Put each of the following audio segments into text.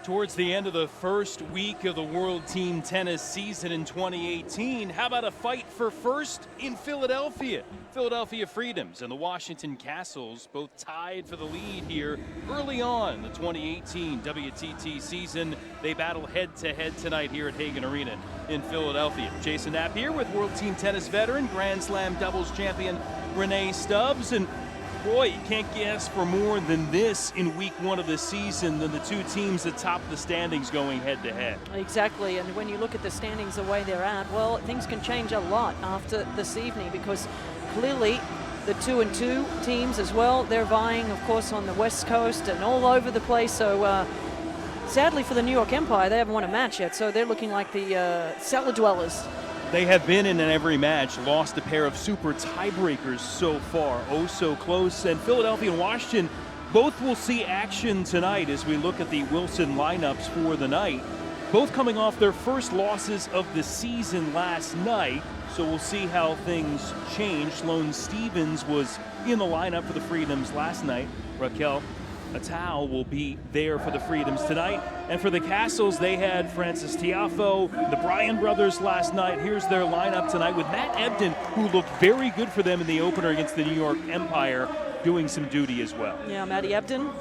Towards the end of the first week of the World Team Tennis season in 2018, how about a fight for first in Philadelphia? Philadelphia Freedoms and the Washington Kastles both tied for the lead here early on in the 2018 WTT season. They battle head-to-head tonight here at Hagan Arena in Philadelphia. Jason Knapp here with World Team Tennis veteran, Grand Slam doubles champion Renee Stubbs. And boy, you can't guess for more than this in week one of the season than the two teams that top the standings going head-to-head. Exactly, and when you look at the standings the way they're at, well, things can change a lot after this evening, because clearly the 2-2 teams as well, they're vying, of course, on the West Coast and all over the place. So sadly for the New York Empire, they haven't won a match yet, so they're looking like the cellar dwellers. They have been in every match, lost a pair of super tiebreakers so far, oh so close. And Philadelphia and Washington both will see action tonight as we look at the Wilson lineups for the night. Both coming off their first losses of the season last night, so we'll see how things change. Sloane Stevens was in the lineup for the Freedoms last night. Raquel Attal will be there for the Freedoms tonight. And for the Kastles, they had Francis Tiafoe, the Bryan brothers last night. Here's their lineup tonight with Matt Ebden, who looked very good for them in the opener against the New York Empire, doing some duty as well. Yeah, Matty Ebden,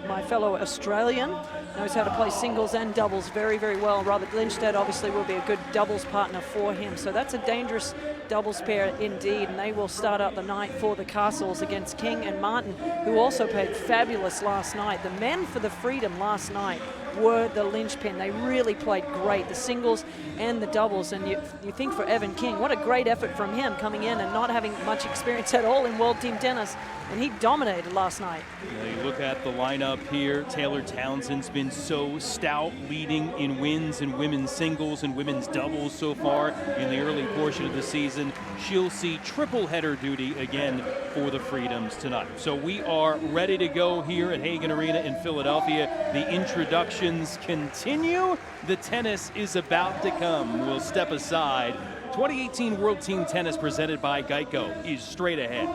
my fellow Australian, knows how to play singles and doubles very, very well. Robert Lindstedt obviously will be a good doubles partner for him. So that's a dangerous doubles pair indeed, and they will start out the night for the Kastles against King and Martin, who also played fabulous last night. The men for the Freedom last night were the linchpin. They really played great, the singles and the doubles. And you think for Evan King, what a great effort from him coming in and not having much experience at all in World Team Tennis, and he dominated last night. Yeah, you look at the lineup here. Taylor Townsend's been so stout, leading in wins in women's singles and women's doubles so far in the early portion of the season. She'll see triple header duty again for the Freedoms tonight. So we are ready to go here at Hagan Arena in Philadelphia. The introductions continue. The tennis is about to come. We'll step aside. 2018 World Team Tennis presented by Geico is straight ahead.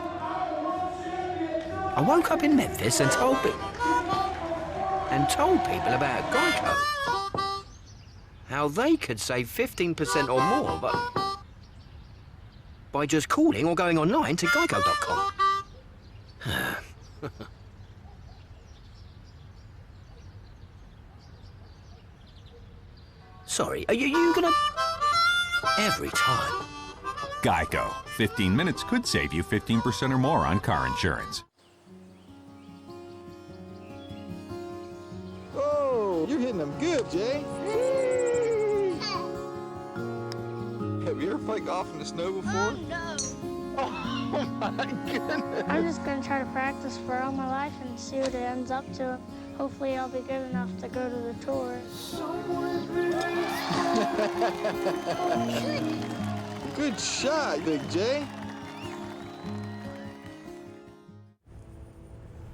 I woke up in Memphis and told people about Geico. How they could save 15% or more, but by just calling or going online to geico.com. Sorry, are you gonna... Every time. Geico. 15 minutes could save you 15% or more on car insurance. You're hitting them good, Jay. Have you ever played golf in the snow before? No. Oh my goodness. I'm just going to try to practice for all my life and see what it ends up to. Hopefully I'll be good enough to go to the tour. Good shot, Big J.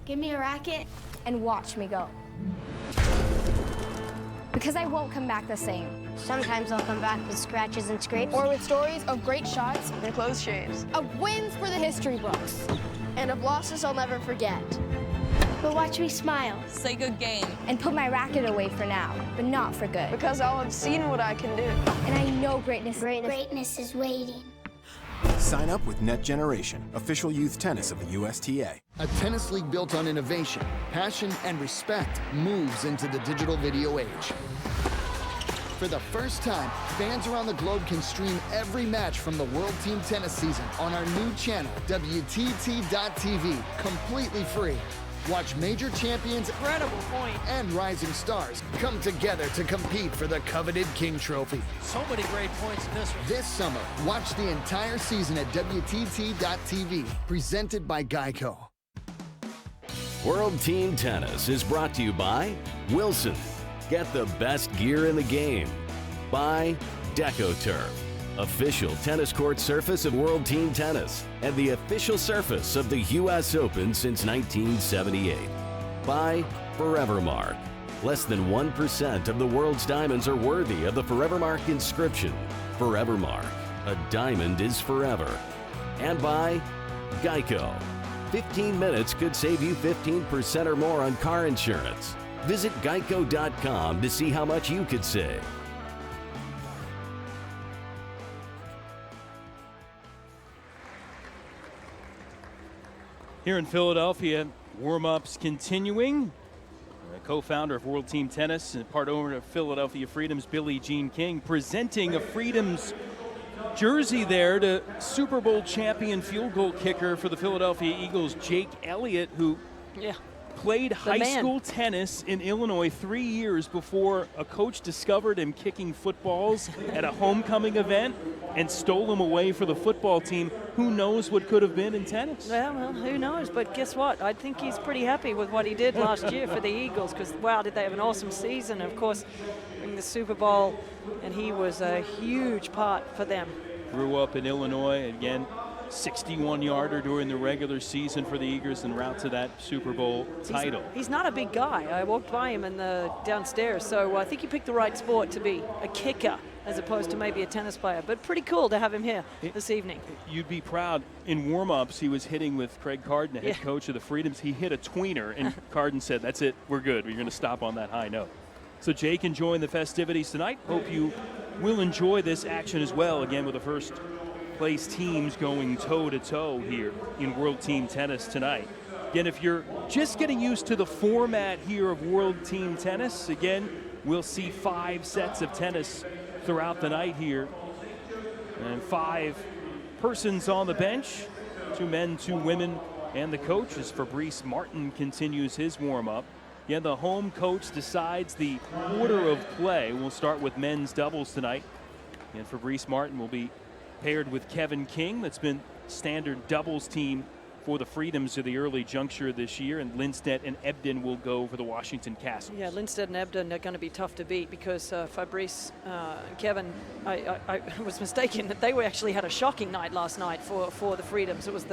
Give me a racket and watch me go. Because I won't come back the same. Sometimes I'll come back with scratches and scrapes. Or with stories of great shots and close shaves. Of wins for the history books. And of losses I'll never forget. But watch me smile. Say good game. And put my racket away for now, but not for good. Because I'll have seen what I can do. And I know greatness is waiting. Sign up with Net Generation, official youth tennis of the USTA. A tennis league built on innovation, passion, and respect moves into the digital video age. For the first time, fans around the globe can stream every match from the World Team Tennis season on our new channel, WTT.tv, completely free. Watch major champions Incredible point. and rising stars come together to compete for the coveted King Trophy. So many great points in this one. This summer, watch the entire season at WTT.tv, presented by Geico. World Team Tennis is brought to you by Wilson. Get the best gear in the game. By DecoTurf, official tennis court surface of World Team Tennis and the official surface of the U.S. Open since 1978. By Forevermark. Less than 1% of the world's diamonds are worthy of the Forevermark inscription. Forevermark, a diamond is forever. And by Geico. 15 minutes could save you 15% or more on car insurance. Visit geico.com to see how much you could save. Here in Philadelphia, warm-ups continuing. Co-founder of World Team Tennis and part owner of Philadelphia Freedoms, Billie Jean King, presenting a Freedoms jersey there to Super Bowl champion field goal kicker for the Philadelphia Eagles, Jake Elliott, who played high school tennis in Illinois 3 years before a coach discovered him kicking footballs at a homecoming event and stole him away for the football team. Who knows what could have been in tennis? Yeah, well, who knows? But guess what? I think he's pretty happy with what he did last year for the Eagles, because, wow, did they have an awesome season. Of course, winning the Super Bowl, and he was a huge part for them. Grew up in Illinois, again, 61-yarder during the regular season for the Eagles en route to that Super Bowl title. He's not a big guy. I walked by him in the downstairs, so I think he picked the right sport to be a kicker as opposed to maybe a tennis player. But pretty cool to have him here this evening. You'd be proud. In warm-ups, he was hitting with Craig Carden, the head coach of the Freedoms. He hit a tweener, and Carden said, "That's it, we're good. We're going to stop on that high note." So Jake enjoying the festivities tonight. Hope you will enjoy this action as well, again with the first place teams going toe-to-toe here in World Team Tennis tonight. Again, if you're just getting used to the format here of World Team Tennis, again, we'll see 5 sets of tennis throughout the night here. And 5 persons on the bench, 2 men, 2 women, and the coach as Fabrice Martin continues his warm-up. Again, the home coach decides the order of play. We'll start with men's doubles tonight. And Fabrice Martin will be paired with Kevin King. That's been standard doubles team for the Freedoms of the early juncture this year, and Lindstedt and Ebden will go for the Washington Castles. Yeah, Lindstedt and Ebden are going to be tough to beat because Fabrice and Kevin, I was mistaken that they actually had a shocking night last night for the Freedoms. It was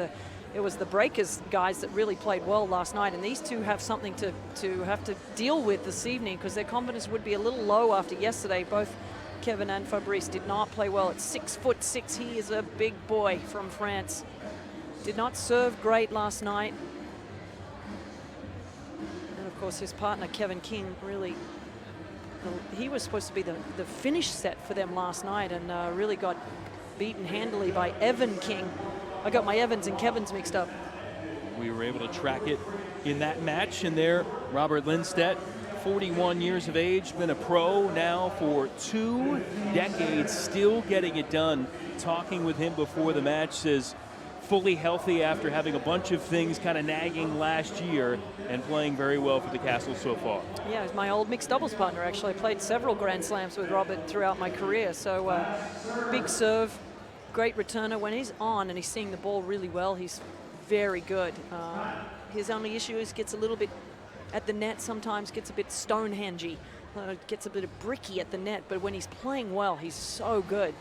the Breakers guys that really played well last night, and these two have something to have to deal with this evening because their confidence would be a little low after yesterday. Both Kevin and Fabrice did not play well. At 6'6", he is a big boy from France. Did not serve great last night. And of course his partner Kevin King really, he was supposed to be the finish set for them last night and really got beaten handily by Evan King. I got my Evans and Kevins mixed up. We were able to track it in that match, and there Robert Lindstedt, 41 years of age, been a pro now for 2 decades, still getting it done. Talking with him before the match, says fully healthy after having a bunch of things kind of nagging last year and playing very well for the Castles so far. Yeah, he's my old mixed doubles partner. Actually, I played several Grand Slams with Robert throughout my career. So big serve, great returner. When he's on and he's seeing the ball really well, he's very good. His only issue is gets a little bit at the net, sometimes gets a bit Stonehenge-y, gets a bit of bricky at the net, but when he's playing well, he's so good.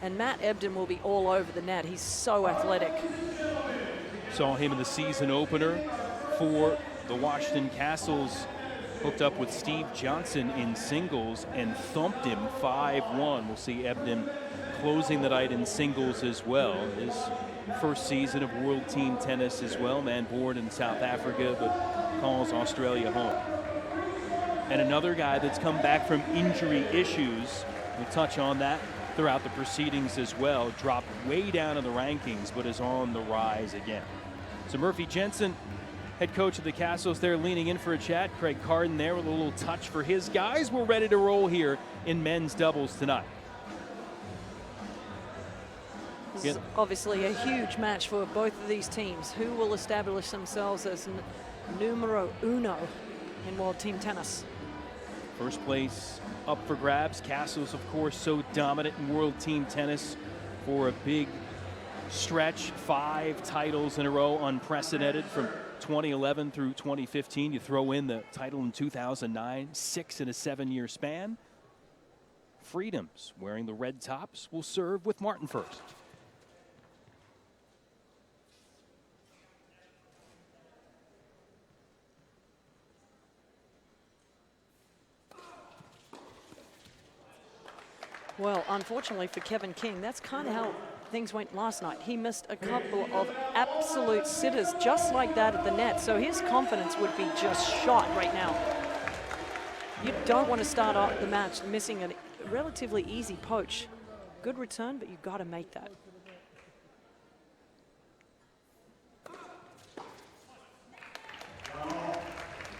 And Matt Ebden will be all over the net. He's so athletic. Saw him in the season opener for the Washington Castles. Hooked up with Steve Johnson in singles and thumped him 5-1. We'll see Ebden closing the night in singles as well. His first season of World Team Tennis as well. Man born in South Africa, but calls Australia home. And another guy that's come back from injury issues. We'll touch on that throughout the proceedings as well. Dropped way down in the rankings, but is on the rise again. So Murphy Jensen, head coach of the Castles, there leaning in for a chat. Craig Carden there with a little touch for his guys. We're ready to roll here in men's doubles tonight. This is obviously a huge match for both of these teams. Who will establish themselves as numero uno in World Team Tennis? First place up for grabs. Castles, of course, so dominant in World Team Tennis for a big stretch. 5 titles in a row, unprecedented from 2011 through 2015. You throw in the title in 2009, 6 in a 7-year span. Freedoms, wearing the red tops, will serve with Martin first. Well, unfortunately for Kevin King, that's kind of how things went last night. He missed a couple of absolute sitters just like that at the net, so his confidence would be just shot right now. You don't want to start off the match missing a relatively easy poach. Good return, but you've got to make that.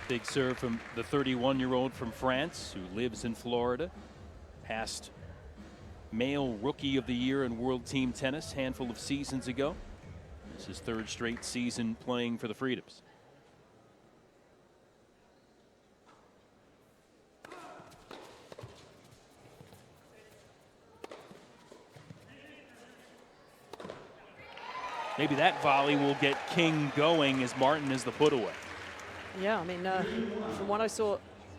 Big serve from the 31-year-old from France who lives in Florida. Past male rookie of the year in World Team Tennis handful of seasons ago. This is his third straight season playing for the Freedoms. Maybe that volley will get King going as Martin is the put away. Yeah, I mean, from what I saw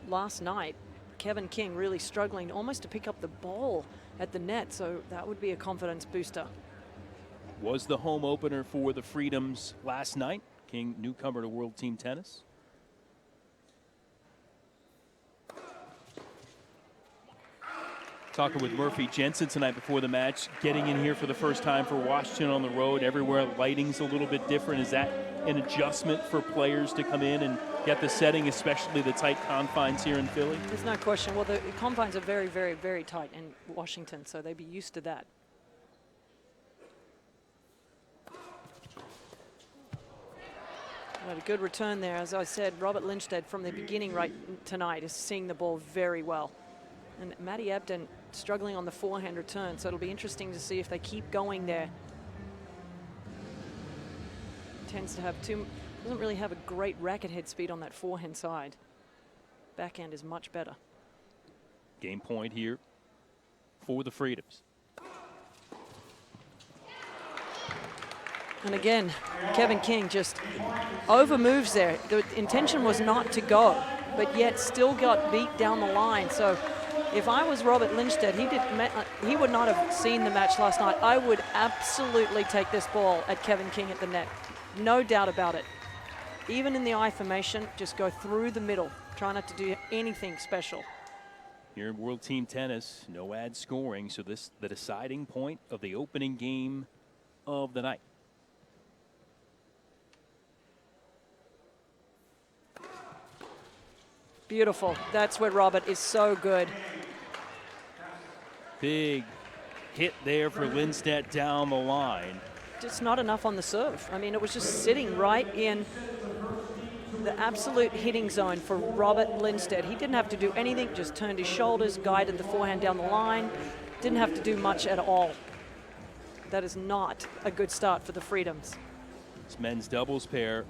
last night, Kevin King really struggling almost to pick up the ball at the net, so that would be a confidence booster. Was the home opener for the Freedoms last night. King, newcomer to World Team Tennis. Talking with Murphy Jensen tonight before the match, getting in here for the first time for Washington on the road. Everywhere lighting's a little bit different. Is that an adjustment for players to come in and get the setting, especially the tight confines here in Philly? There's no question. Well, the confines are very, very, very tight in Washington, so they'd be used to that. But a good return there. As I said, Robert Lindstedt from the beginning right tonight is seeing the ball very well. And Matty Ebden struggling on the forehand return, so it'll be interesting to see if they keep going there. Tends to have doesn't really have a great racket head speed on that forehand side. Backhand is much better. Game point here for the Freedoms. And again, Kevin King just over moves there. The intention was not to go, but yet still got beat down the line. So if I was Robert Lindstedt, he would not have seen the match last night. I would absolutely take this ball at Kevin King at the net. No doubt about it. Even in the I formation, just go through the middle. Try not to do anything special. Here in World Team Tennis, no ad scoring, so this the deciding point of the opening game of the night. Beautiful. That's where Robert is so good. Big hit there for Lindstedt down the line. Just not enough on the serve. I mean, it was just sitting right in the absolute hitting zone for Robert Lindstedt. He didn't have to do anything, just turned his shoulders, guided the forehand down the line. Didn't have to do much at all. That is not a good start for the Freedoms. This men's doubles pair,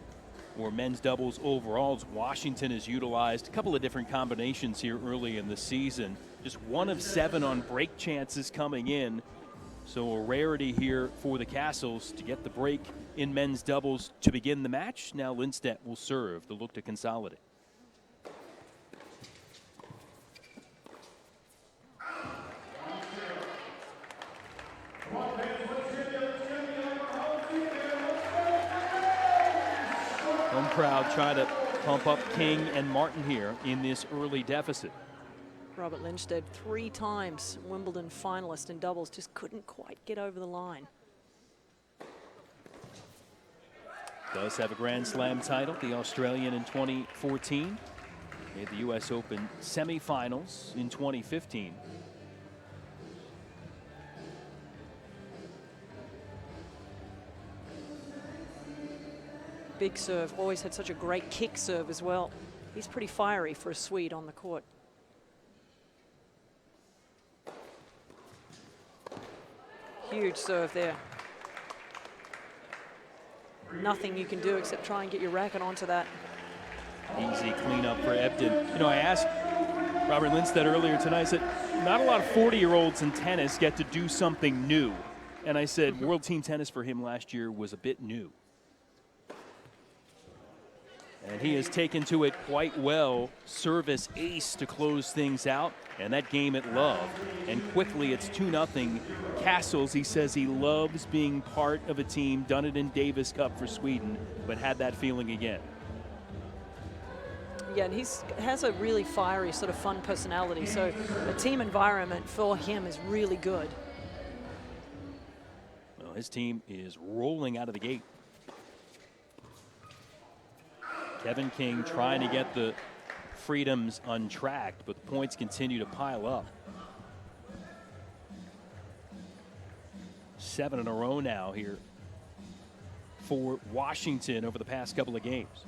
or men's doubles overall, Washington has utilized a couple of different combinations here early in the season. Just 1 of 7 on break chances coming in. So a rarity here for the Kastles to get the break in men's doubles to begin the match. Now Lindstedt will serve to look to consolidate. Home crowd try to pump up King and Martin here in this early deficit. Robert Lindstedt, 3 times Wimbledon finalist in doubles, just couldn't quite get over the line. Does have a Grand Slam title, the Australian in 2014. Made the US Open semifinals in 2015. Big serve, always had such a great kick serve as well. He's pretty fiery for a Swede on the court. Huge serve there. Nothing you can do except try and get your racket onto that. Easy cleanup for Ebden. You know, I asked Robert Lindstedt earlier tonight, I said, not a lot of 40-year-olds in tennis get to do something new. And I said, World Team Tennis for him last year was a bit new. And he has taken to it quite well. Service ace to close things out. And that game at love. And quickly it's 2-0. Kastles, he says he loves being part of a team. Done it in Davis Cup for Sweden, but had that feeling again. Yeah, and he has a really fiery, sort of fun personality. So the team environment for him is really good. Well, his team is rolling out of the gate. Kevin King trying to get the Freedoms untracked, but the points continue to pile up. 7 in a row now here for Washington over the past couple of games.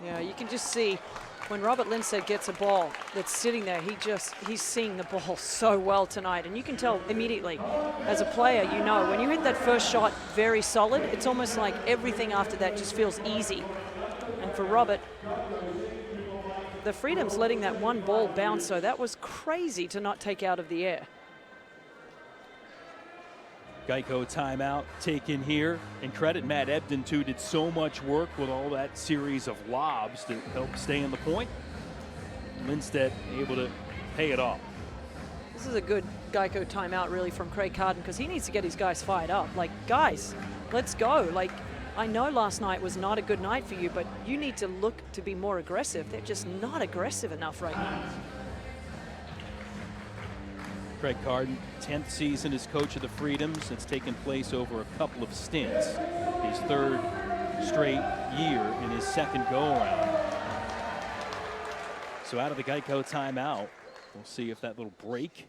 Yeah, you can just see when Robert Lindstedt gets a ball that's sitting there, he's seeing the ball so well tonight. And you can tell immediately, as a player, you know, when you hit that first shot very solid, it's almost like everything after that just feels easy. And for Robert, the Freedoms letting that one ball bounce, so that was crazy to not take out of the air. Geico timeout taken here, and credit Matt Ebden too, did so much work with all that series of lobs to help stay on the point. Lindstedt able to pay it off. This is a good Geico timeout really from Craig Carden, because he needs to get his guys fired up. Like, guys, let's go. Like, I know last night was not a good night for you, but you need to look to be more aggressive. They're just not aggressive enough right now. Craig Carden, 10th season as coach of the Freedoms. It's taken place over a couple of stints. His 3rd straight year in his 2nd go-around. So out of the Geico timeout, we'll see if that little break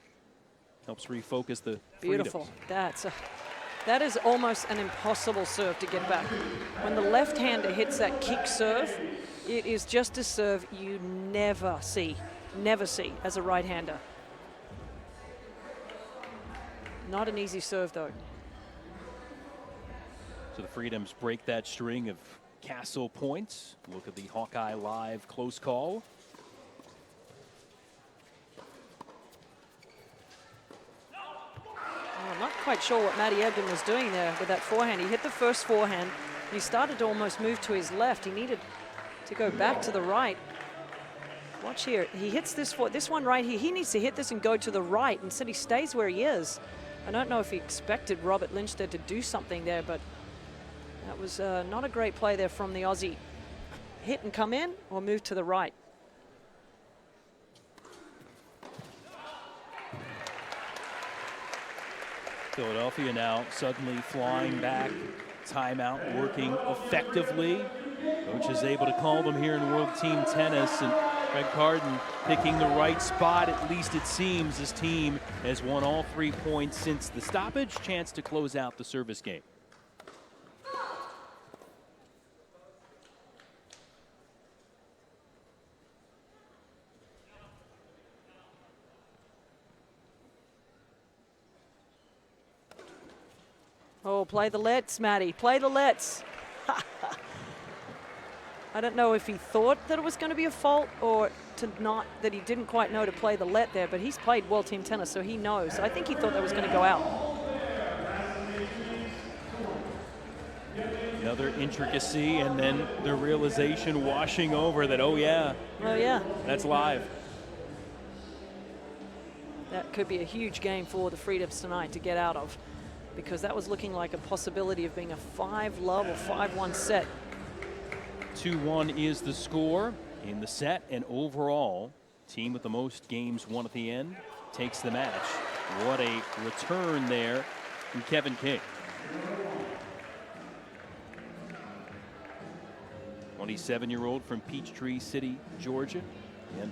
helps refocus the Beautiful. Freedoms. That is almost an impossible serve to get back. When the left-hander hits that kick serve, it is just a serve you never see as a right-hander. Not an easy serve, though. So the Freedoms break that string of Castle points. Look at the Hawkeye Live close call. I'm not quite sure what Matty Ebden was doing there with that forehand. He hit the first forehand. He started to almost move to his left. He needed to go back to the right. Watch here. He hits this one right here. He needs to hit this and go to the right. Instead, he stays where he is. I don't know if he expected Robert Lindstedt to do something there, but that was not a great play there from the Aussie. Hit and come in or move to the right. Philadelphia now suddenly flying back. Timeout working effectively. Coach is able to call them here in World Team Tennis, and Craig Carden picking the right spot, at least it seems. His team has won all 3 points since the stoppage. Chance to close out the service game. Oh, play the lets, Matty. Play the lets. I don't know if he thought that it was going to be a fault or that he didn't quite know to play the let there, but he's played World Team Tennis, so he knows. I think he thought that was going to go out. Another intricacy, and then the realization washing over that, oh yeah, that's live. That could be a huge game for the Freedoms tonight to get out of, because that was looking like a possibility of being a 5-love or 5-1 set. 2-1 is the score in the set, and overall, team with the most games won at the end takes the match. What a return there from Kevin King. 27-year-old from Peachtree City, Georgia, and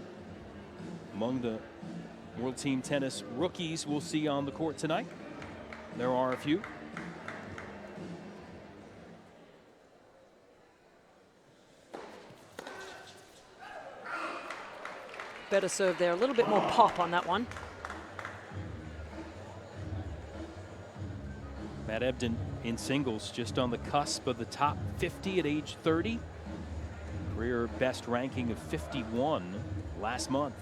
among the World Team Tennis rookies we'll see on the court tonight. There are a few. Better serve there, a little bit more pop on that one. Matt Ebden in singles, just on the cusp of the top 50 at age 30. Career best ranking of 51 last month.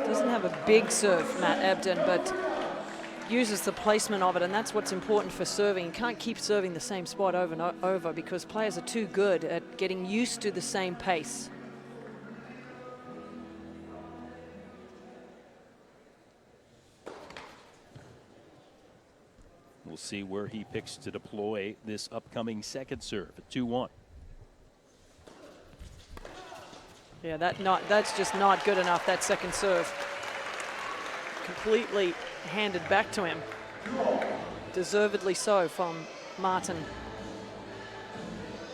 Doesn't have a big serve, Matt Ebden, but uses the placement of it, and that's what's important for serving. You can't keep serving the same spot over and over because players are too good at getting used to the same pace. We'll see where he picks to deploy this upcoming second serve at 2-1. Yeah, that's just not good enough, that second serve. Completely handed back to him. Deservedly so from Martin.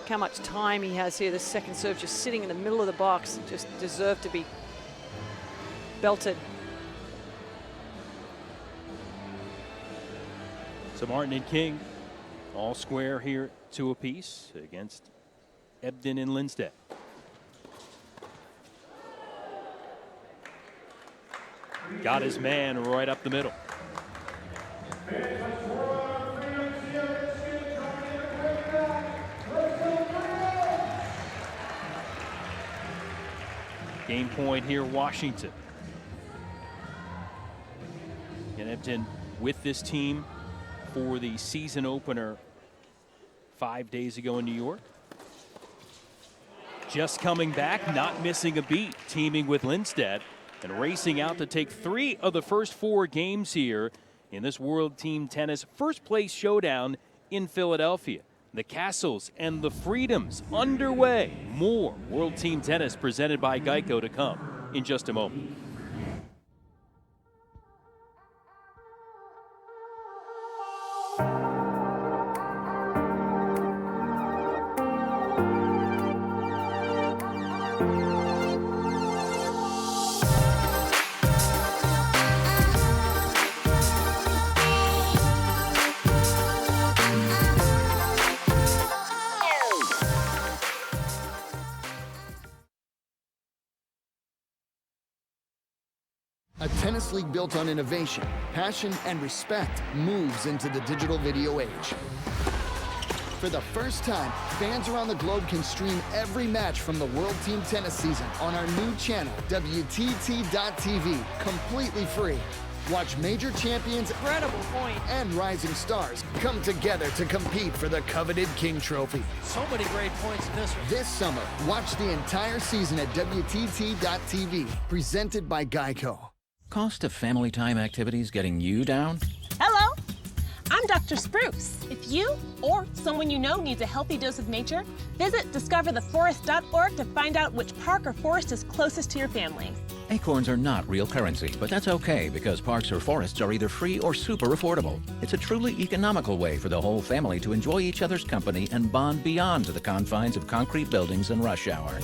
Look how much time he has here. This second serve just sitting in the middle of the box. Just deserved to be belted. So Martin and King all square here, 2 apiece against Ebden and Lindstedt. Got his man right up the middle. Game point here, Washington. And Ebden with this team for the season opener 5 days ago in New York. Just coming back, not missing a beat, teaming with Lindstedt and racing out to take 3 of the first 4 games here in this World Team Tennis first place showdown in Philadelphia. The Kastles and the Freedoms underway. More World Team Tennis presented by Geico to come in just a moment. A tennis league built on innovation, passion, and respect moves into the digital video age. For the first time, fans around the globe can stream every match from the World Team Tennis season on our new channel, WTT.tv, completely free. Watch major champions Incredible point. and rising stars come together to compete for the coveted King Trophy. So many great points in this one. This summer, watch the entire season at WTT.tv, presented by Geico. Cost of family time activities getting you down? Hello, I'm Dr. Spruce. If you or someone you know needs a healthy dose of nature, visit discovertheforest.org to find out which park or forest is closest to your family. Acorns are not real currency, but that's okay because parks or forests are either free or super affordable. It's a truly economical way for the whole family to enjoy each other's company and bond beyond the confines of concrete buildings and rush hour.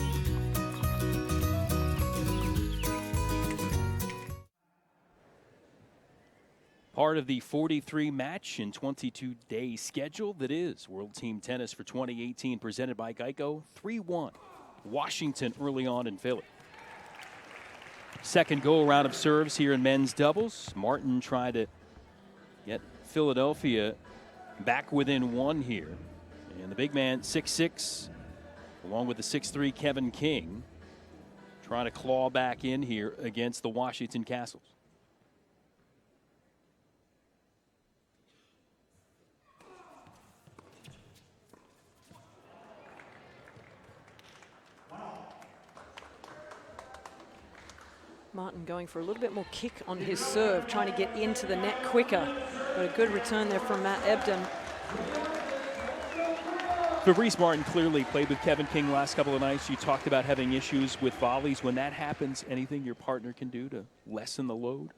Part of the 43 match and 22-day schedule that is World Team Tennis for 2018 presented by Geico. 3-1 Washington early on in Philly. Second go-around of serves here in men's doubles. Martin tried to get Philadelphia back within 1 here. And the big man, 6'6", along with the 6'3", Kevin King, trying to claw back in here against the Washington Kastles. Martin going for a little bit more kick on his serve, trying to get into the net quicker. But a good return there from Matt Ebden. Fabrice Martin clearly played with Kevin King the last couple of nights. You talked about having issues with volleys. When that happens, anything your partner can do to lessen the load?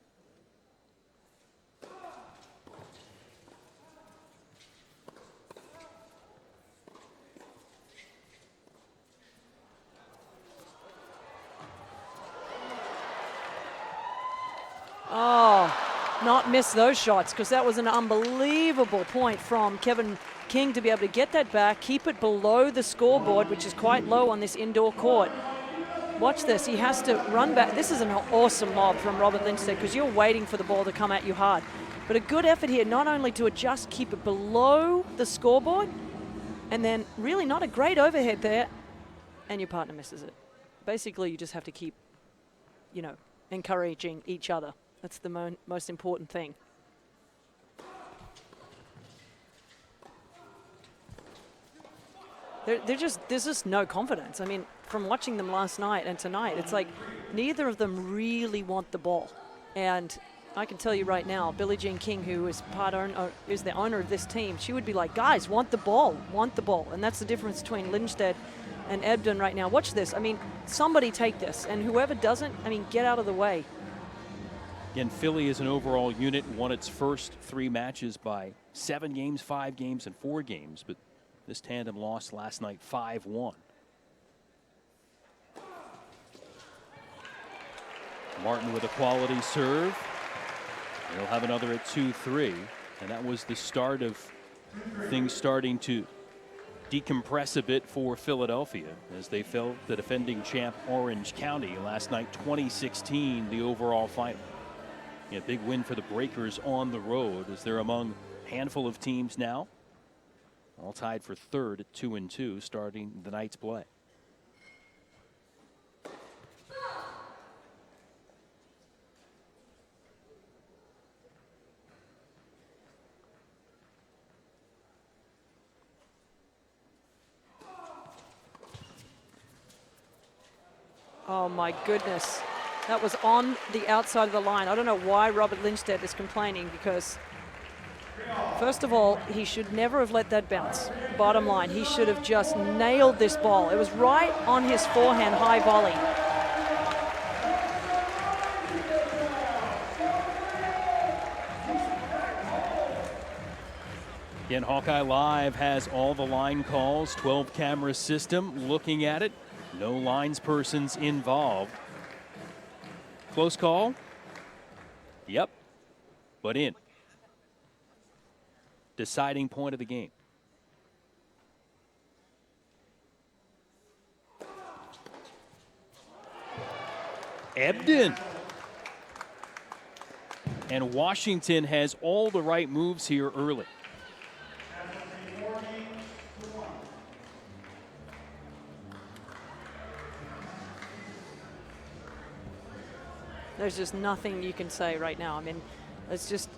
Oh, not miss those shots, because that was an unbelievable point from Kevin King to be able to get that back, keep it below the scoreboard, which is quite low on this indoor court. Watch this, he has to run back. This is an awesome lob from Robert Lindstedt, because you're waiting for the ball to come at you hard. But a good effort here, not only to adjust, keep it below the scoreboard, and then really not a great overhead there, and your partner misses it. Basically, you just have to keep, you know, encouraging each other. That's the most important thing. there's just no confidence. I mean, from watching them last night and tonight, it's like neither of them really want the ball. And I can tell you right now, Billie Jean King, who is is the owner of this team, she would be like, guys, want the ball. And that's the difference between Lindstedt and Ebden right now. Watch this. I mean, somebody take this. And whoever doesn't, I mean, get out of the way. Again, Philly as an overall unit won its first 3 matches by 7 games, 5 games, and 4 games. But this tandem lost last night 5-1. Martin with a quality serve. They'll have another at 2-3. And that was the start of things starting to decompress a bit for Philadelphia as they fell the defending champ Orange County last night, 2016, the overall final. A big win for the Breakers on the road as they're among a handful of teams now, all tied for third at 2-2 starting the night's play. Oh my goodness. That was on the outside of the line. I don't know why Robert Lindstedt is complaining, because first of all, he should never have let that bounce. Bottom line, he should have just nailed this ball. It was right on his forehand high volley. Again, Hawkeye Live has all the line calls, 12 camera system looking at it. No linespersons involved. Close call. Yep. But in. Deciding point of the game. Ebden. And Washington has all the right moves here early. There's just nothing you can say right now. I mean, it's just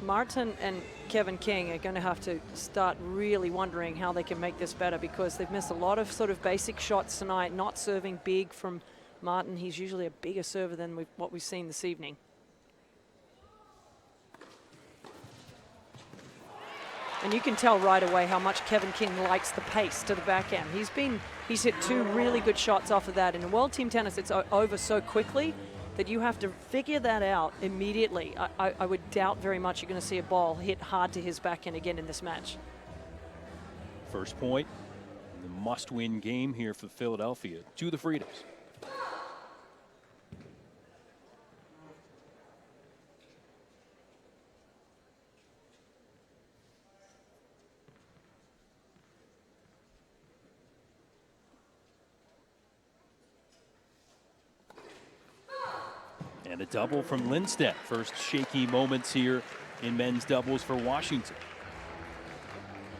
Martin and Kevin King are going to have to start really wondering how they can make this better, because they've missed a lot of sort of basic shots tonight, not serving big from Martin. He's usually a bigger server than what we've seen this evening. And you can tell right away how much Kevin King likes the pace to the backhand. He's hit 2 really good shots off of that. In World Team Tennis, it's over so quickly that you have to figure that out immediately. I would doubt very much you're going to see a ball hit hard to his backhand again in this match. First point, the must-win game here for Philadelphia to the Freedoms. And a double from Lindstedt. First shaky moments here in men's doubles for Washington.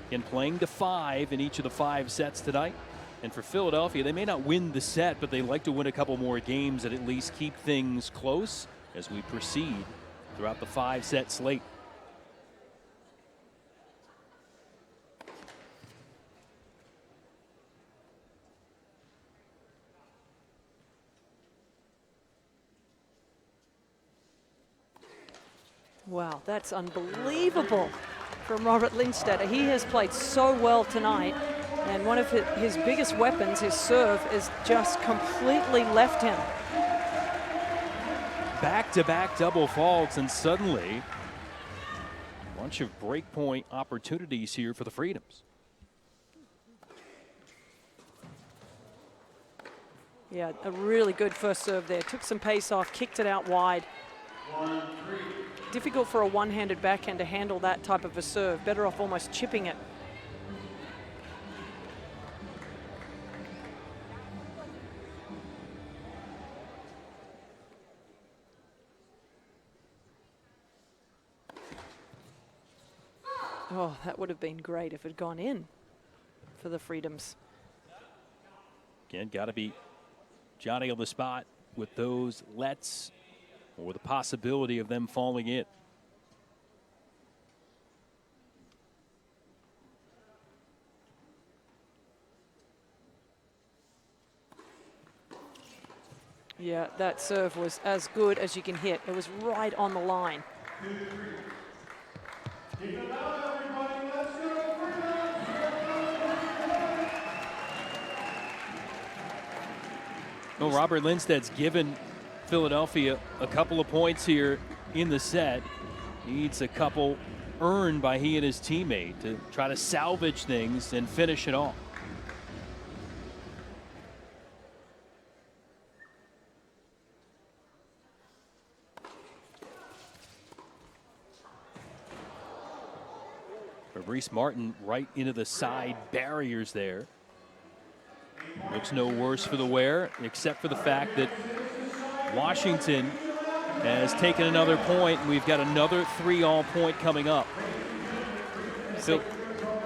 Again, playing to 5 in each of the 5 sets tonight. And for Philadelphia, they may not win the set, but they like to win a couple more games and at least keep things close as we proceed throughout the 5-set slate. Wow, that's unbelievable from Robert Lindstedt. He has played so well tonight, and one of his biggest weapons, his serve, is just completely left him. Back-to-back double faults, and suddenly a bunch of breakpoint opportunities here for the Freedoms. Yeah, a really good first serve there. Took some pace off, kicked it out wide. Difficult for a one-handed backhand to handle that type of a serve. Better off almost chipping it. Oh, that would have been great if it had gone in for the Freedoms. Again, got to be Johnny on the spot with those lets, or the possibility of them falling in. Yeah, that serve was as good as you can hit. It was right on the line. Well, Robert Lindsted's given Philadelphia a couple of points here in the set. Needs a couple earned by he and his teammate to try to salvage things and finish it off. Fabrice Martin right into the side barriers there. Looks no worse for the wear, except for the fact that Washington has taken another point, and we've got another 3-all point coming up. So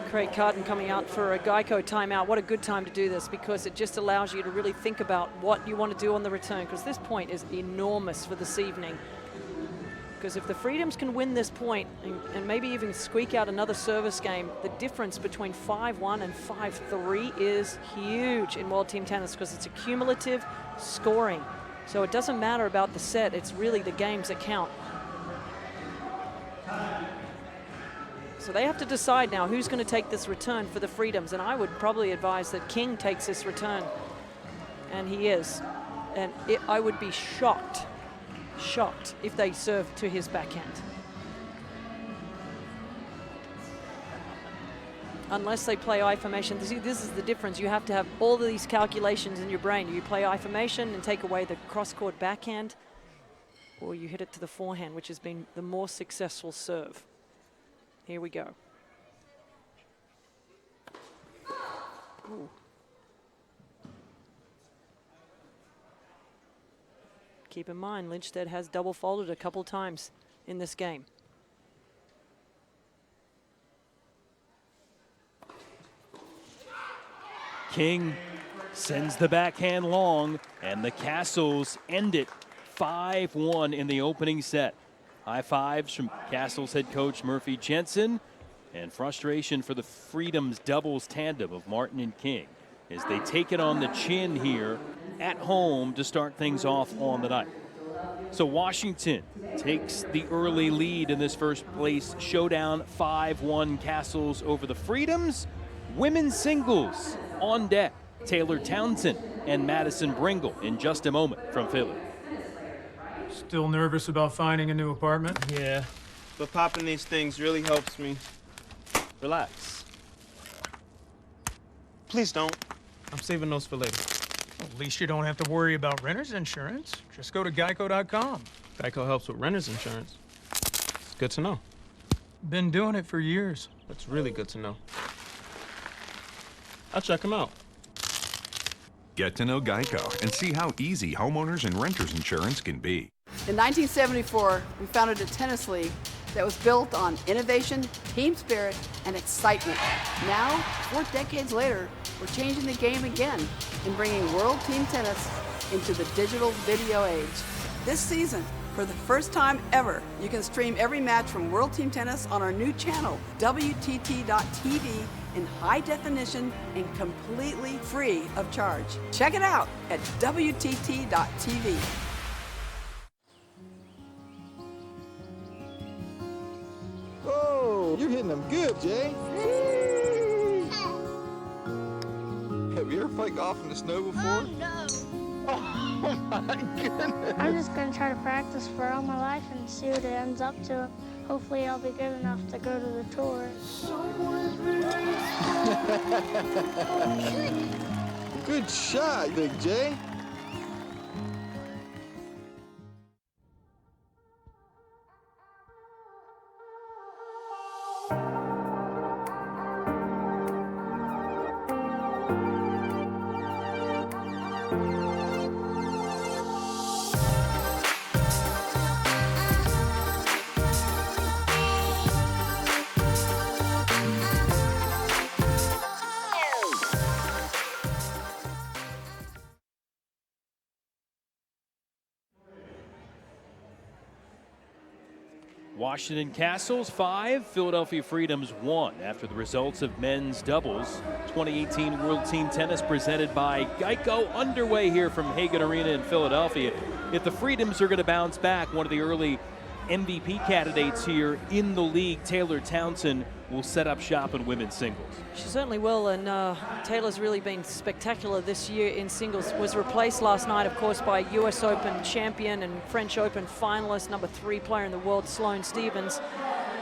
Craig Carton coming out for a Geico timeout. What a good time to do this, because it just allows you to really think about what you want to do on the return, because this point is enormous for this evening. Because if the Freedoms can win this point and maybe even squeak out another service game, the difference between 5-1 and 5-3 is huge in World Team Tennis, because it's a cumulative scoring. So it doesn't matter about the set, it's really the games that count. So they have to decide now who's going to take this return for the Freedoms, and I would probably advise that King takes this return, and he is. And I would be shocked if they serve to his backhand. Unless they play I formation. This is the difference. You have to have all of these calculations in your brain. You play I formation and take away the cross-court backhand, or you hit it to the forehand, which has been the more successful serve. Here we go. Ooh. Keep in mind, Lindstedt has double faulted a couple times in this game. King sends the backhand long, and the Kastles end it 5-1 in the opening set. High fives from Kastles head coach Murphy Jensen, and frustration for the Freedoms doubles tandem of Martin and King as they take it on the chin here at home to start things off on the night. So Washington takes the early lead in this first place showdown, 5-1 Kastles over the Freedoms. Women's singles on deck, Taylor Townsend and Madison Bringle in just a moment from Philly. Still nervous about finding a new apartment? Yeah, but popping these things really helps me relax. Please don't. I'm saving those for later. Well, at least you don't have to worry about renter's insurance. Just go to geico.com. Geico helps with renter's insurance. It's good to know. Been doing it for years. It's really good to know. I'll check them out. Get to know Geico and see how easy homeowners and renters insurance can be. In 1974, we founded a tennis league that was built on innovation, team spirit, and excitement. Now, 4 decades later, we're changing the game again and bringing World Team Tennis into the digital video age. This season, for the first time ever, you can stream every match from World Team Tennis on our new channel, WTT.tv, in high definition and completely free of charge. Check it out at WTT.tv. Oh, you're hitting them good, Jay. Have you ever played golf in the snow before? Oh, no. Oh, my goodness. I'm just going to try to practice for all my life and see what it ends up to. Hopefully I'll be good enough to go to the tour. Good shot, Big J. Washington Kastles 5, Philadelphia Freedoms 1 after the results of men's doubles. 2018 World Team Tennis presented by Geico underway here from Hagan Arena in Philadelphia. If the Freedoms are going to bounce back, one of the early MVP candidates here in the league, Taylor Townsend, will set up shop in women's singles. She certainly will, and Taylor's really been spectacular this year in singles. Was replaced last night, of course, by US Open champion and French Open finalist, number 3 player in the world, Sloane Stephens.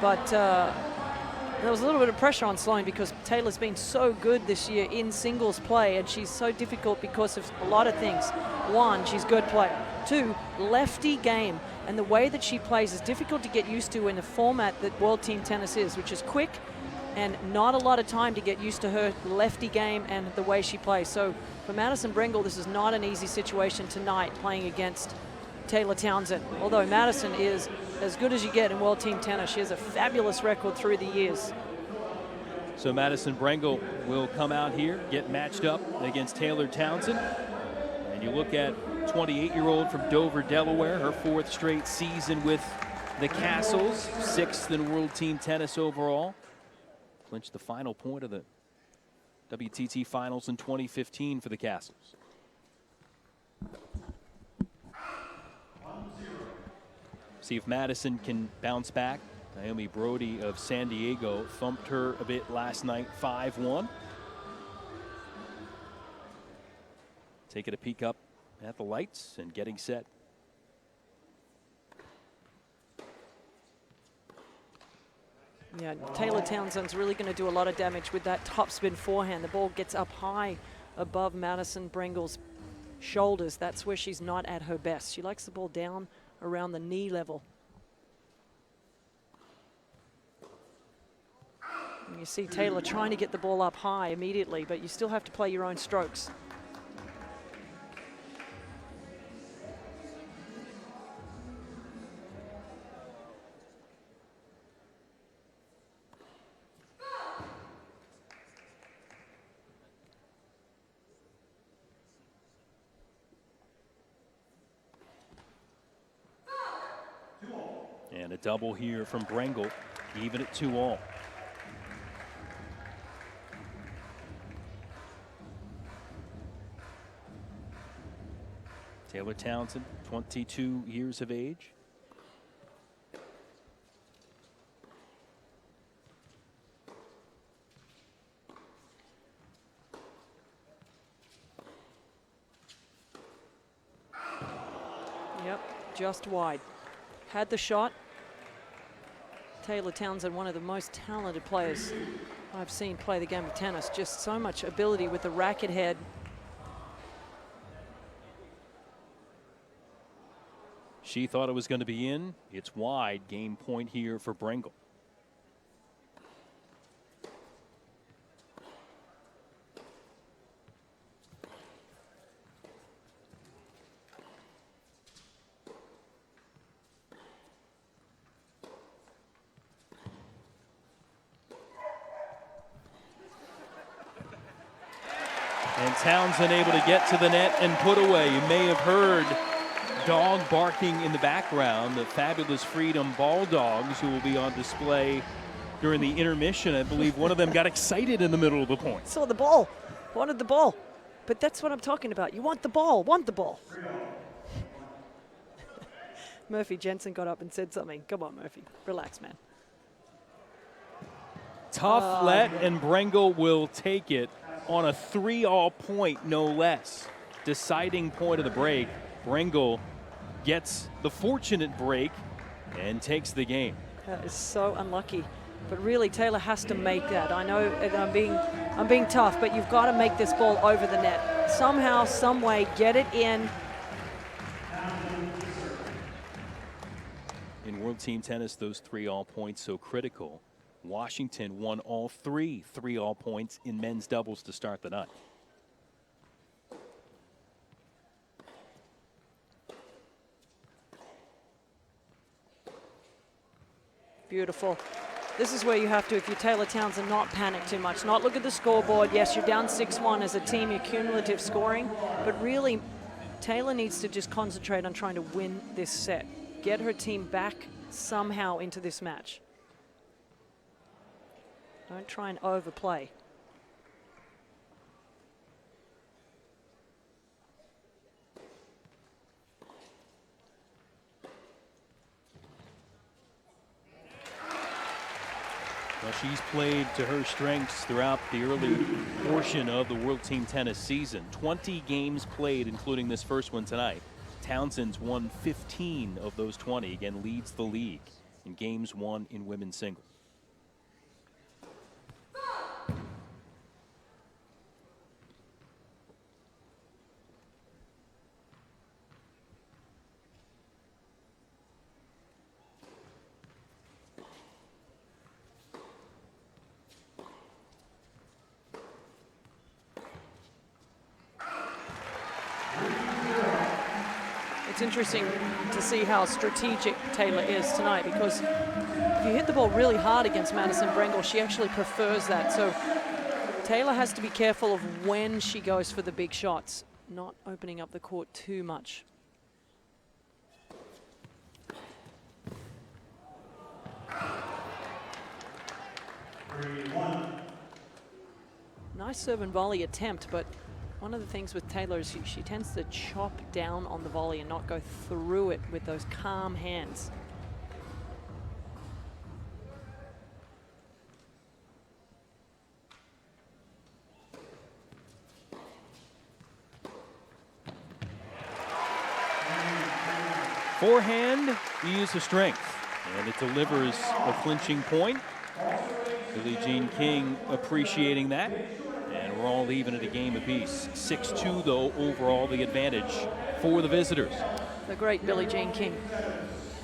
But there was a little bit of pressure on Sloane because Taylor's been so good this year in singles play, and she's so difficult because of a lot of things. 1, she's a good player. 2, lefty game. And the way that she plays is difficult to get used to in the format that World Team Tennis is, which is quick and not a lot of time to get used to her lefty game and the way she plays. So for Madison Brengle, this is not an easy situation tonight playing against Taylor Townsend. Although Madison is as good as you get in World Team Tennis. She has a fabulous record through the years. So Madison Brengle will come out here, get matched up against Taylor Townsend. And you look at 28-year-old from Dover, Delaware, her 4th straight season with the Kastles, 6th in World Team Tennis overall. Clinched the final point of the WTT Finals in 2015 for the Kastles. See if Madison can bounce back. Naomi Brody of San Diego thumped her a bit last night, 5-1. Taking a peek up at the lights and getting set. Yeah, Taylor Townsend's really going to do a lot of damage with that topspin forehand. The ball gets up high above Madison Brengle's shoulders. That's where she's not at her best. She likes the ball down around the knee level. And you see Taylor trying to get the ball up high immediately, but you still have to play your own strokes. And a double here from Brengle, even at 2-all. Taylor Townsend, 22 years of age. Yep, just wide. Had the shot. Taylor Townsend, one of the most talented players I've seen play the game of tennis. Just so much ability with the racket head. She thought it was going to be in. It's wide. Game point here for Brengle. And Townsend able to get to the net and put away. You may have heard dog barking in the background, the fabulous Freedom Ball Dogs who will be on display during the intermission. I believe one of them got excited in the middle of the point. Saw the ball, wanted the ball. But that's what I'm talking about. You want the ball, want the ball. Murphy Jensen got up and said something. Come on, Murphy, relax, man. Tough let, and Brengle will take it on a 3-all point, no less. Deciding point of the break. Brengle gets the fortunate break and takes the game. That is so unlucky. But really, Taylor has to make that. I know I'm being tough, but you've got to make this ball over the net. Somehow, some way, get it in. In World Team Tennis, those 3-all points so critical. Washington won all 3 3-all points in men's doubles to start the night. Beautiful. This is where you have to, if you're Taylor Townsend, not panic too much. Not look at the scoreboard. Yes, you're down 6-1 as a team, your cumulative scoring. But really, Taylor needs to just concentrate on trying to win this set. Get her team back somehow into this match. Don't try and overplay. Well, she's played to her strengths throughout the early portion of the World Team Tennis season. 20 games played, including this first one tonight. Townsend's won 15 of those 20, again leads the league in games won in women's singles. It's interesting to see how strategic Taylor is tonight, because if you hit the ball really hard against Madison Brengel, she actually prefers that. So Taylor has to be careful of when she goes for the big shots, not opening up the court too much. Nice serve and volley attempt, but one of the things with Taylor is she tends to chop down on the volley and not go through it with those calm hands. Forehand is a strength, and it delivers a clinching point. Billie Jean King appreciating that. And we're all even at a game apiece. 6-2, though, overall the advantage for the visitors. The great Billie Jean King.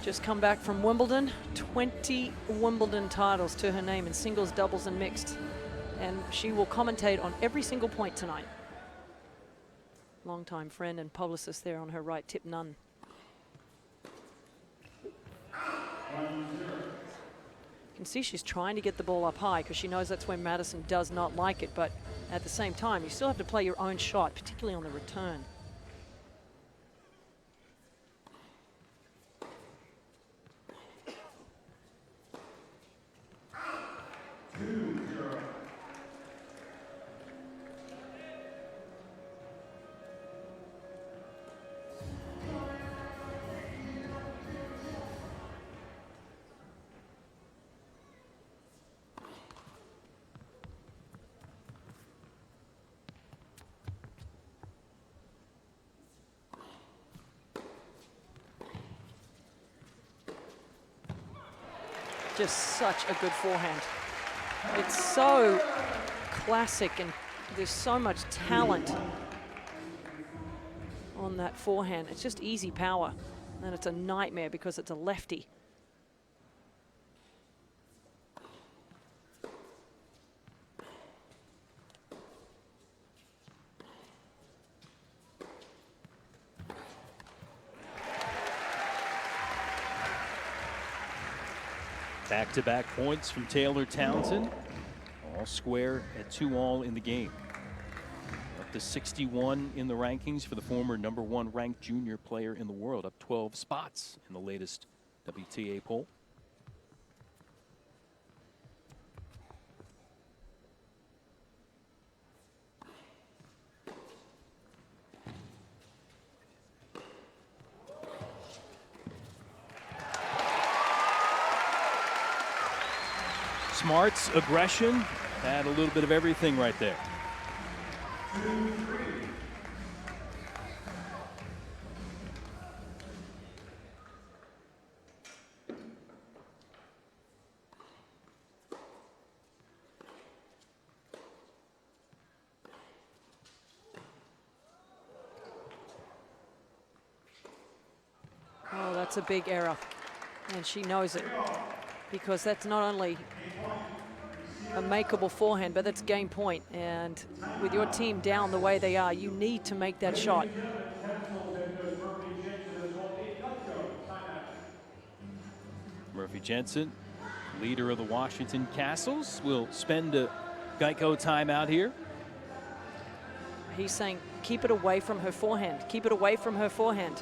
Just come back from Wimbledon. 20 Wimbledon titles to her name in singles, doubles, and mixed. And she will commentate on every single point tonight. Longtime friend and publicist there on her right, Tip Nunn. You can see she's trying to get the ball up high because she knows that's when Madison does not like it, but at the same time, you still have to play your own shot, particularly on the return. Just such a good forehand. It's so classic, and there's so much talent on that forehand. It's just easy power, and then it's a nightmare because it's a lefty. Back-to-back points from Taylor Townsend. All square at 2-all in the game. Up to 61 in the rankings for the former #1 ranked junior player in the world, up 12 spots in the latest WTA poll. Smart's aggression had a little bit of everything right there. Oh, that's a big error, and she knows it, because that's not only a makeable forehand, but that's game point. And with your team down the way they are, you need to make that shot. Murphy Jensen, leader of the Washington Kastles, will spend a Geico timeout here. He's saying, keep it away from her forehand. Keep it away from her forehand.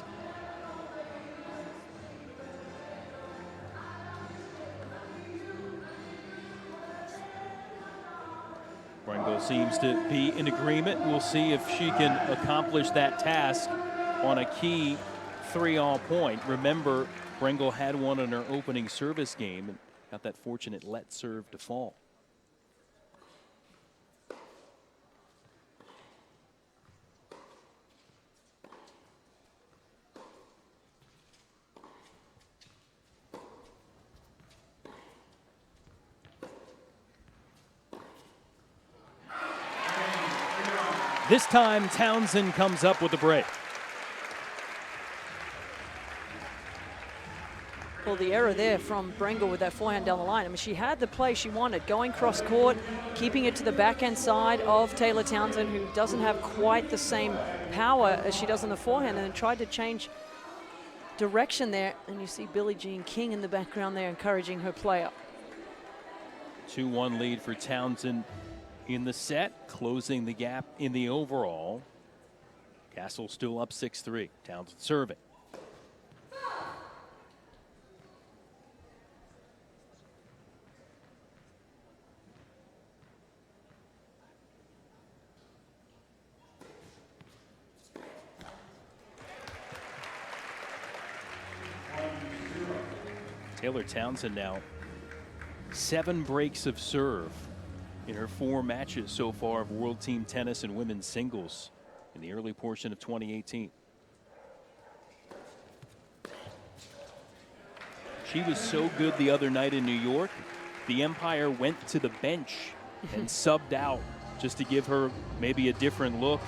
seems to be in agreement. We'll see if she can accomplish that task on a key 3-all point. Remember, Brengle had one in her opening service game and got that fortunate let serve to fall. This time, Townsend comes up with a break. Well, the error there from Brengle with that forehand down the line. I mean, she had the play she wanted, going cross court, keeping it to the backhand side of Taylor Townsend, who doesn't have quite the same power as she does on the forehand, and then tried to change direction there. And you see Billie Jean King in the background there encouraging her player. 2-1 lead for Townsend in the set, closing the gap in the overall. Kastles still up 6-3. Townsend serving. Taylor Townsend now 7 breaks of serve in her 4 matches so far of World Team Tennis and women's singles in the early portion of 2018. She was so good the other night in New York, the Empire went to the bench and subbed out just to give her maybe a different look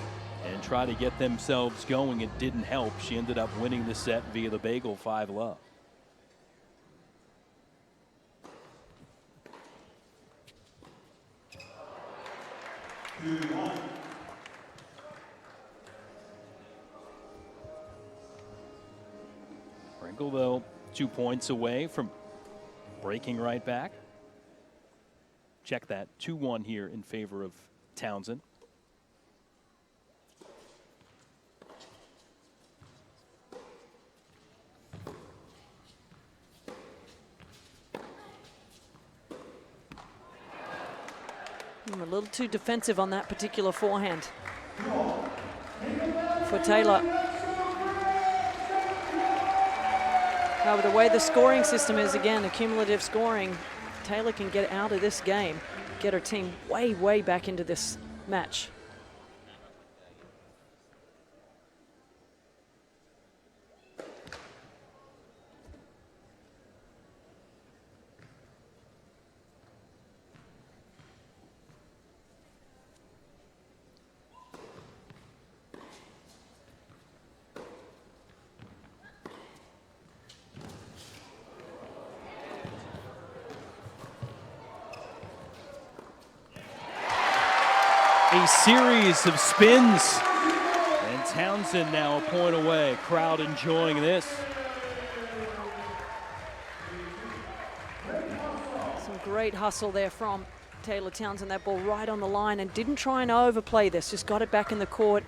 and try to get themselves going. It didn't help. She ended up winning the set via the bagel 5-love. Brengle, though, 2 points away from breaking right back. Check that, 2-1 here in favor of Townsend. I'm a little too defensive on that particular forehand for Taylor. Now, with the way the scoring system is, again, accumulative scoring, Taylor can get out of this game, get her team way, way back into this match. A series of spins, and Townsend now a point away. Crowd enjoying this. Some great hustle there from Taylor Townsend. That ball right on the line and didn't try and overplay this, just got it back in the court.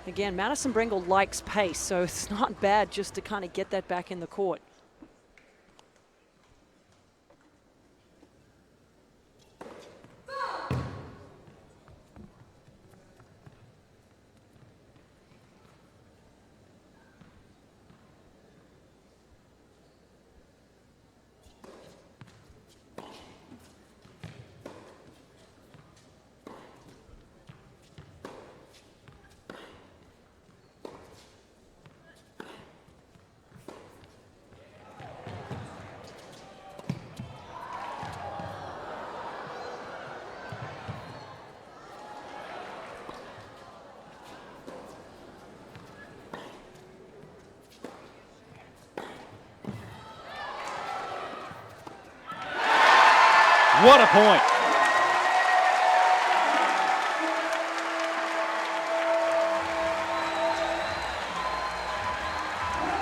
Again, Madison Brengle likes pace, so it's not bad just to kind of get that back in the court. What a point.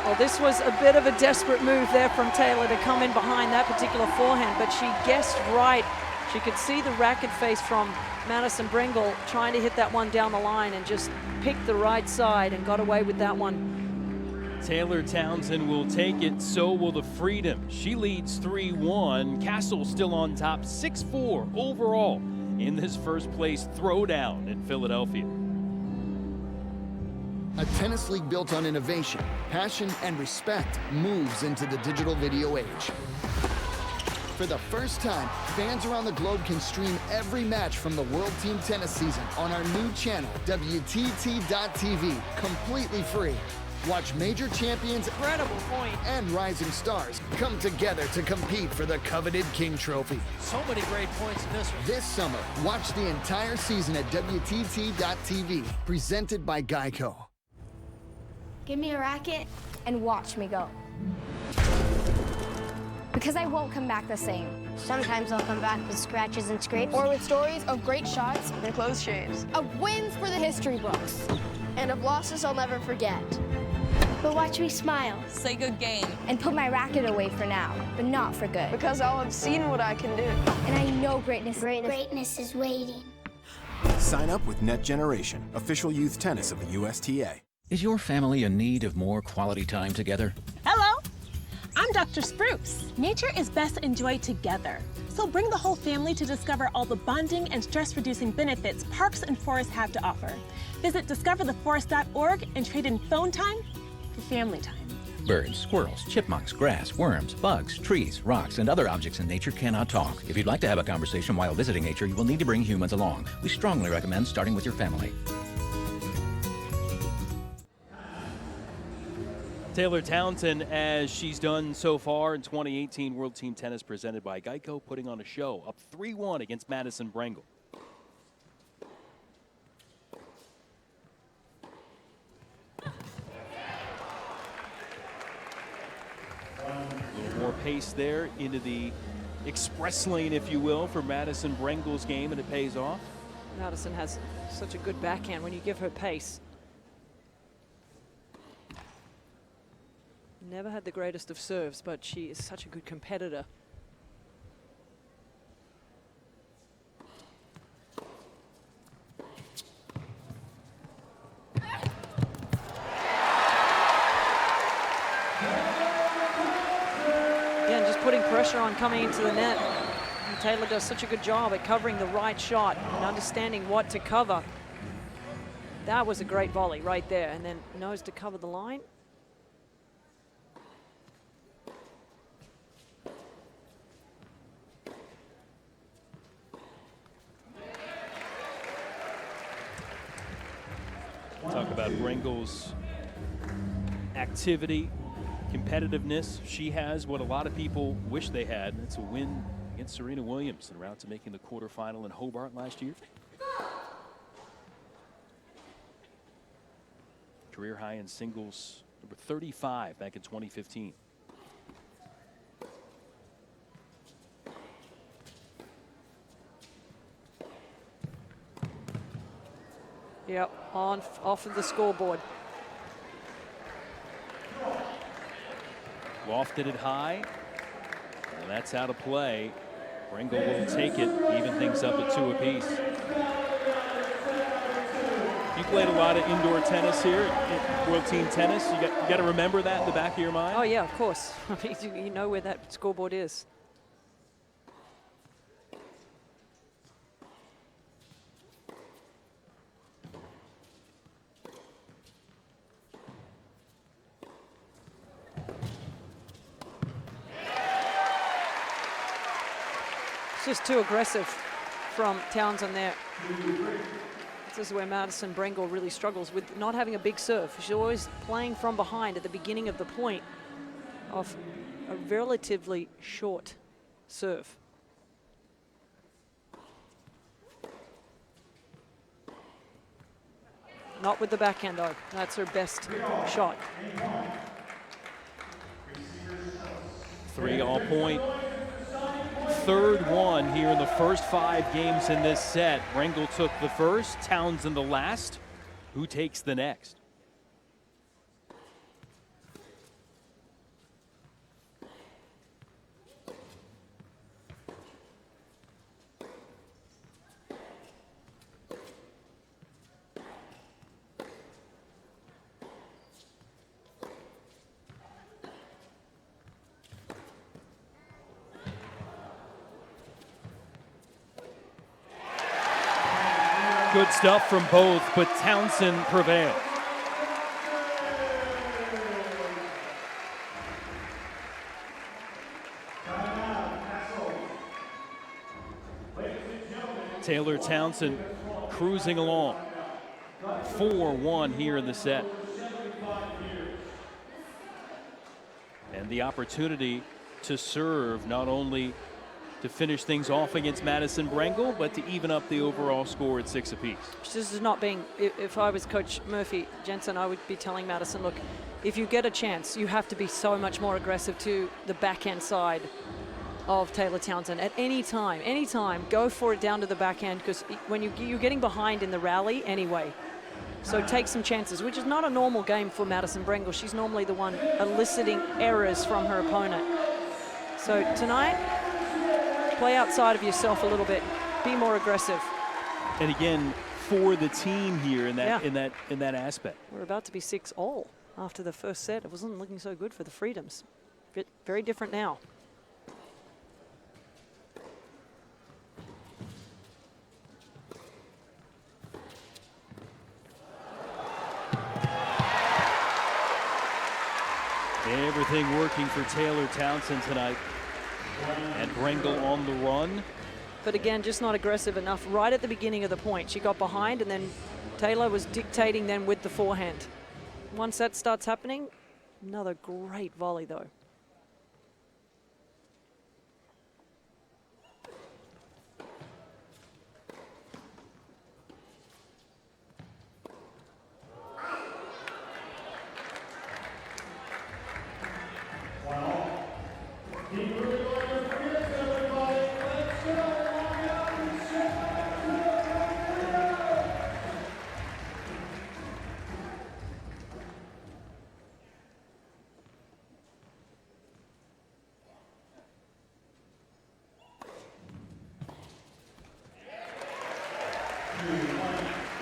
Well, this was a bit of a desperate move there from Taylor to come in behind that particular forehand, but she guessed right. She could see the racket face from Madison Brengle trying to hit that one down the line and just picked the right side and got away with that one. Taylor Townsend will take it, so will the Freedom. She leads 3-1. Kastles still on top, 6-4 overall in this first place throwdown in Philadelphia. A tennis league built on innovation, passion, and respect moves into the digital video age. For the first time, fans around the globe can stream every match from the World Team Tennis season on our new channel, WTT.tv, completely free. Watch major champions, incredible point, and rising stars come together to compete for the coveted King Trophy. So many great points in this one. This summer, watch the entire season at WTT.tv, presented by Geico. Give me a racket and watch me go. Because I won't come back the same. Sometimes I'll come back with scratches and scrapes. Or with stories of great shots and close shaves. Of wins for the history books. And of losses I'll never forget. But watch me smile. Say good game. And put my racket away for now, but not for good. Because I'll have seen what I can do. And I know greatness Greatness is waiting. Sign up with Net Generation, official youth tennis of the USTA. Is your family in need of more quality time together? Hello, I'm Dr. Spruce. Nature is best enjoyed together. So bring the whole family to discover all the bonding and stress-reducing benefits parks and forests have to offer. Visit discovertheforest.org and trade in phone time for family time. Birds, squirrels, chipmunks, grass, worms, bugs, trees, rocks, and other objects in nature cannot talk. If you'd like to have a conversation while visiting nature, you will need to bring humans along. We strongly recommend starting with your family. Taylor Townsend, as she's done so far in 2018 World Team Tennis presented by Geico, putting on a show, up 3-1 against Madison Brengle. A little more pace there into the express lane, if you will, for Madison Brengle's game, and it pays off. Madison has such a good backhand when you give her pace. Never had the greatest of serves, but she is such a good competitor. Yeah, and just putting pressure on coming into the net. And Taylor does such a good job at covering the right shot and understanding what to cover. That was a great volley right there, and then knows to cover the line. Talk about Brengle's activity, competitiveness. She has what a lot of people wish they had. It's a win against Serena Williams en route to making the quarterfinal in Hobart last year. Career high in singles, number 35 back in 2015. Yep, off of the scoreboard. Lofted it high, and that's out of play. Brengle will take it, even things up at 2 apiece. You played a lot of indoor tennis here at World Team Tennis. You got to remember that in the back of your mind. Oh yeah, of course. I mean, you know where that scoreboard is. Just too aggressive from Townsend there. This is where Madison Brengle really struggles with not having a big serve. She's always playing from behind at the beginning of the point of a relatively short serve. Not with the backhand though. That's her best shot. 3 all point. Third one here in the first 5 games in this set. Brengle took the first, Townsend the last. Who takes the next? Good stuff from both, but Townsend prevailed. Taylor Townsend cruising along. 4-1 here in the set. And the opportunity to serve, not only to finish things off against Madison Brengle, but to even up the overall score at 6 apiece. This is not being, if I was Coach Murphy Jensen, I would be telling Madison, look, if you get a chance, you have to be so much more aggressive to the backhand side of Taylor Townsend at any time, go for it down to the backhand, because when you're getting behind in the rally anyway. So take some chances, which is not a normal game for Madison Brengle. She's normally the one eliciting errors from her opponent. So tonight, play outside of yourself a little bit, be more aggressive. And again, for the team here in that aspect. We're about to be 6-all after the first set. It wasn't looking so good for the Freedoms. Very different now. Everything working for Taylor Townsend tonight. And Brengle on the run. But again, just not aggressive enough right at the beginning of the point. She got behind, and then Taylor was dictating then with the forehand. Once that starts happening, another great volley though.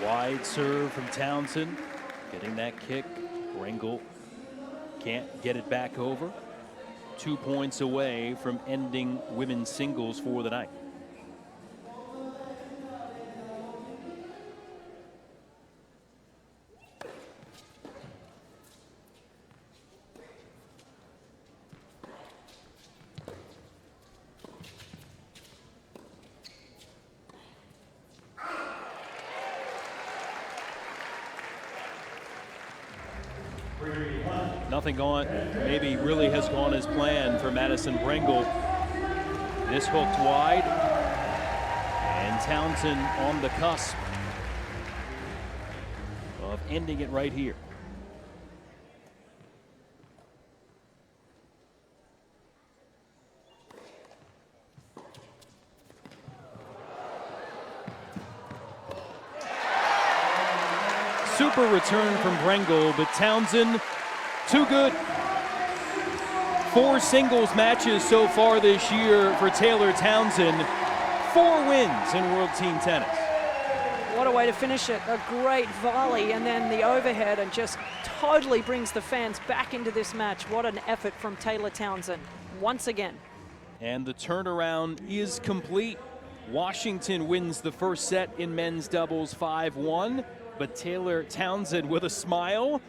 Wide serve from Townsend, getting that kick. Brengle can't get it back over. 2 points away from ending women's singles for the night. Nothing gone, maybe really has gone as planned for Madison Brengle. This hooked wide, and Townsend on the cusp of ending it right here. Super return from Brengle, but Townsend too good. 4 singles matches so far this year for Taylor Townsend. 4 wins in World Team Tennis. What a way to finish it. A great volley and then the overhead, and just totally brings the fans back into this match. What an effort from Taylor Townsend once again. And the turnaround is complete. Washington wins the first set in men's doubles 5-1, but Taylor Townsend with a smile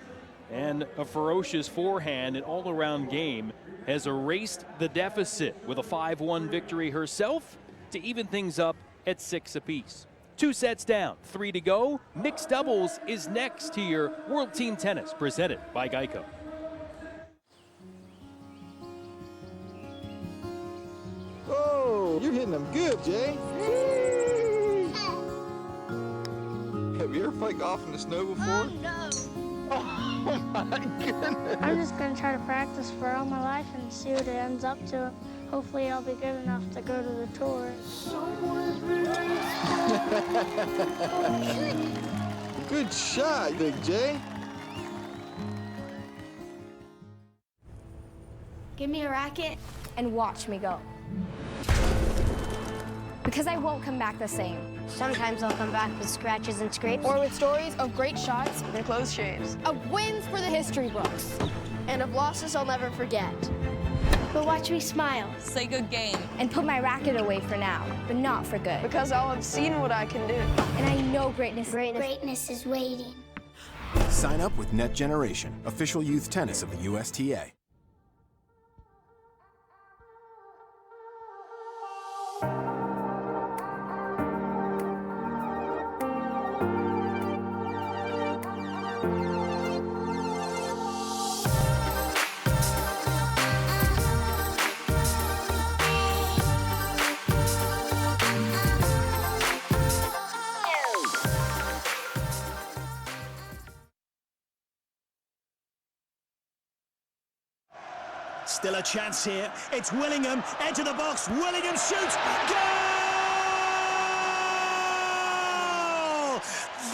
and a ferocious forehand, an all-around game, has erased the deficit with a 5-1 victory herself to even things up at 6 apiece. 2 sets down, 3 to go. Mixed doubles is next here. World Team Tennis presented by Geico. Oh, you're hitting them good, Jay. Have you ever played golf in the snow before? No. Oh my goodness. I'm just going to try to practice for all my life and see what it ends up to. Hopefully I'll be good enough to go to the tour. Good shot, Big J. Give me a racket and watch me go. Because I won't come back the same. Sometimes I'll come back with scratches and scrapes. Or with stories of great shots and close shaves. Of wins for the history books. And of losses I'll never forget. But watch me smile. Say good game. And put my racket away for now, but not for good. Because I'll have seen what I can do. And I know greatness is waiting. Sign up with Net Generation, official youth tennis of the USTA. Still a chance here. It's Willingham. Into the box. Willingham shoots. Goal!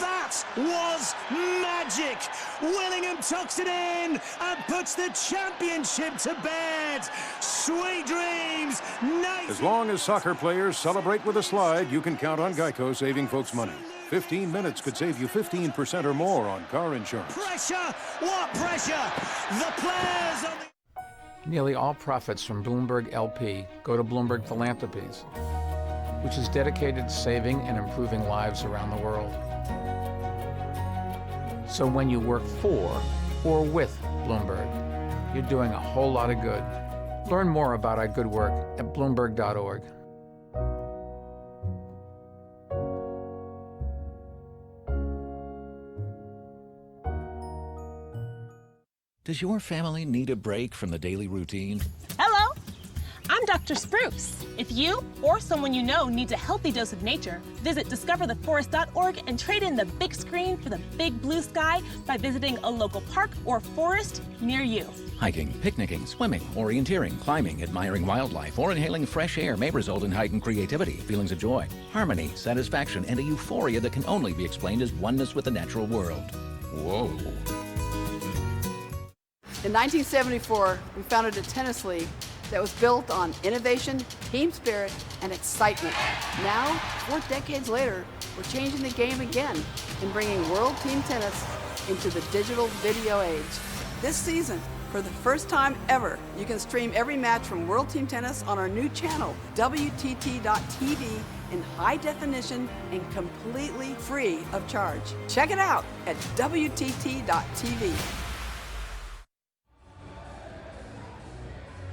That was magic. Willingham tucks it in and puts the championship to bed. Sweet dreams. Nice. As long as soccer players celebrate with a slide, you can count on Geico saving folks money. 15 minutes could save you 15% or more on car insurance. Pressure. What pressure? The players on the... Nearly all profits from Bloomberg LP go to Bloomberg Philanthropies, which is dedicated to saving and improving lives around the world. So when you work for or with Bloomberg, you're doing a whole lot of good. Learn more about our good work at Bloomberg.org. Does your family need a break from the daily routine? Hello, I'm Dr. Spruce. If you or someone you know needs a healthy dose of nature, visit discovertheforest.org and trade in the big screen for the big blue sky by visiting a local park or forest near you. Hiking, picnicking, swimming, orienteering, climbing, admiring wildlife, or inhaling fresh air may result in heightened creativity, feelings of joy, harmony, satisfaction, and a euphoria that can only be explained as oneness with the natural world. Whoa. In 1974, we founded a tennis league that was built on innovation, team spirit, and excitement. Now, 4 decades later, we're changing the game again and bringing World Team Tennis into the digital video age. This season, for the first time ever, you can stream every match from World Team Tennis on our new channel, WTT.tv, in high definition and completely free of charge. Check it out at WTT.tv.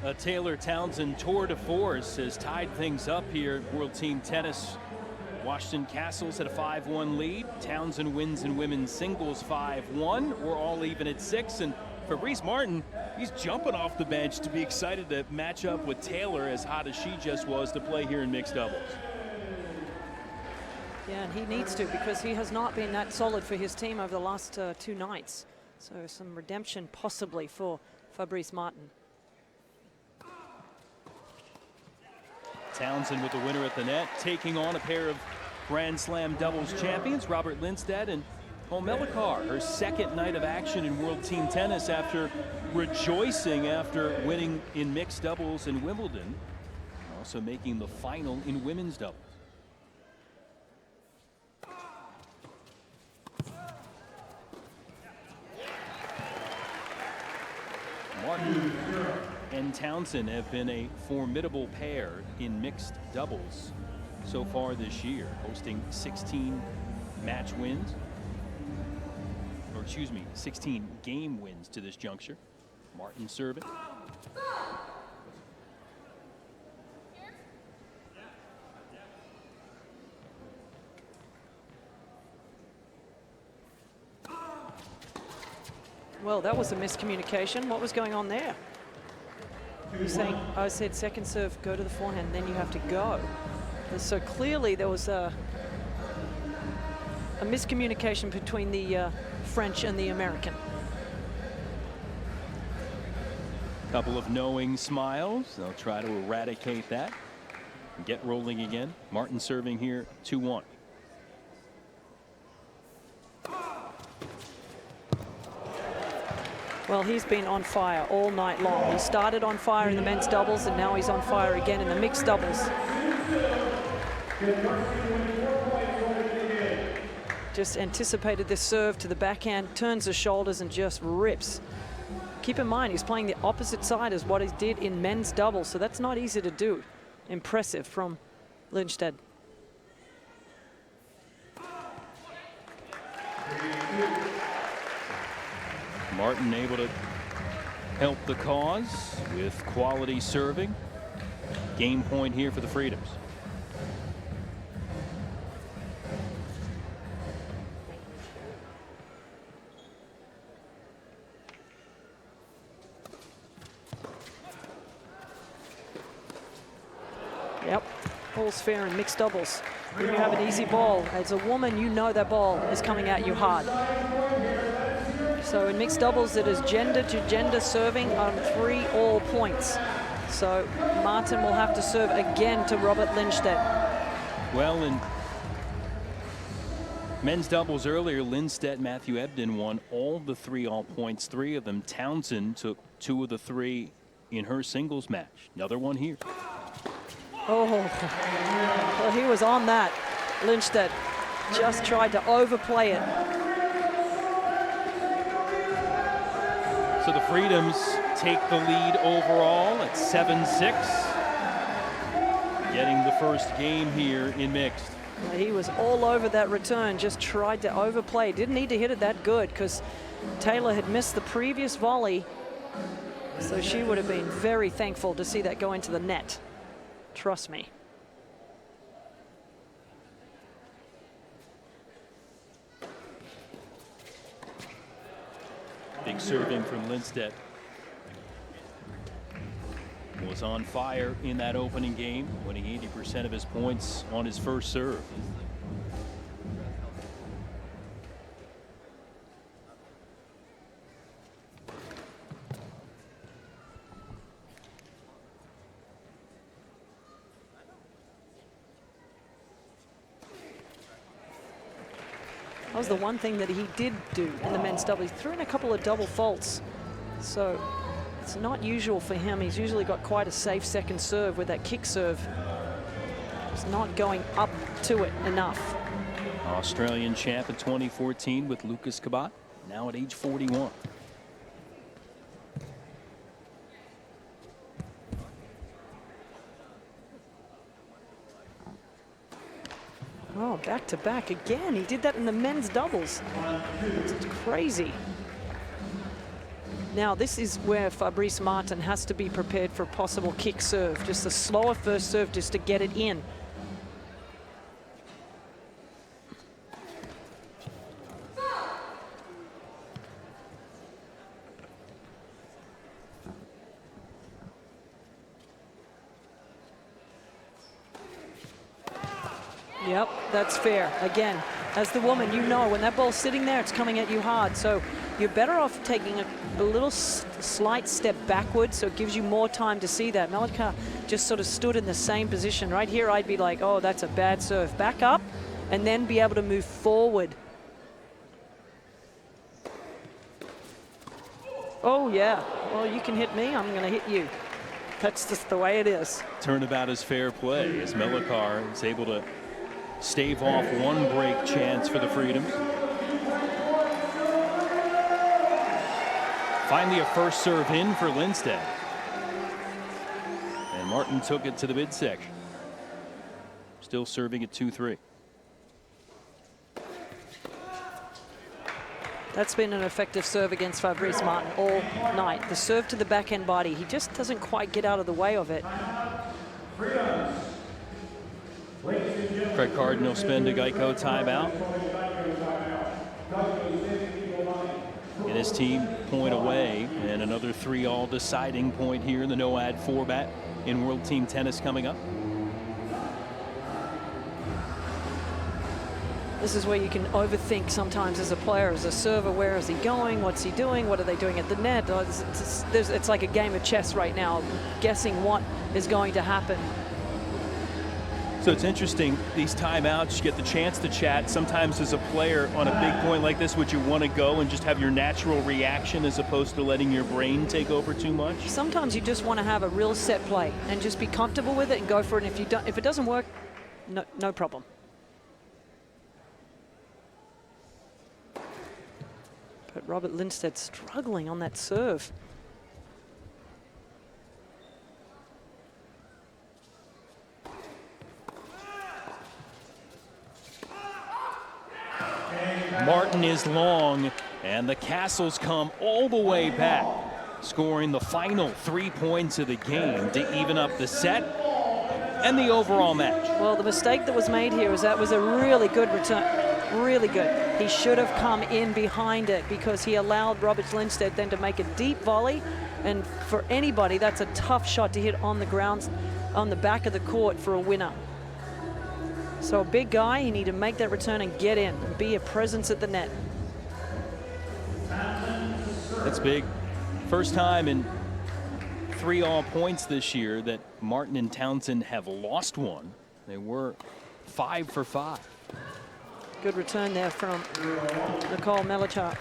A Taylor Townsend tour de force has tied things up here at World Team Tennis. Washington Kastles had a 5-1 lead. Townsend wins in women's singles 5-1. We're all even at 6. And Fabrice Martin, he's jumping off the bench to be excited to match up with Taylor, as hot as she just was, to play here in mixed doubles. Yeah, and he needs to, because he has not been that solid for his team over the last 2 nights. So some redemption possibly for Fabrice Martin. Townsend with the winner at the net, taking on a pair of Grand Slam doubles champions, Robert Lindstedt and Homelekar, her second night of action in World Team Tennis after rejoicing after winning in mixed doubles in Wimbledon, also making the final in women's doubles. Martin and Townsend have been a formidable pair in mixed doubles so far this year, hosting 16 match wins, or excuse me, 16 game wins to this juncture. Martin serving. Well, that was a miscommunication. What was going on there? You're saying, I said second serve, go to the forehand, then you have to go. So clearly there was a miscommunication between the French and the American. Couple of knowing smiles. They'll try to eradicate that and get rolling again. Martin serving here 2-1. Well, he's been on fire all night long. He started on fire in the men's doubles, and now he's on fire again in the mixed doubles. Just anticipated this serve to the backhand, turns the shoulders and just rips keep in mind, he's playing the opposite side as what he did in men's doubles, so that's not easy to do. Impressive from Lindstedt. Martin able to help the cause with quality serving. Game point here for the Freedoms. Yep, all's fair in mixed doubles. When you have an easy ball, as a woman, you know that ball is coming at you hard. So in mixed doubles, it is gender to gender serving on 3 all points. So Martin will have to serve again to Robert Lindstedt. Well, in men's doubles earlier, Lindstedt, Matthew Ebden won all the 3 all points, 3 of them. Townsend took 2 of the 3 in her singles match. Another one here. Oh, well, he was on that. Lindstedt just tried to overplay it. So the Freedoms take the lead overall at 7-6. Getting the first game here in mixed. Well, he was all over that return, just tried to overplay. Didn't need to hit it that good because Taylor had missed the previous volley. So she would have been very thankful to see that go into the net. Trust me. Big serving from Lindstedt. Was on fire in that opening game, winning 80% of his points on his first serve. That was the one thing that he did do in the men's double. He threw in a couple of double faults. So it's not usual for him. He's usually got quite a safe second serve with that kick serve. It's not going up to it enough. Australian champ in 2014 with Lucas Cabot, now at age 41. Oh, back to back again. He did that in the men's doubles. It's crazy. Now, this is where Fabrice Martin has to be prepared for a possible kick serve. Just a slower first serve just to get it in. Yep, that's fair. Again, as the woman, you know when that ball's sitting there, it's coming at you hard. So you're better off taking a little slight step backwards, so it gives you more time to see that. Malika just sort of stood in the same position. Right here, I'd be like, oh, that's a bad serve. Back up, and then be able to move forward. Oh, yeah. Well, you can hit me, I'm going to hit you. That's just the way it is. Turnabout is fair play as Melikar is able to stave off one break chance for the Freedoms. Finally, a first serve in for Lindstedt. And Martin took it to the midsection. Still serving at 2-3. That's been an effective serve against Fabrice Martin all night. The serve to the backhand body, he just doesn't quite get out of the way of it. Craig Cardinal spend a Geico timeout. And his team point away, and another 3-all deciding point here in the no-ad format in World Team Tennis coming up. This is where you can overthink sometimes as a player, as a server. Where is he going? What's he doing? What are they doing at the net? It's like a game of chess right now, guessing what is going to happen. So it's interesting, these timeouts, you get the chance to chat. Sometimes as a player on a big point like this, would you want to go and just have your natural reaction as opposed to letting your brain take over too much? Sometimes you just want to have a real set play and just be comfortable with it and go for it. And if it doesn't work, no problem. But Robert Lindstedt struggling on that serve. Martin is long, and the Kastles come all the way back, scoring the final 3 points of the game to even up the set and the overall match. Well, the mistake that was made here was that was a really good return. Really good. He should have come in behind it because he allowed Robert Lindstedt then to make a deep volley. And for anybody, that's a tough shot to hit on the grounds, on the back of the court for a winner. So a big guy, you need to make that return and get in and be a presence at the net. That's big. First time in 3 all points this year that Martin and Townsend have lost one. They were 5 for 5. Good return there from Nicole Melichar.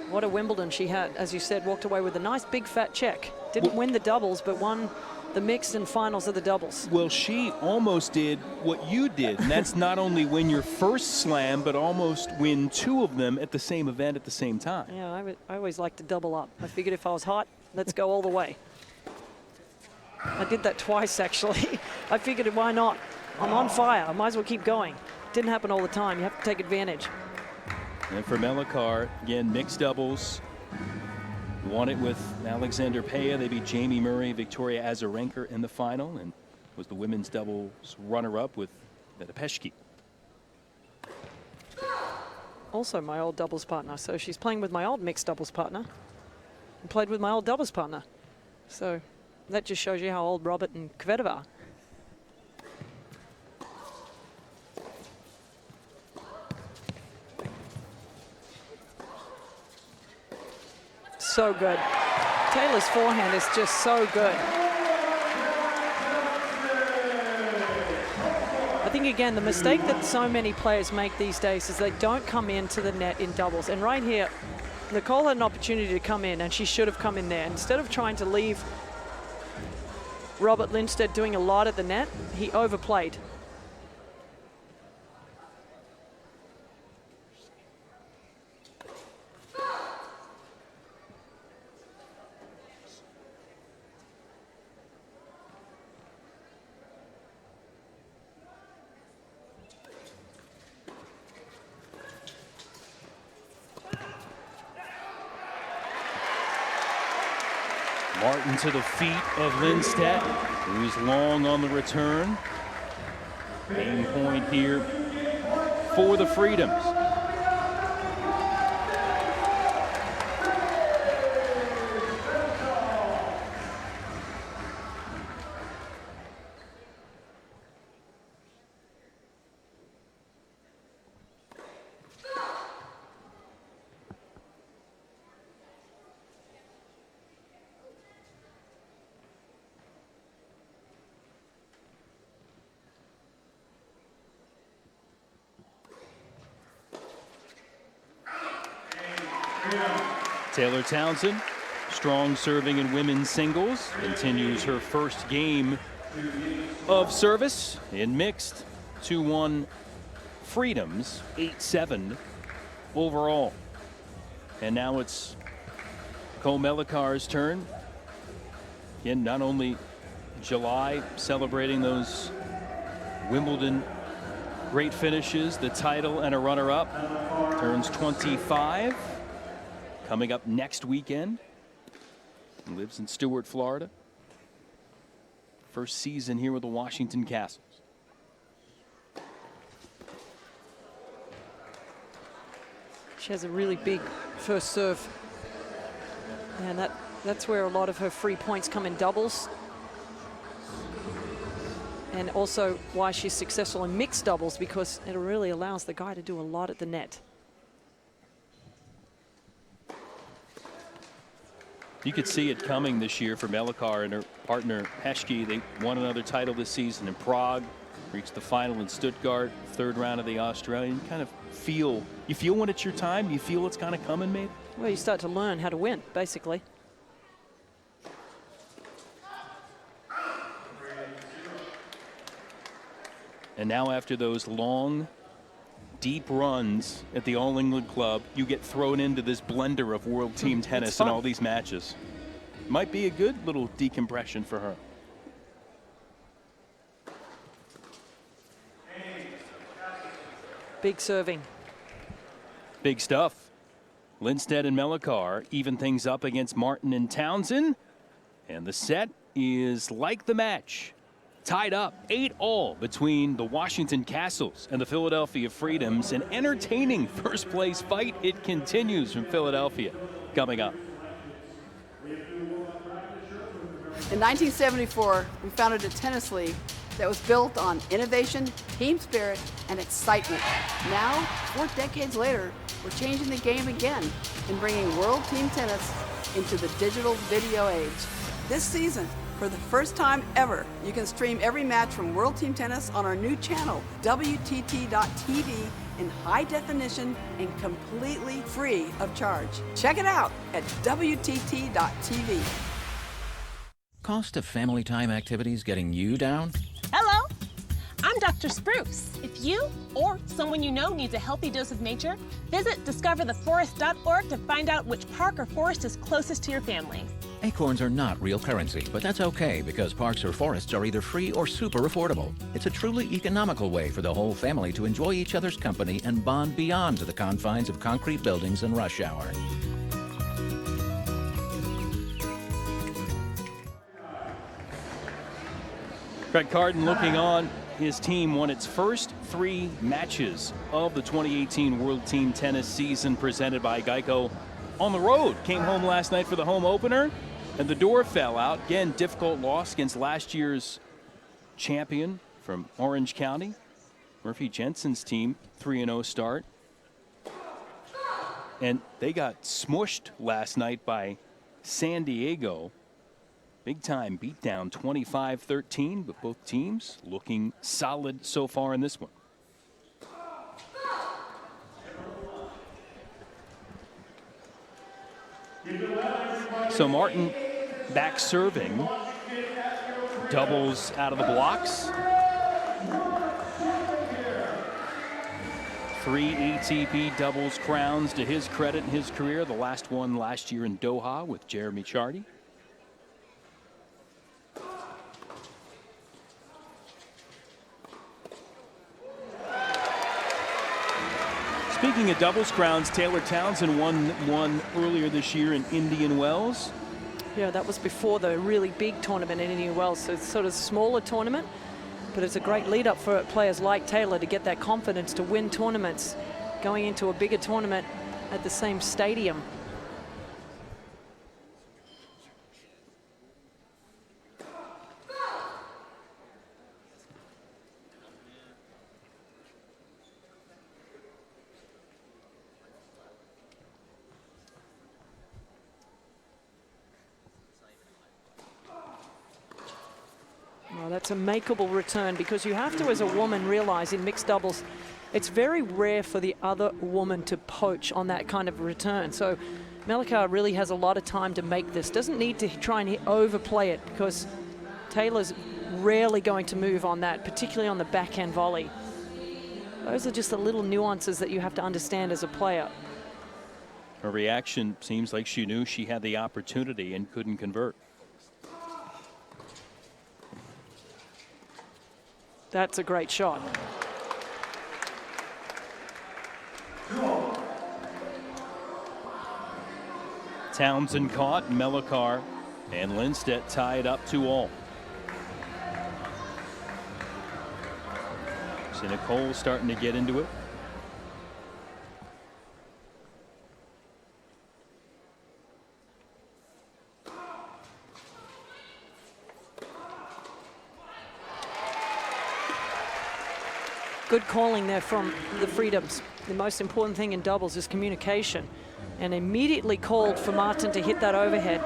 What a Wimbledon she had, as you said, walked away with a nice big fat check. Didn't win the doubles, but won the mixed and finals of the doubles. Well, she almost did what you did, and that's not only win your first slam, but almost win 2 of them at the same event at the same time. Yeah, I always like to double up. I figured if I was hot, let's go all the way. I did that twice, actually. I figured, why not? I'm on fire. I might as well keep going. Didn't happen all the time. You have to take advantage. And for Melichar, again, mixed doubles. Won it with Alexander Peya. They beat Jamie Murray, Victoria Azarenka in the final, and was the women's doubles runner-up with Vedapeshki. Also my old doubles partner. So she's playing with my old mixed doubles partner and played with my old doubles partner. So that just shows you how old Robert and Kvitova are. So good. Taylor's forehand is just so good. I think, again, the mistake that so many players make these days is they don't come into the net in doubles. And right here, Nicole had an opportunity to come in, and she should have come in there. Instead of trying to leave Robert Lindstedt doing a lot at the net, he overplayed. Martin to the feet of Lindstedt, who's long on the return. Game point here for the Freedoms. Taylor Townsend, strong serving in women's singles, continues her first game of service in mixed. 2-1 Freedoms, 8-7 overall. And now it's Ko Melichar's turn. Again, not only July celebrating those Wimbledon great finishes, the title and a runner-up, turns 25. Coming up next weekend. Lives in Stuart, Florida. First season here with the Washington Kastles. She has a really big first serve. And that's where a lot of her free points come in doubles. And also why she's successful in mixed doubles, because it really allows the guy to do a lot at the net. You could see it coming this year for Melichar and her partner Heskey. They won another title this season in Prague, reached the final in Stuttgart, 3rd round of the Australian. You kind of feel when it's your time? You feel it's kind of coming, maybe? Well, you start to learn how to win, basically. And now after those long deep runs at the All England Club, you get thrown into this blender of World Team Tennis and all these matches. Might be a good little decompression for her. Big serving. Big stuff. Lindstedt and Melikar even things up against Martin and Townsend. And the set is like the match. Tied up 8-all between the Washington Kastles and the Philadelphia Freedoms. An entertaining first place fight. It continues from Philadelphia. Coming up. In 1974, we founded a tennis league that was built on innovation, team spirit, and excitement. Now, 4 decades later, we're changing the game again and bringing World Team Tennis into the digital video age. This season, for the first time ever, you can stream every match from World Team Tennis on our new channel, WTT.tv, in high definition and completely free of charge. Check it out at WTT.tv. Cost of family time activities getting you down? Hello, I'm Dr. Spruce. If you or someone you know needs a healthy dose of nature, visit discovertheforest.org to find out which park or forest is closest to your family. Acorns are not real currency, but that's okay because parks or forests are either free or super affordable. It's a truly economical way for the whole family to enjoy each other's company and bond beyond the confines of concrete buildings and rush hour. Greg Carden looking on. His team won its first 3 matches of the 2018 World Team Tennis season presented by Geico on the road. Came home last night for the home opener, and the door fell out. Again, difficult loss against last year's champion from Orange County. Murphy Jensen's team, 3-0 start. And they got smushed last night by San Diego. Big time beatdown, 25-13, but both teams looking solid so far in this one. So Martin back serving, doubles out of the blocks. 3 ATP doubles crowns to his credit in his career. The last one last year in Doha with Jeremy Chardy. Speaking of doubles crowns, Taylor Townsend won one earlier this year in Indian Wells. Yeah, that was before the really big tournament in Indian Wells, so it's sort of a smaller tournament, but it's a great lead up for players like Taylor to get that confidence to win tournaments going into a bigger tournament at the same stadium. Well, that's a makeable return because you have to, as a woman, realize in mixed doubles, it's very rare for the other woman to poach on that kind of return. So Melikar really has a lot of time to make this. Doesn't need to try and overplay it because Taylor's rarely going to move on that, particularly on the backhand volley. Those are just the little nuances that you have to understand as a player. Her reaction seems like she knew she had the opportunity and couldn't convert. That's a great shot. Townsend caught, Melikar and Lindstedt tied up 2-all. See Nicole starting to get into it. Good calling there from the Freedoms. The most important thing in doubles is communication. And immediately called for Martin to hit that overhead.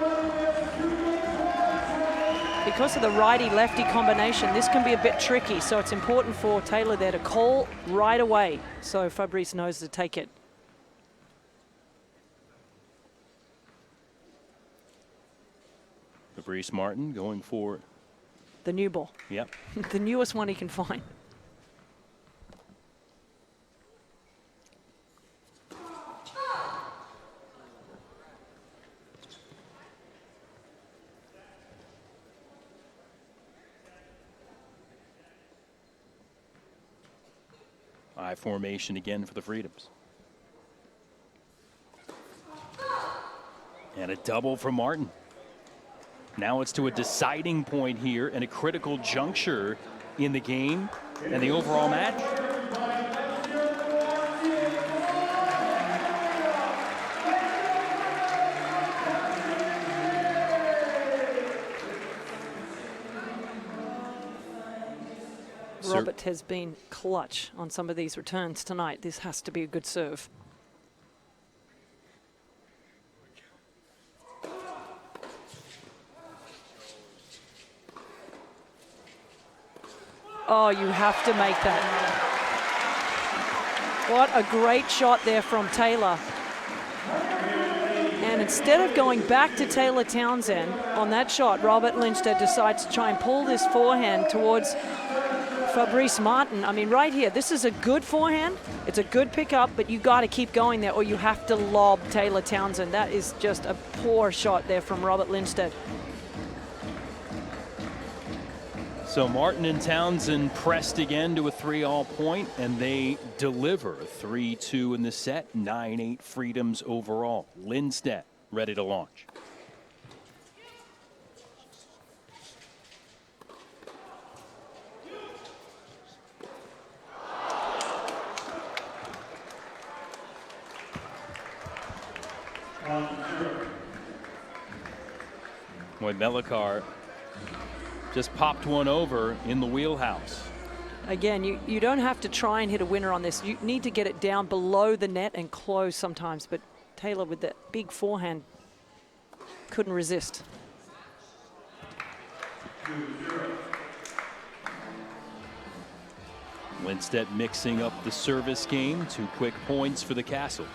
Because of the righty-lefty combination, this can be a bit tricky. So it's important for Taylor there to call right away so Fabrice knows to take it. Fabrice Martin going for the new ball. Yep. The newest one he can find. High formation again for the Freedoms. And a double from Martin. Now it's to a deciding point here and a critical juncture in the game and the overall match. Robert has been clutch on some of these returns tonight. This has to be a good serve. Oh, you have to make that. What a great shot there from Taylor. And instead of going back to Taylor Townsend on that shot, Robert Lindstedt decides to try and pull this forehand towards Fabrice Martin. I mean, right here, this is a good forehand. It's a good pickup, but you got to keep going there or you have to lob Taylor Townsend. That is just a poor shot there from Robert Lindstedt. So Martin and Townsend pressed again to a 3-all point, and they deliver 3-2 in the set, 9-8 Freedoms overall. Lindstedt ready to launch. Boy, Melikar just popped one over in the wheelhouse. Again, you don't have to try and hit a winner on this. You need to get it down below the net and close sometimes. But Taylor with that big forehand couldn't resist. Lindstedt mixing up the service game. 2 quick points for the Kastles.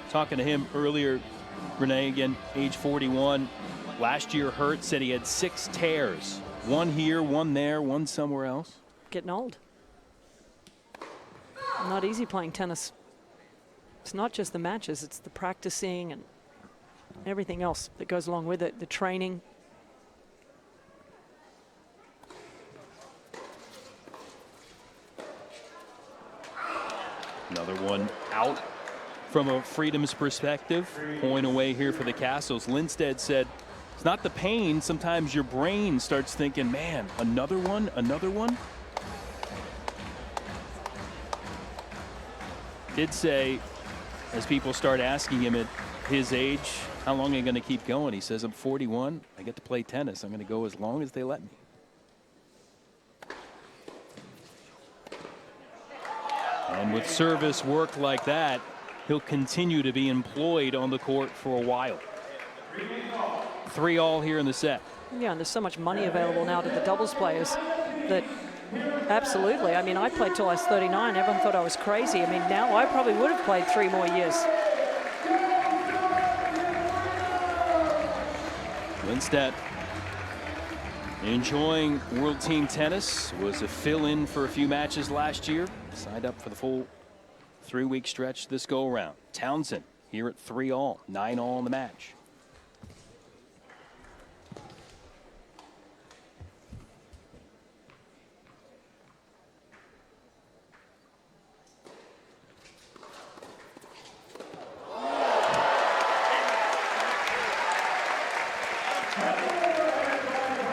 Talking to him earlier, Renee, again, age 41. Last year hurt, said he had 6 tears. One here, one there, one somewhere else. Getting old. Not easy playing tennis. It's not just the matches, it's the practicing and everything else that goes along with it, the training. Another one out from a Freedoms perspective. Point away here for the Kastles. Lindstedt said, it's not the pain. Sometimes your brain starts thinking, man, another one, another one. Did say, as people start asking him at his age, how long are you going to keep going? He says, I'm 41. I get to play tennis. I'm going to go as long as they let me. And with service work like that, he'll continue to be employed on the court for a while. 3-all here in the set. Yeah, and there's so much money available now to the doubles players that absolutely. I mean, I played till I was 39. Everyone thought I was crazy. I mean, now I probably would have played 3 more years. Lindstedt enjoying World Team Tennis. Was a fill-in for a few matches last year. Signed up for the full 3-week stretch this go-around. Townsend here at 3-all, 9-all in the match.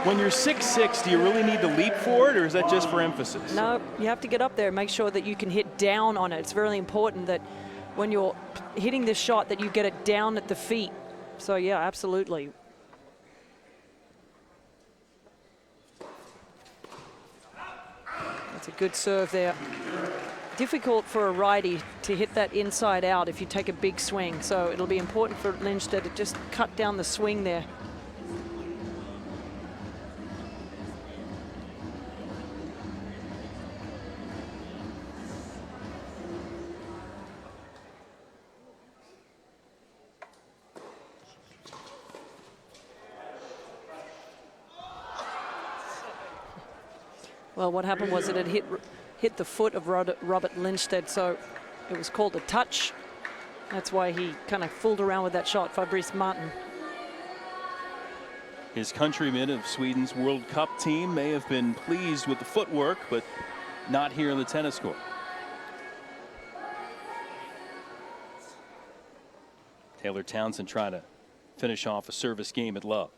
When you're 6'6", do you really need to leap for it, or is that just for emphasis? No, you have to get up there and make sure that you can hit down on it. It's really important that when you're hitting this shot that you get it down at the feet. So yeah, absolutely. That's a good serve there. Difficult for a righty to hit that inside out if you take a big swing. So it'll be important for Lindstedt to just cut down the swing there. Well, what happened was it had hit the foot of Robert Lindstedt, so it was called a touch. That's why he kind of fooled around with that shot, Fabrice Martin. His countrymen of Sweden's World Cup team may have been pleased with the footwork, but not here in the tennis court. Taylor Townsend trying to finish off a service game at love.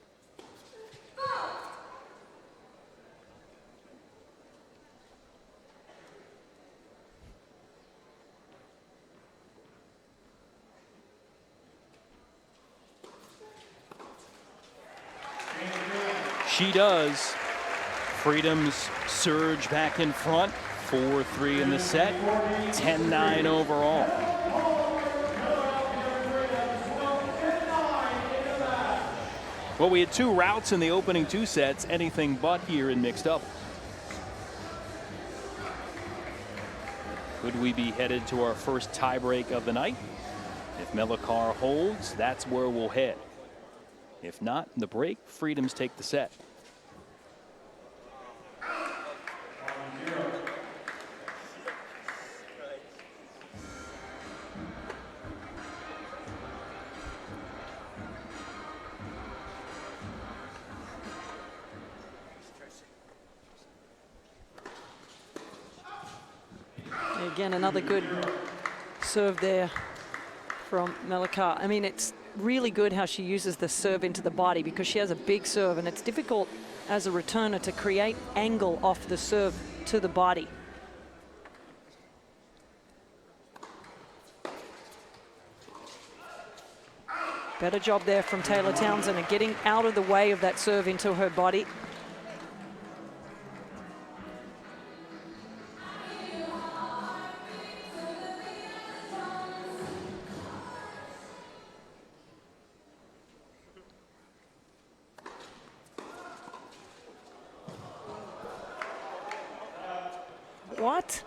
She does. Freedom's surge back in front. 4-3 in the set. 10-9 overall. Well, we had 2 routes in the opening 2 sets. Anything but here in mixed doubles. Could we be headed to our first tiebreak of the night? If Melikar holds, that's where we'll head. If not, in the break, Freedoms take the set. Again, another good serve there from Melikar. I mean, it's really good how she uses the serve into the body because she has a big serve, and it's difficult as a returner to create angle off the serve to the body. Better job there from Taylor Townsend at getting out of the way of that serve into her body. What?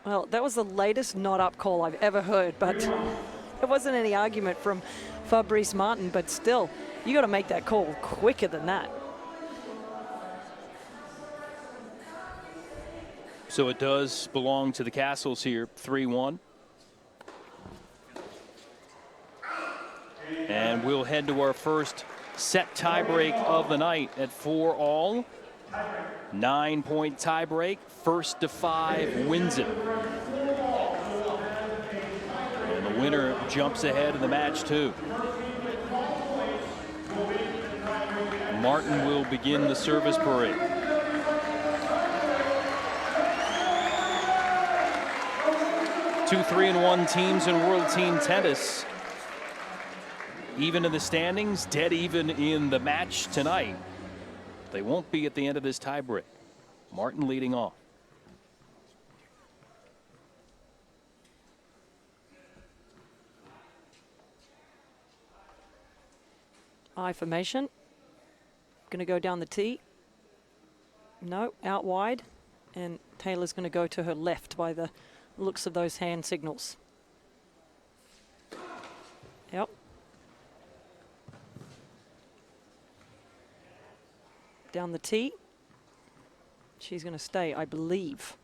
Well, that was the latest not up call I've ever heard, but there wasn't any argument from Fabrice Martin, but still, you got to make that call quicker than that. So it does belong to the Kastles here, 3-1. And we'll head to our first set tiebreak of the night at 4-all. 9-point tiebreak, first to 5 wins it. And the winner jumps ahead in the match too. Martin will begin the service parade. Two 3-1 teams in World Team Tennis. Even in the standings, dead even in the match tonight. They won't be at the end of this tiebreak. Martin leading off. I formation. Going to go down the tee. No, out wide. And Taylor's going to go to her left by the looks of those hand signals. Yep. Down the tee. She's going to stay, I believe.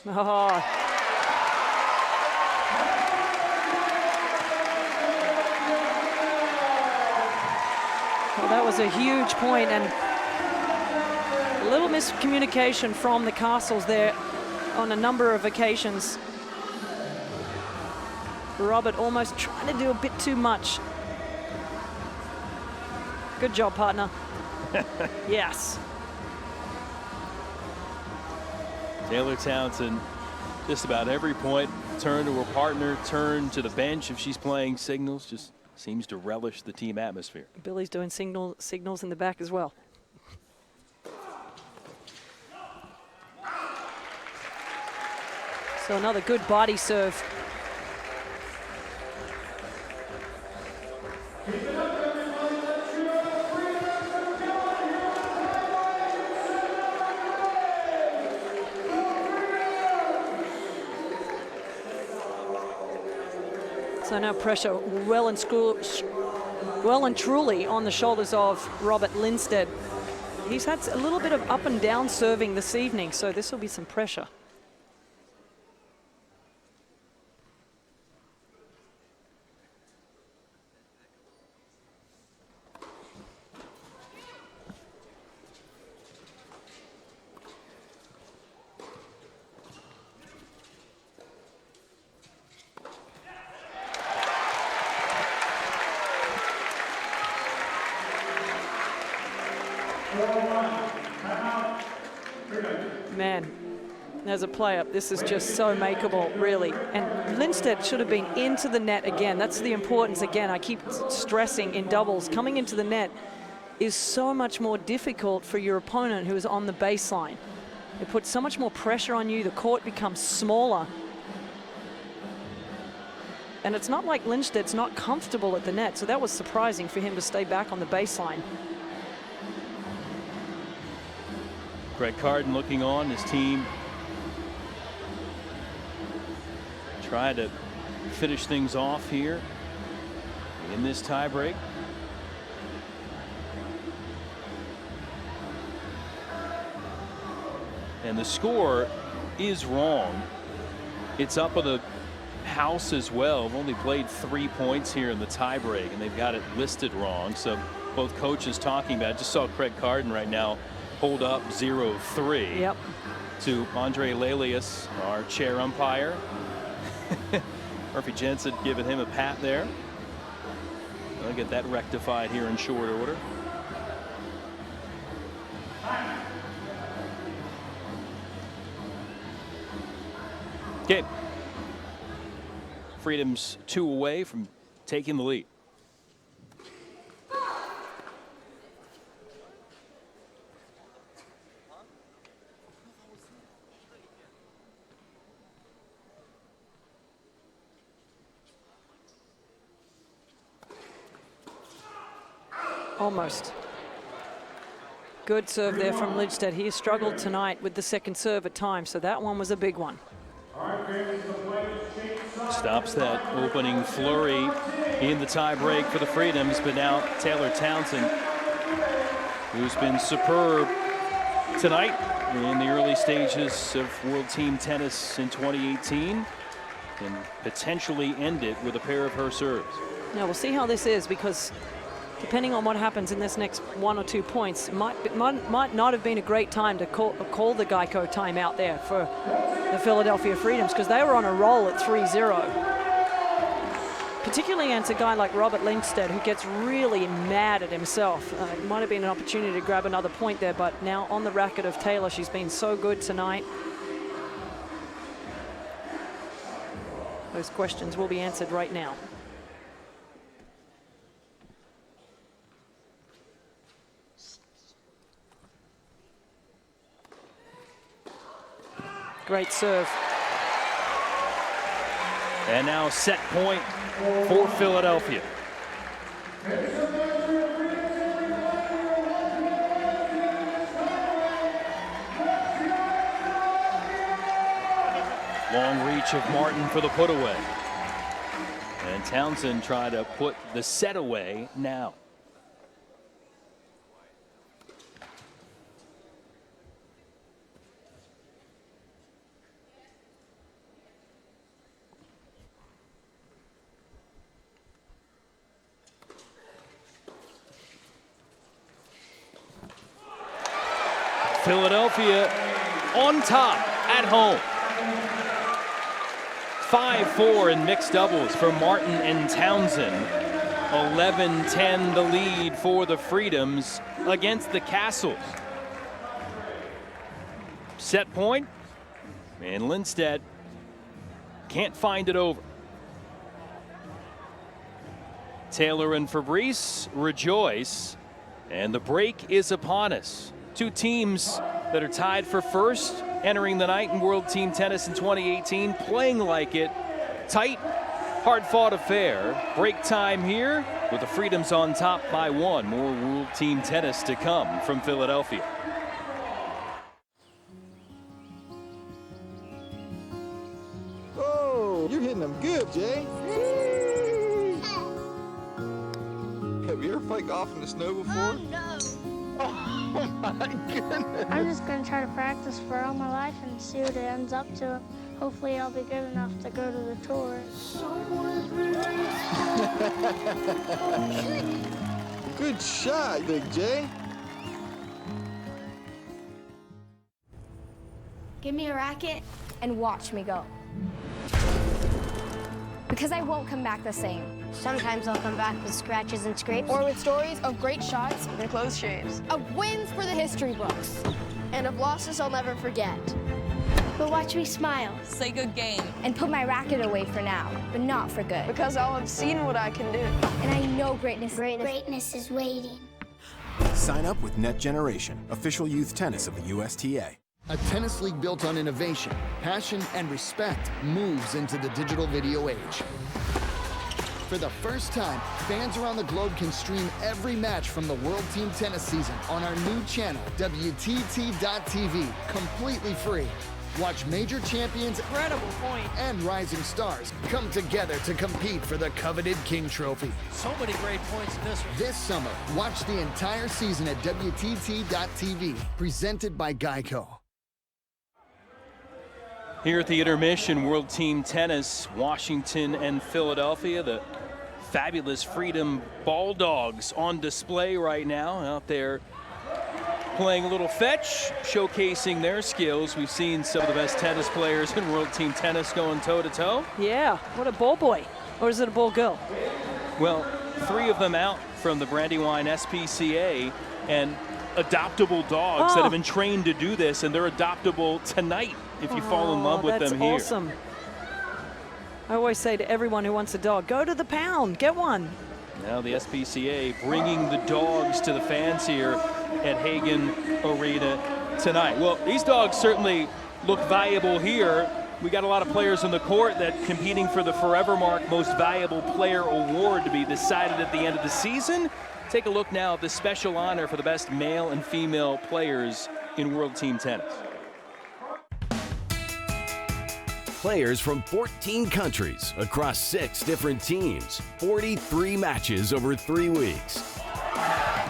Oh. Well, that was a huge point, and a little miscommunication from the Kastles there on a number of occasions. Robert almost trying to do a bit too much. Good job, partner. Yes. Taylor Townsend, just about every point, turn to her partner, turn to the bench if she's playing signals, just seems to relish the team atmosphere. Billy's doing signals in the back as well. So another good body serve. So now pressure well and truly on the shoulders of Robert Lindstedt. He's had a little bit of up and down serving this evening, so this will be some pressure. Man, as a player, this is just so makeable, really. And Lindstedt should have been into the net again. That's the importance, again, I keep stressing in doubles. Coming into the net is so much more difficult for your opponent who is on the baseline. It puts so much more pressure on you. The court becomes smaller. And it's not like Lindstedt's not comfortable at the net, so that was surprising for him to stay back on the baseline. Greg Carden looking on, his team try to finish things off here in this tiebreak. And the score is wrong. It's up on the house as well. We've only played 3 points here in the tiebreak, and they've got it listed wrong. So both coaches talking about it. Just saw Craig Carden right now hold up 0-3 yep. to Andre Lelius, our chair umpire. Murphy Jensen giving him a pat there. I'll get that rectified here in short order. Okay. Freedom's 2 away from taking the lead. Almost. Good serve there from Lindstedt. He has struggled tonight with the second serve at times, so that one was a big one. Stops that opening flurry in the tie-break for the Freedoms, but now Taylor Townsend, who's been superb tonight in the early stages of World Team Tennis in 2018, can potentially end it with a pair of her serves. Now we'll see how this is, because depending on what happens in this next 1 or 2 points, it might not have been a great time to call the Geico timeout there for the Philadelphia Freedoms, because they were on a roll at 3-0. Particularly against a guy like Robert Lindstedt, who gets really mad at himself. It might have been an opportunity to grab another point there, but now on the racket of Taylor, she's been so good tonight. Those questions will be answered right now. Great serve. And now set point for Philadelphia. Long reach of Martin for the put away. And Townsend tried to put the set away now. Philadelphia on top at home. 5-4 in mixed doubles for Martin and Townsend. 11-10 the lead for the Freedoms against the Kastles. Set point, and Lindstedt can't find it over. Taylor and Fabrice rejoice, and the break is upon us. Two teams that are tied for first, entering the night in World Team Tennis in 2018, playing like it. Tight, hard-fought affair. Break time here with the Freedoms on top by 1. More World Team Tennis to come from Philadelphia. Oh, you're hitting them good, Jay. Have you ever played golf in the snow before? No. Oh my goodness. I'm just going to try to practice for all my life and see what it ends up to. Hopefully I'll be good enough to go to the tour. Good shot, Big J. Give me a racket and watch me go. Because I won't come back the same. Sometimes I'll come back with scratches and scrapes. Or with stories of great shots and close shaves. Of wins for the history books. And of losses I'll never forget. But watch me smile. Say good game. And put my racket away for now, but not for good. Because I'll have seen what I can do. And I know greatness Greatness is waiting. Sign up with Net Generation, official youth tennis of the USTA. A tennis league built on innovation, passion, and respect moves into the digital video age. For the first time, fans around the globe can stream every match from the World Team Tennis season on our new channel, WTT.tv, completely free. Watch major champions, incredible point, and rising stars come together to compete for the coveted King Trophy. So many great points in this one. This summer, watch the entire season at WTT.tv, presented by Geico. Here at the intermission, World Team Tennis, Washington and Philadelphia, the fabulous Freedom Bulldogs on display right now out there playing a little fetch, showcasing their skills. We've seen some of the best tennis players in World Team Tennis going toe-to-toe. Yeah, what a ball boy. Or is it a ball girl? Well, 3 of them out from the Brandywine SPCA, and adoptable dogs that have been trained to do this, and they're adoptable tonight if you fall in love with them here. That's awesome. I always say to everyone who wants a dog, go to the pound, get one. Now the SPCA bringing the dogs to the fans here at Hagen Arena tonight. Well, these dogs certainly look valuable here. We got a lot of players on the court that competing for the Forever Mark Most Valuable Player Award to be decided at the end of the season. Take a look now at the special honor for the best male and female players in World Team Tennis. Players from 14 countries across 6 different teams, 43 matches over 3 weeks.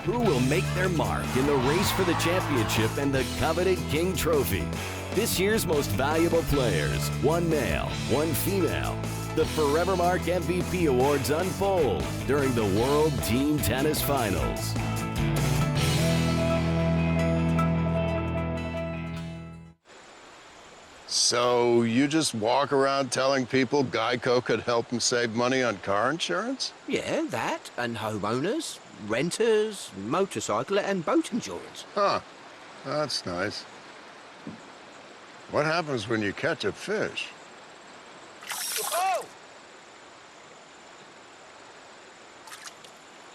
Who will make their mark in the race for the championship and the coveted King Trophy? This year's most valuable players, 1 male, 1 female. The Forever Mark MVP Awards unfold during the World Team Tennis Finals. So you just walk around telling people Geico could help them save money on car insurance? Yeah, that, and homeowners, renters, motorcycle and boat insurance. Huh, that's nice. What happens when you catch a fish? Oh!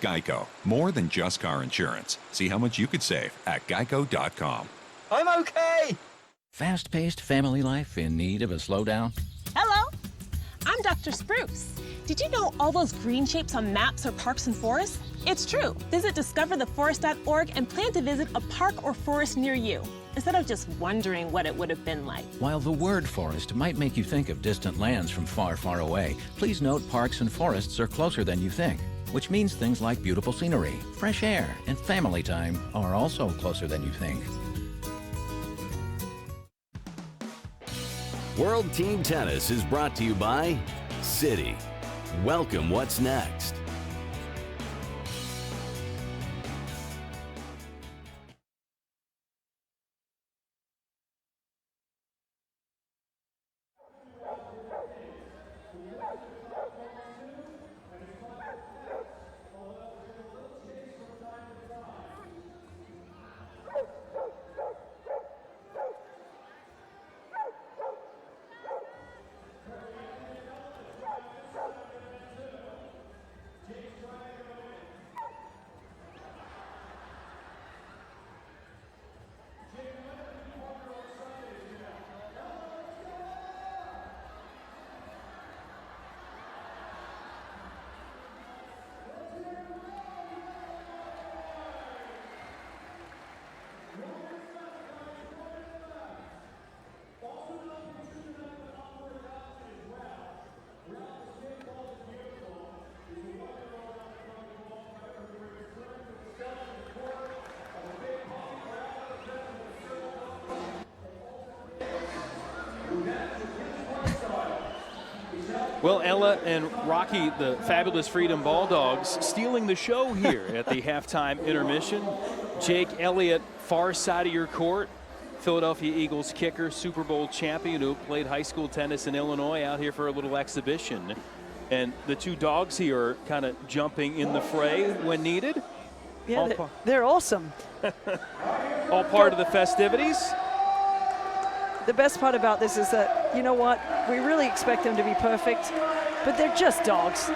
Geico, more than just car insurance. See how much you could save at geico.com. I'm okay! Fast-paced family life in need of a slowdown? Hello, I'm Dr. Spruce. Did you know all those green shapes on maps are parks and forests? It's true. Visit discovertheforest.org and plan to visit a park or forest near you, instead of just wondering what it would have been like. While the word forest might make you think of distant lands from far, far away, please note parks and forests are closer than you think, which means things like beautiful scenery, fresh air, and family time are also closer than you think. World Team Tennis is brought to you by Citi. Welcome what's next. Well, Ella and Rocky, the fabulous Freedom Bulldogs, stealing the show here at the halftime intermission. Jake Elliott, far side of your court, Philadelphia Eagles kicker, Super Bowl champion who played high school tennis in Illinois, out here for a little exhibition. And the two dogs here are kind of jumping in the fray when needed. Yeah, they're awesome. All part of the festivities. The best part about this is that, you know what, we really expect them to be perfect, but they're just dogs.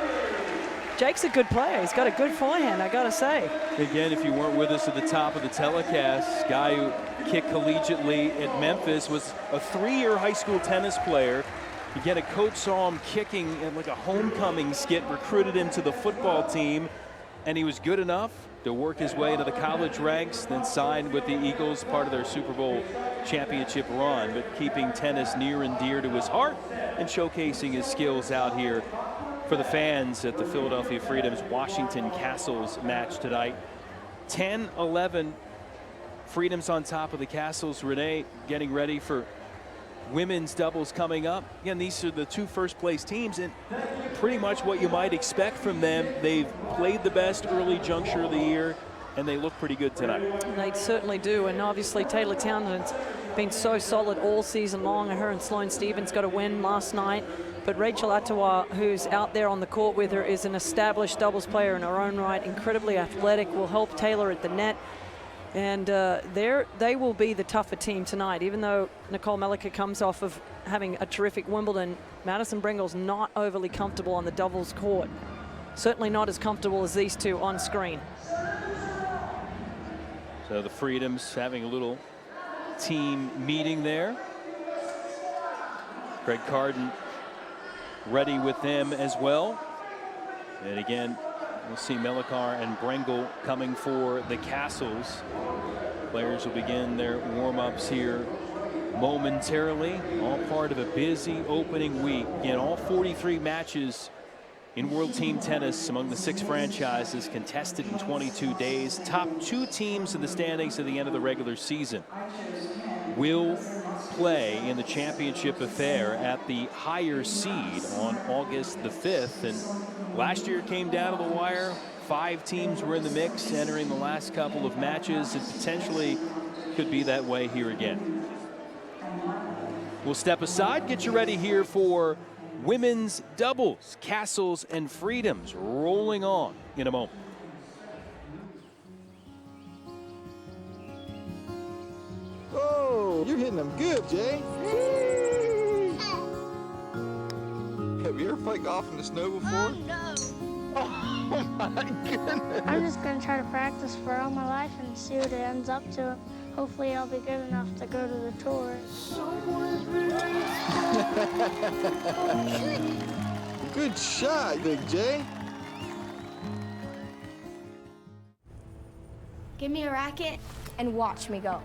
Jake's a good player. He's got a good forehand, I gotta say. Again, if you weren't with us at the top of the telecast, guy who kicked collegiately at Memphis was a 3-year high school tennis player. Again, a coach saw him kicking in like a homecoming skit, recruited him to the football team, and he was good enough to work his way into the college ranks, then signed with the Eagles, part of their Super Bowl championship run, but keeping tennis near and dear to his heart and showcasing his skills out here for the fans at the Philadelphia Freedom's Washington Kastles match tonight. 10-11, Freedom's on top of the Kastles. Renee getting ready for women's doubles coming up. Again, these are the two first-place teams, and pretty much what you might expect from them. They've played the best early juncture of the year, and they look pretty good tonight. They certainly do, and obviously Taylor Townsend's been so solid all season long, and her and Sloane Stevens got a win last night. But Rachel Ottawa, who's out there on the court with her, is an established doubles player in her own right, incredibly athletic, will help Taylor at the net. And they will be the tougher team tonight. Even though Nicole Melliker comes off of having a terrific Wimbledon, Madison Bringle's not overly comfortable on the doubles court. Certainly not as comfortable as these two on screen. So the Freedoms having a little team meeting there. Greg Carden ready with them as well. And again, we'll see Melliker and Brengle coming for the Kastles. Players will begin their warm-ups here momentarily. All part of a busy opening week. Again, all 43 matches in World Team Tennis among the 6 franchises contested in 22 days. Top 2 teams in the standings at the end of the regular season will play in the championship affair at the higher seed on August the 5th. And last year it came down to the wire. 5 teams were in the mix entering the last couple of matches. It potentially could be that way here again. We'll step aside, get you ready here for women's doubles. Kastles and Freedoms rolling on in a moment. Oh, you're hitting them good, Jay. Have you ever played golf in the snow before? No. Oh my goodness. I'm just going to try to practice for all my life and see what it ends up to. Hopefully I'll be good enough to go to the tour. Good shot, Big J. Give me a racket and watch me go.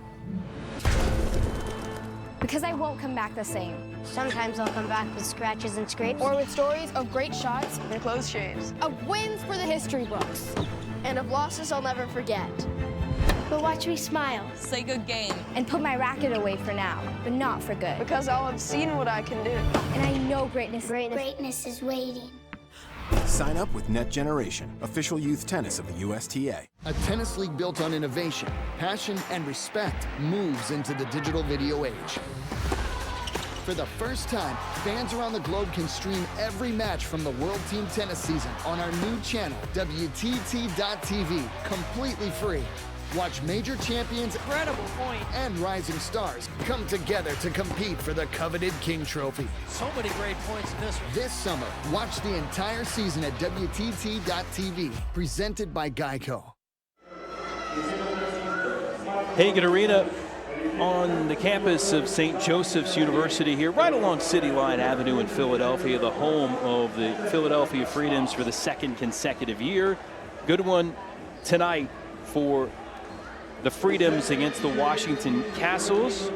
Because I won't come back the same. Sometimes I'll come back with scratches and scrapes. Or with stories of great shots and close shaves. Of wins for the history books. And of losses I'll never forget. But watch me smile. Say good game. And put my racket away for now, but not for good. Because I'll have seen what I can do. And I know greatness is waiting. Sign up with Net Generation, official youth tennis of the USTA. A tennis league built on innovation, passion, and respect moves into the digital video age. For the first time, fans around the globe can stream every match from the World Team Tennis season on our new channel, WTT.tv, completely free. Watch major champions, incredible point, and rising stars come together to compete for the coveted King Trophy. So many great points in this one. This summer, watch the entire season at WTT.tv, presented by Geico. Hagen Arena on the campus of St. Joseph's University here, right along City Line Avenue in Philadelphia, the home of the Philadelphia Freedoms for the 2nd consecutive year. Good one tonight for the Freedoms against the Washington Kastles.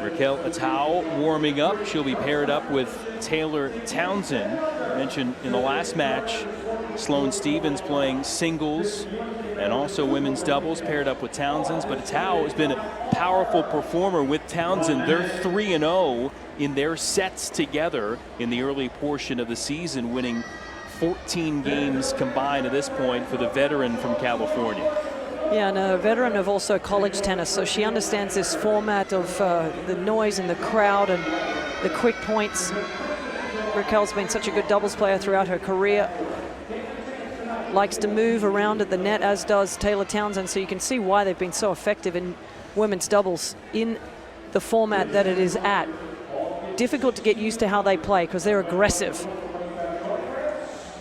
Raquel Atau warming up. She'll be paired up with Taylor Townsend. I mentioned in the last match, Sloane Stevens playing singles and also women's doubles paired up with Townsend. But Atau has been a powerful performer with Townsend. They're 3-0 in their sets together in the early portion of the season, winning 14 games combined at this point for the veteran from California. Yeah, and a veteran of also college tennis, so she understands this format of the noise and the crowd and the quick points. Raquel's been such a good doubles player throughout her career. Likes to move around at the net, as does Taylor Townsend, so you can see why they've been so effective in women's doubles in the format that it is at. Difficult to get used to how they play because they're aggressive.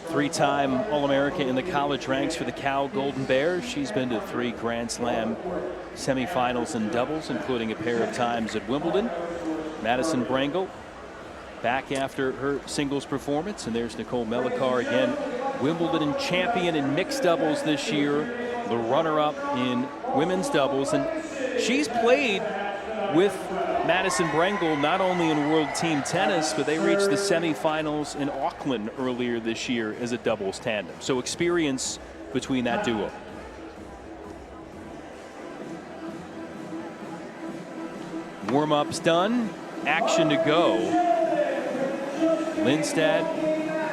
Three-time All-American in the college ranks for the Cal Golden Bears. She's been to 3 Grand Slam semifinals in doubles, including a pair of times at Wimbledon. Madison Brangle back after her singles performance, and there's Nicole Melikar again, Wimbledon champion in mixed doubles this year, the runner-up in women's doubles, and she's played with Madison Brangle not only in World Team Tennis, but they reached the semifinals in Auckland earlier this year as a doubles tandem. So experience between that duo. Warm-ups done, action to go. Lindstad,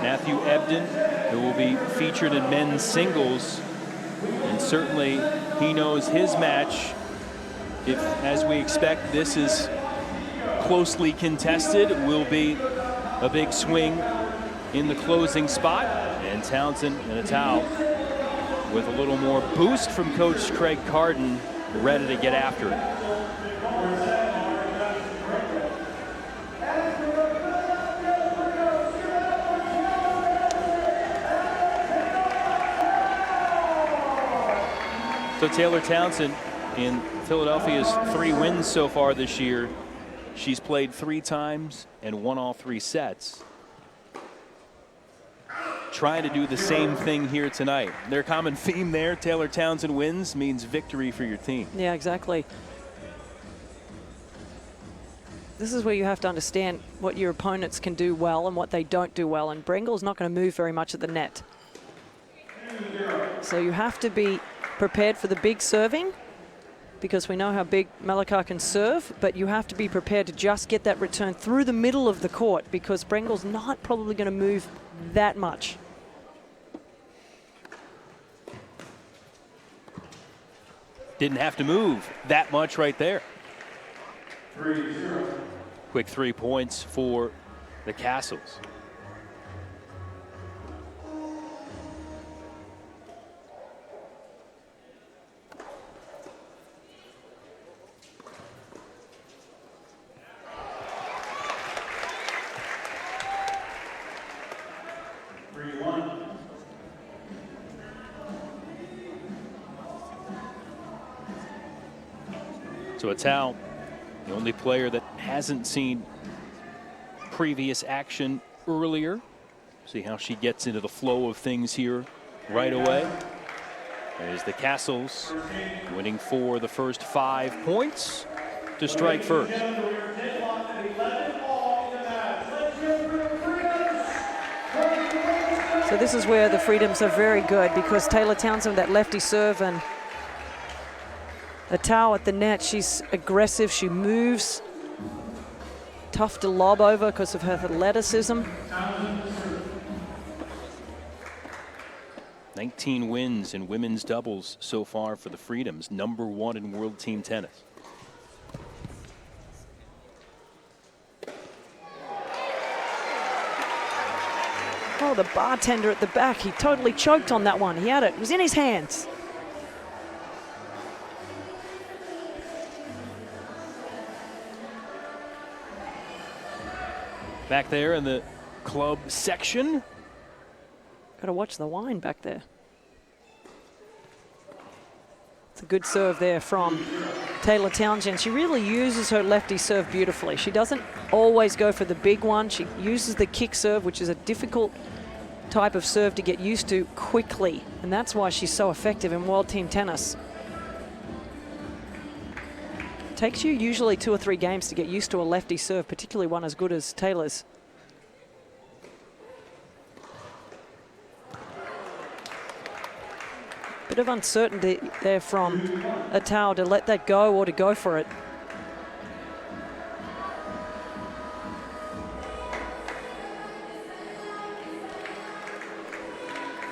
Matthew Ebden, who will be featured in men's singles, and certainly he knows his match. If, as we expect, this is closely contested, will be a big swing in the closing spot. And Townsend and Attal with a little more boost from Coach Craig Carden, ready to get after it. So Taylor Townsend, in Philadelphia's 3 wins so far this year, she's played 3 times and won all 3 sets. Trying to do the same thing here tonight. Their common theme there, Taylor Townsend wins, means victory for your team. Yeah, exactly. This is where you have to understand what your opponents can do well and what they don't do well. And Brengle's not going to move very much at the net. So you have to be prepared for the big serving, because we know how big Melikar can serve, but you have to be prepared to just get that return through the middle of the court, because Brengle's not probably going to move that much. Didn't have to move that much right there. Quick 3 points for the Kastles. So Attal, the only player that hasn't seen previous action earlier. See how she gets into the flow of things here right away. There's the Kastles winning for the first 5 points to strike first. So this is where the freedoms are very good, because Taylor Townsend, that lefty serve, and Attal at the net, she's aggressive, she moves. Tough to lob over because of her athleticism. 19 wins in women's doubles so far for the Freedoms, #1 in World Team Tennis. Oh, the bartender at the back, he totally choked on that one. He had it, it was in his hands. Back there in the club section. Got to watch the wine back there. It's a good serve there from Taylor Townsend. She really uses her lefty serve beautifully. She doesn't always go for the big one. She uses the kick serve, which is a difficult type of serve to get used to quickly. And that's why she's so effective in World Team Tennis. Takes you usually 2 or 3 games to get used to a lefty serve, particularly one as good as Taylor's. Bit of uncertainty there from Attal to let that go or to go for it.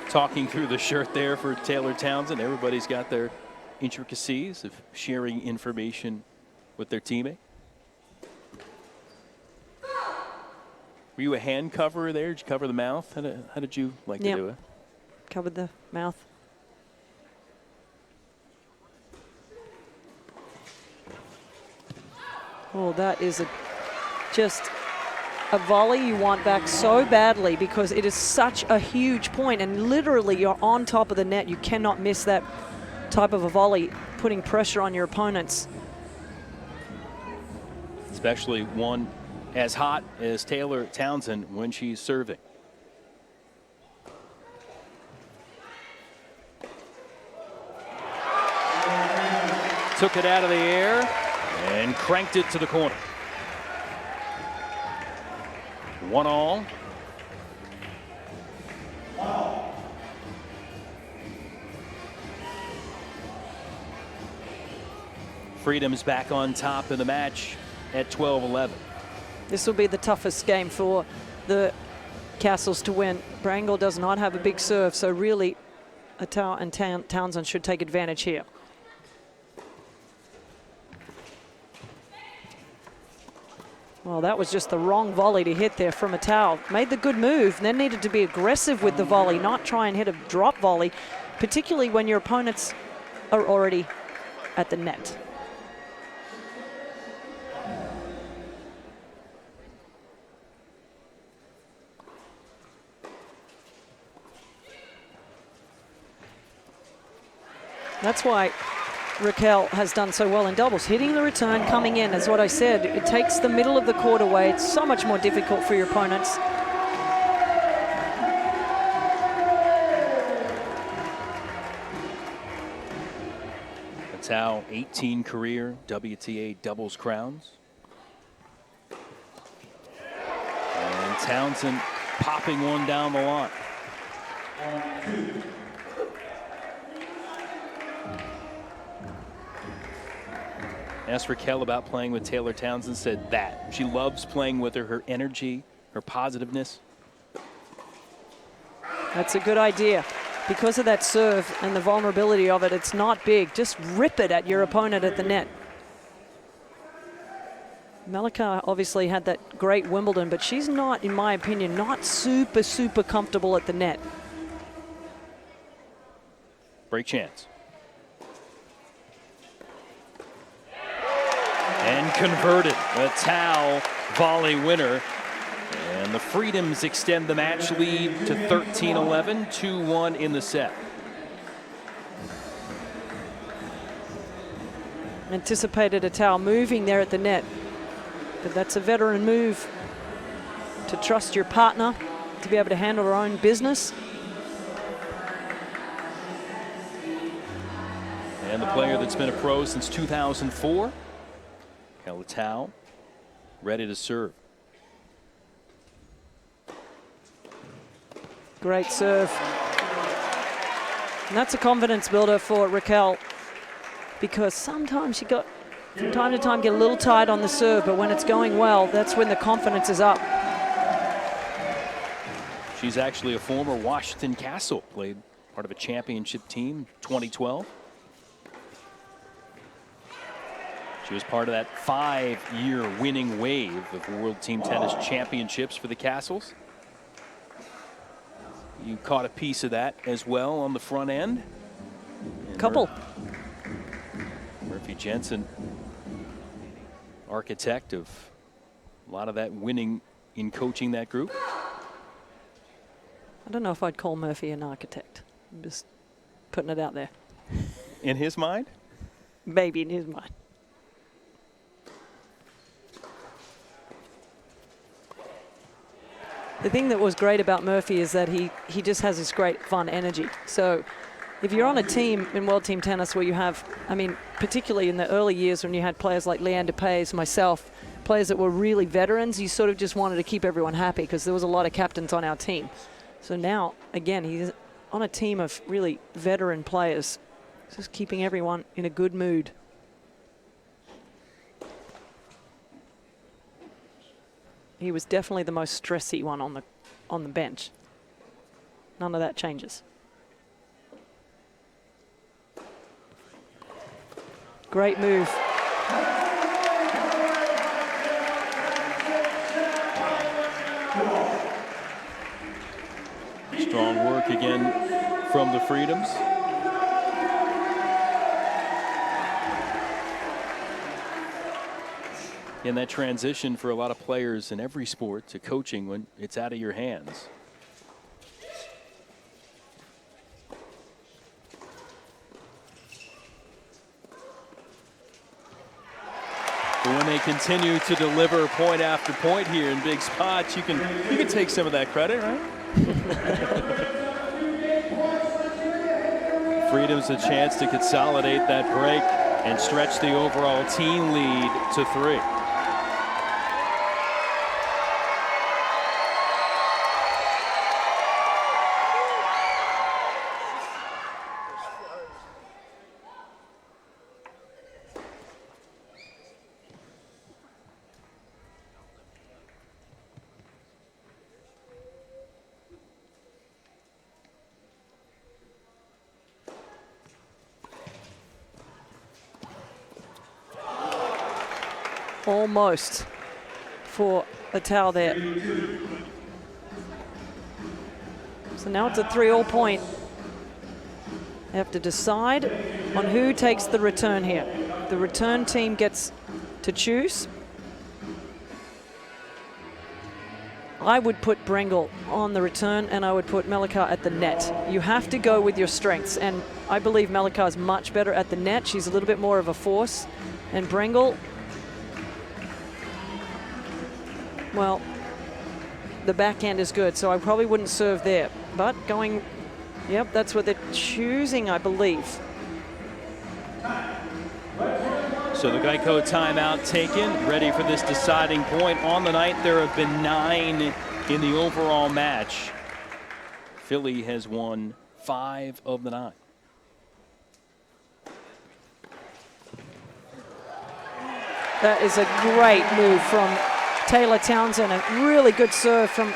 Talking through the shirt there for Taylor Townsend. Everybody's got their intricacies of sharing information with their teammate. Were you a hand coverer there? Did you cover the mouth? How did you like to do it? Covered the mouth. Oh, that is just a volley you want back so badly because it is such a huge point, and literally you're on top of the net. You cannot miss that type of a volley, putting pressure on your opponents. Especially one as hot as Taylor Townsend when she's serving. Took it out of the air and cranked it to the corner. 1-all. Freedom's back on top of the match at 12-11. This will be the toughest game for the Kastles to win. Brangle does not have a big serve, so really Townsend should take advantage here. Well, that was just the wrong volley to hit there from Attal. Made the good move, and then needed to be aggressive with the volley, not try and hit a drop volley, particularly when your opponents are already at the net. That's why Raquel has done so well in doubles. Hitting the return, coming in, is what I said. It takes the middle of the court away. It's so much more difficult for your opponents. Attal, 18 career WTA doubles crowns. And Townsend popping one down the line. Asked Raquel about playing with Taylor Townsend, said that. She loves playing with her, her energy, her positiveness. That's a good idea. Because of that serve and the vulnerability of it, it's not big. Just rip it at your opponent at the net. Malika obviously had that great Wimbledon, but she's not, in my opinion, not super comfortable at the net. Break chance. And converted. A Tao volley winner. And the Freedoms extend the match lead to 13-11, 2-1 in the set. Anticipated Attal moving there at the net. But that's a veteran move to trust your partner to be able to handle her own business. And the player that's been a pro since 2004, Attal, ready to serve. Great serve. And that's a confidence builder for Raquel, because sometimes she got, from time to time, get a little tight on the serve, but when it's going well, that's when the confidence is up. She's actually a former Washington Castle, played part of a championship team, 2012. She was part of that 5-year winning wave of World Team Tennis Championships for the Kastles. You caught a piece of that as well on the front end. Couple. Murphy Jensen, architect of a lot of that winning in coaching that group. I don't know if I'd call Murphy an architect. I'm just putting it out there. In his mind? Maybe in his mind. The thing that was great about Murphy is that he just has this great fun energy. So if you're on a team in World Team Tennis where you have, I mean, particularly in the early years when you had players like Leander Paes, myself, players that were really veterans, you sort of just wanted to keep everyone happy because there was a lot of captains on our team. So now, again, he's on a team of really veteran players, just keeping everyone in a good mood. He was definitely the most stressy one on the bench. None of that changes. Great move. Strong work again from the Freedoms. And that transition for a lot of players in every sport to coaching when it's out of your hands. But when they continue to deliver point after point here in big spots, you can take some of that credit, right? Freedom's a chance to consolidate that break and stretch the overall team lead to 3. Almost for a towel there. So now it's a 3-all point. They have to decide on who takes the return here. The return team gets to choose. I would put Brengle on the return and I would put Melikar at the net. You have to go with your strengths, and I believe Melikar is much better at the net. She's a little bit more of a force, and Brengle, well, the backhand is good, so I probably wouldn't serve there. But going, yep, that's what they're choosing, I believe. So the Geico timeout taken, ready for this deciding point. On the night, there have been 9 in the overall match. Philly has won 5 of the 9. That is a great move from Taylor Townsend. A really good serve from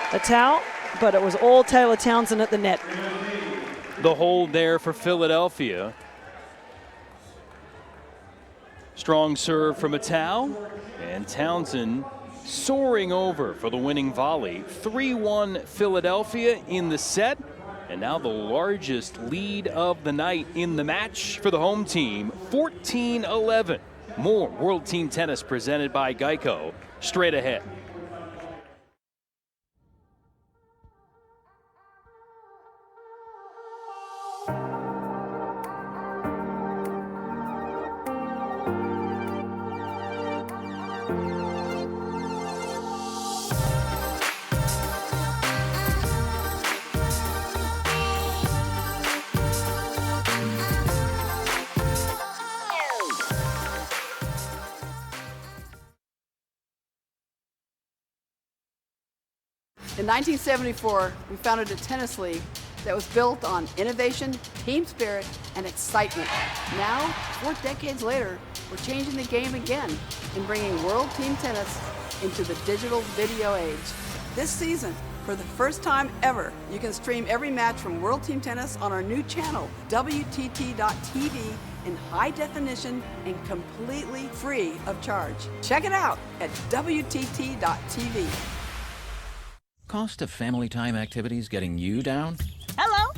Atau, but it was all Taylor Townsend at the net. The hold there for Philadelphia. Strong serve from Atau, and Townsend soaring over for the winning volley. 3-1 Philadelphia in the set, and now the largest lead of the night in the match for the home team, 14-11. More World Team Tennis presented by Geico straight ahead. In 1974, we founded a tennis league that was built on innovation, team spirit, and excitement. Now, 4 decades later, we're changing the game again and bringing World Team Tennis into the digital video age. This season, for the first time ever, you can stream every match from World Team Tennis on our new channel, WTT.tv, in high definition and completely free of charge. Check it out at WTT.tv. Cost of family time activities getting you down? Hello,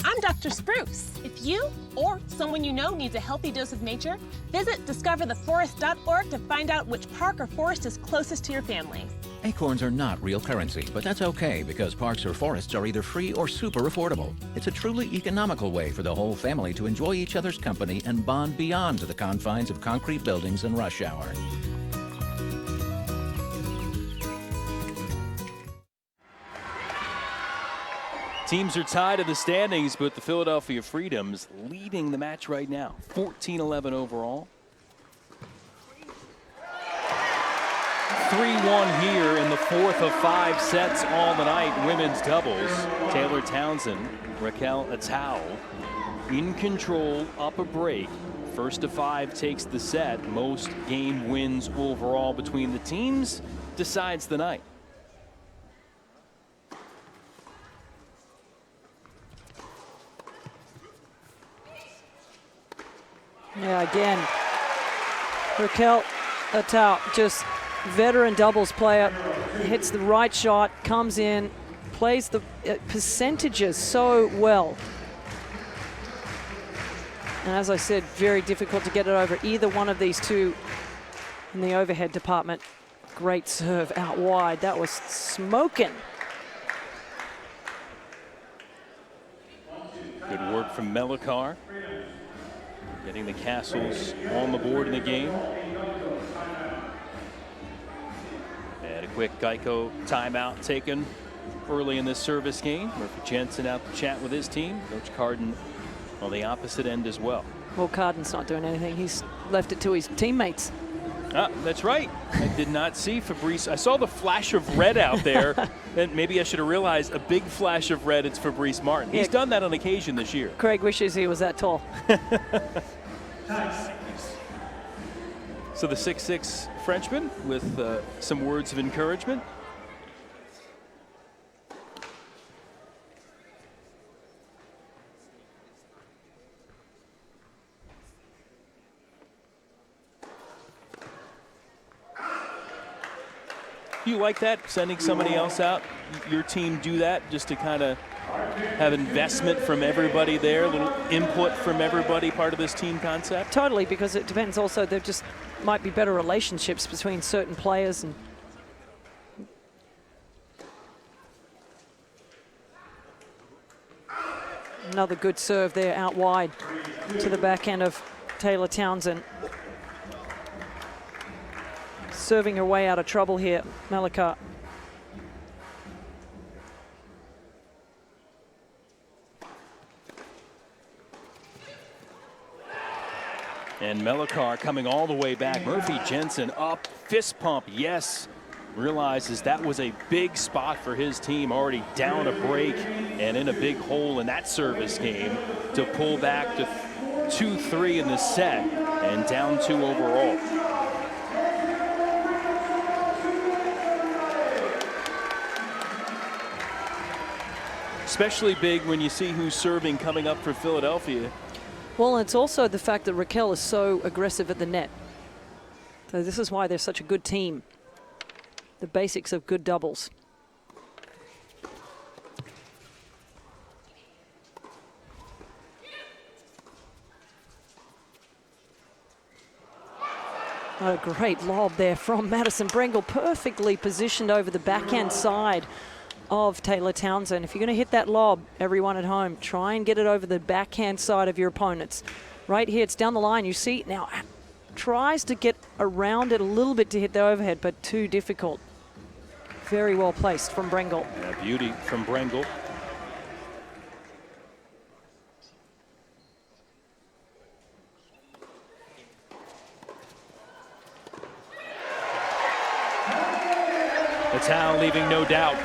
I'm Dr. Spruce. If you or someone you know needs a healthy dose of nature, visit discovertheforest.org to find out which park or forest is closest to your family. Acorns are not real currency, but that's okay because parks or forests are either free or super affordable. It's a truly economical way for the whole family to enjoy each other's company and bond beyond to the confines of concrete buildings and rush hour. Teams are tied in the standings, but the Philadelphia Freedoms leading the match right now. 14-11 overall. 3-1 here in the 4th of 5 sets all the night. Women's doubles. Taylor Townsend, Raquel Atau in control, up a break. First to 5 takes the set. Most game wins overall between the teams decides the night. Yeah, again, Raquel Atau, just veteran doubles player, hits the right shot, comes in, plays the percentages so well. And as I said, very difficult to get it over either one of these two in the overhead department. Great serve out wide. That was smoking. Good work from Melikar, getting the Kastles on the board in the game. And a quick Geico timeout taken early in this service game. Murphy Jensen out to chat with his team. Coach Carden on the opposite end as well. Well, Carden's not doing anything. He's left it to his teammates. Ah, that's right. I did not see Fabrice. I saw the flash of red out there. And maybe I should have realized a big flash of red. It's Fabrice Martin. He's done that on occasion this year. Craig wishes he was that tall. So the 6'6" Frenchman with some words of encouragement. You like that, sending somebody else out? Your team do that just to kind of have investment from everybody there, a little input from everybody, part of this team concept? Totally, because it depends also. There just might be better relationships between certain players. And another good serve there out wide to the backhand of Taylor Townsend. Serving her way out of trouble here, Melikar. And Melikar coming all the way back. Murphy Jensen up, fist pump, yes. Realizes that was a big spot for his team, already down a break and in a big hole in that service game to pull back to 2-3 in the set and down 2 overall. Especially big when you see who's serving coming up for Philadelphia. Well, it's also the fact that Raquel is so aggressive at the net. So this is why they're such a good team. The basics of good doubles. What a great lob there from Madison Brengle, perfectly positioned over the backhand side of Taylor Townsend. If you're going to hit that lob, everyone at home, try and get it over the backhand side of your opponents. Right here, it's down the line. You see now, tries to get around it a little bit to hit the overhead, but too difficult. Very well placed from Brengle. Yeah, beauty from Brengle. Natal leaving no doubt.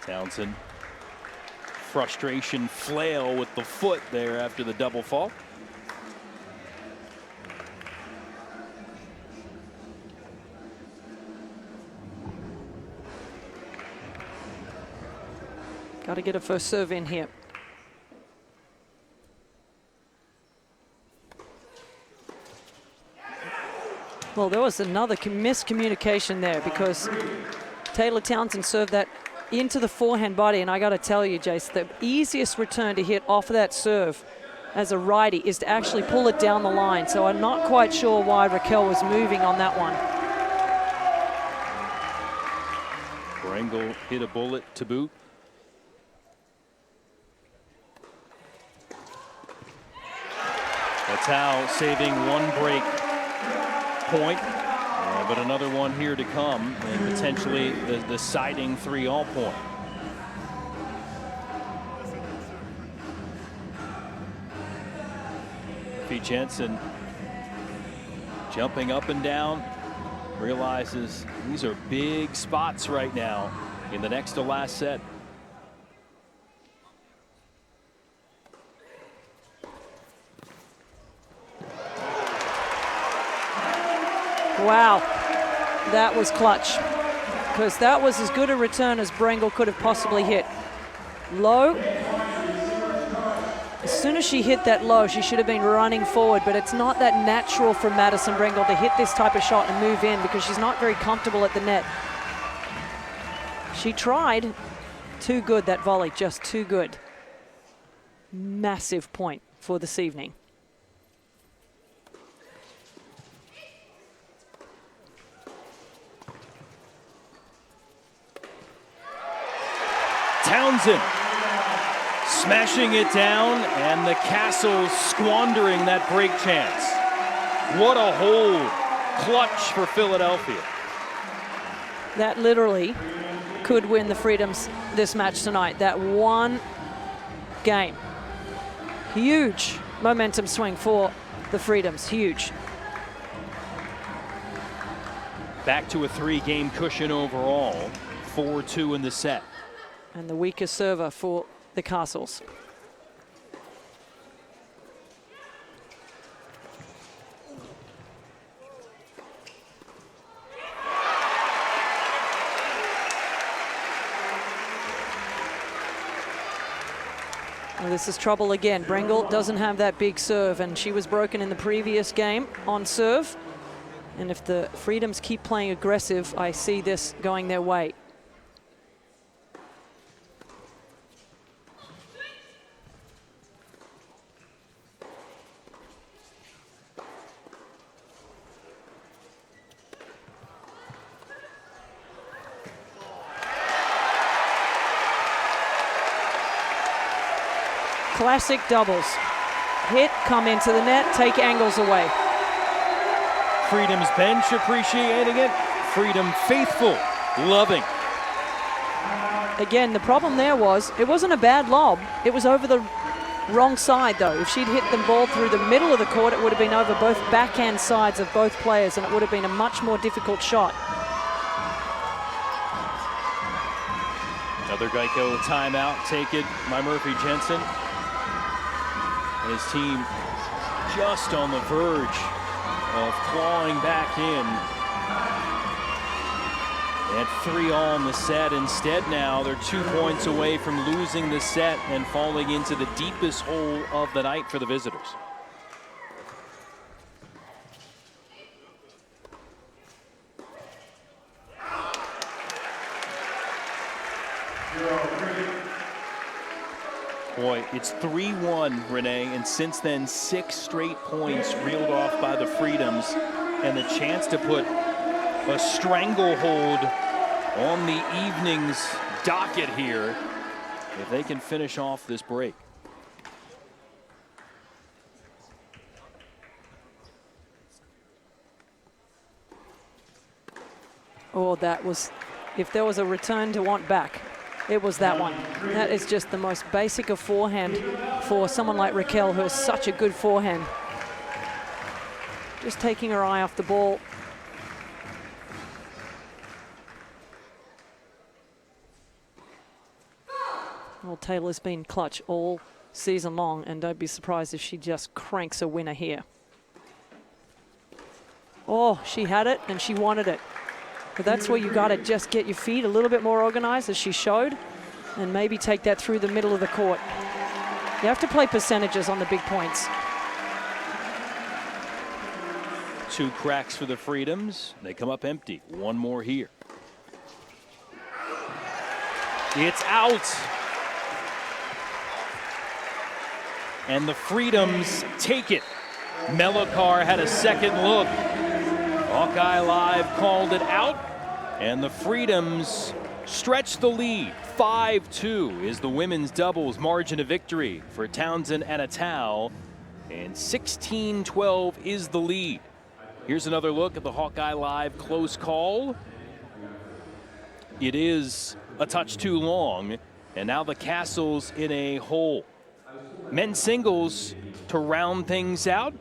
Townsend, frustration flail with the foot there after the double fault. Got to get a first serve in here. Well, there was another miscommunication there because Taylor Townsend served that into the forehand body, and I got to tell you, Jace, the easiest return to hit off of that serve as a righty is to actually pull it down the line. So I'm not quite sure why Raquel was moving on that one. Brengle hit a bullet to boot. Natal saving one break point. But another one here to come, and potentially the deciding 3-all point. Murphy Jensen jumping up and down, realizes these are big spots right now in the next to last set. Wow, that was clutch, because that was as good a return as Brengle could have possibly hit. Low. As soon as she hit that low, she should have been running forward, but it's not that natural for Madison Brengle to hit this type of shot and move in because she's not very comfortable at the net. She tried. Too good, that volley, just too good. Massive point for this evening. Townsend smashing it down, and the Kastles squandering that break chance. What a hold. Clutch for Philadelphia. That literally could win the Freedoms this match tonight. That one game. Huge momentum swing for the Freedoms, huge. Back to a 3-game cushion overall, 4-2 in the set. And the weaker server for the Kastles. Well, this is trouble again. Brengle doesn't have that big serve, and she was broken in the previous game on serve. And if the Freedoms keep playing aggressive, I see this going their way. Classic doubles. Hit, come into the net, take angles away. Freedom's bench appreciating it. Freedom faithful, loving. Again, the problem there was, it wasn't a bad lob. It was over the wrong side, though. If she'd hit the ball through the middle of the court, it would have been over both backhand sides of both players, and it would have been a much more difficult shot. Another Geico timeout taken by Murphy Jensen. And his team just on the verge of clawing back in. At 3-all in the set. Instead now they're 2 points away from losing the set and falling into the deepest hole of the night for the visitors. Boy, it's 3-1, Renee, and since then 6 straight points reeled off by the Freedoms, and the chance to put a stranglehold on the evening's docket here if they can finish off this break. Oh, that was, if there was a return to want back, it was that one. That is just the most basic of forehand for someone like Raquel, who has such a good forehand. Just taking her eye off the ball. Well, Taylor's been clutch all season long, and don't be surprised if she just cranks a winner here. Oh, she had it and she wanted it. But that's where you got to just get your feet a little bit more organized, as she showed, and maybe take that through the middle of the court. You have to play percentages on the big points. 2 cracks for the Freedoms. They come up empty. One more here. It's out. And the Freedoms take it. Melikar had a second look. Hawkeye Live called it out, and the Freedoms stretch the lead. 5-2 is the women's doubles margin of victory for Townsend and Attal, and 16-12 is the lead. Here's another look at the Hawkeye Live close call. It is a touch too long, and now the Kastles in a hole. Men's singles to round things out.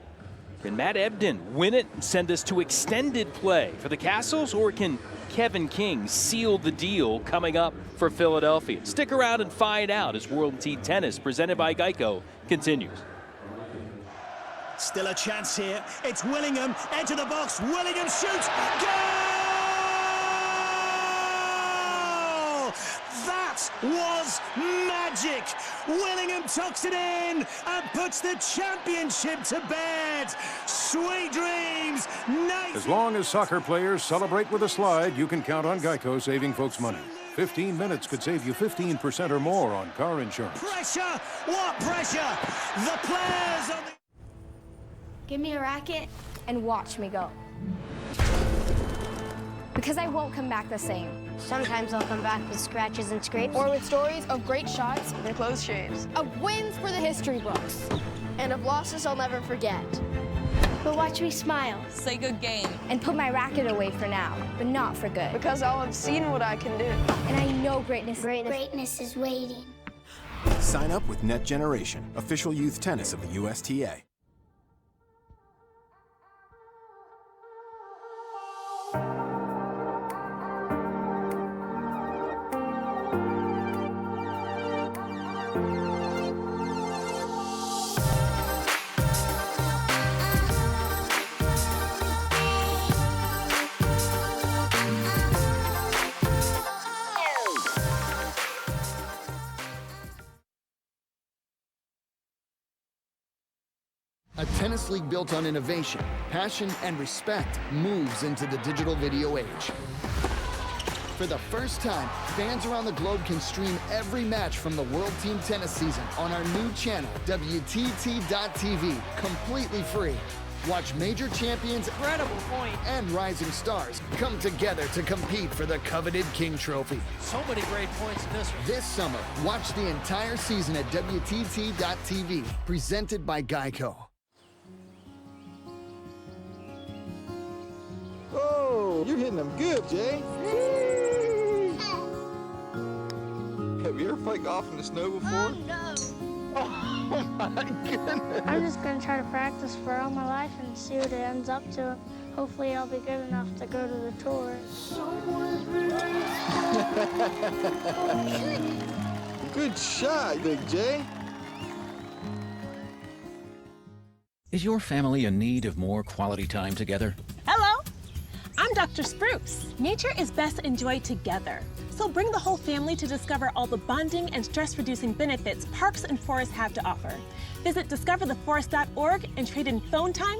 Can Matt Ebden win it and send us to extended play for the Kastles, or can Kevin King sealed the deal coming up for Philadelphia? Stick around and find out as World Team Tennis, presented by Geico, continues. Still a chance here. It's Willingham, edge of the box. Willingham shoots. Goal! That was magic. Willingham tucks it in and puts the championship to bed. Sweet dreams. Nice. As long as soccer players celebrate with a slide, you can count on Geico saving folks money. 15 minutes could save you 15% or more on car insurance. Pressure. What pressure? The players on the... Give me a racket and watch me go. Because I won't come back the same. Sometimes I'll come back with scratches and scrapes. Or with stories of great shots and close shaves. Of wins for the history books. And of losses I'll never forget. But watch me smile. Say good game. And put my racket away for now, but not for good. Because I'll have seen what I can do. And I know greatness Greatness is waiting. Sign up with Net Generation, official youth tennis of the USTA. A tennis league built on innovation, passion, and respect moves into the digital video age. For the first time, fans around the globe can stream every match from the World Team Tennis season on our new channel, WTT.tv, completely free. Watch major champions Incredible point. and rising stars come together to compete for the coveted King Trophy. So many great points in this one. This summer, watch the entire season at WTT.tv, presented by Geico. Oh, you're hitting them good, Jay. Have you ever played golf in the snow before? No. Oh my goodness. I'm just going to try to practice for all my life and see what it ends up to. Hopefully I'll be good enough to go to the tour. Good shot, Big J. Is your family in need of more quality time together? Hello, I'm Dr. Spruce. Nature is best enjoyed together. So bring the whole family to discover all the bonding and stress-reducing benefits parks and forests have to offer. Visit discovertheforest.org and trade in phone time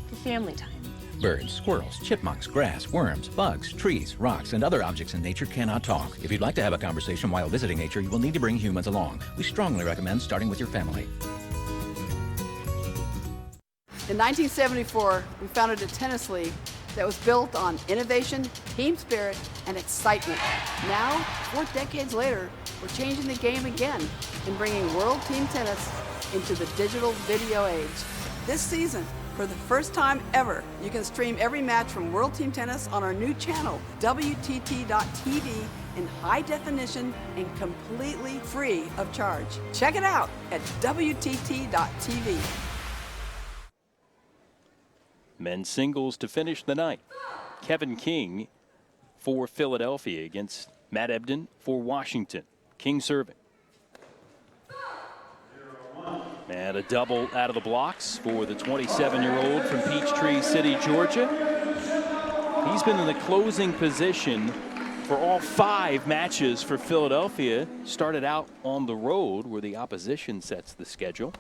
for family time. Birds, squirrels, chipmunks, grass, worms, bugs, trees, rocks, and other objects in nature cannot talk. If you'd like to have a conversation while visiting nature, you will need to bring humans along. We strongly recommend starting with your family. In 1974, we founded a tennis league that was built on innovation, team spirit, and excitement. Now, 4 decades later, we're changing the game again and bringing World Team Tennis into the digital video age. This season, for the first time ever, you can stream every match from World Team Tennis on our new channel, WTT.tv, in high definition and completely free of charge. Check it out at WTT.tv. Men's singles to finish the night. Kevin King for Philadelphia against Matt Ebden for Washington. King serving. And a double out of the blocks for the 27-year-old from Peachtree City, Georgia. He's been in the closing position for all 5 matches for Philadelphia. Started out on the road where the opposition sets the schedule.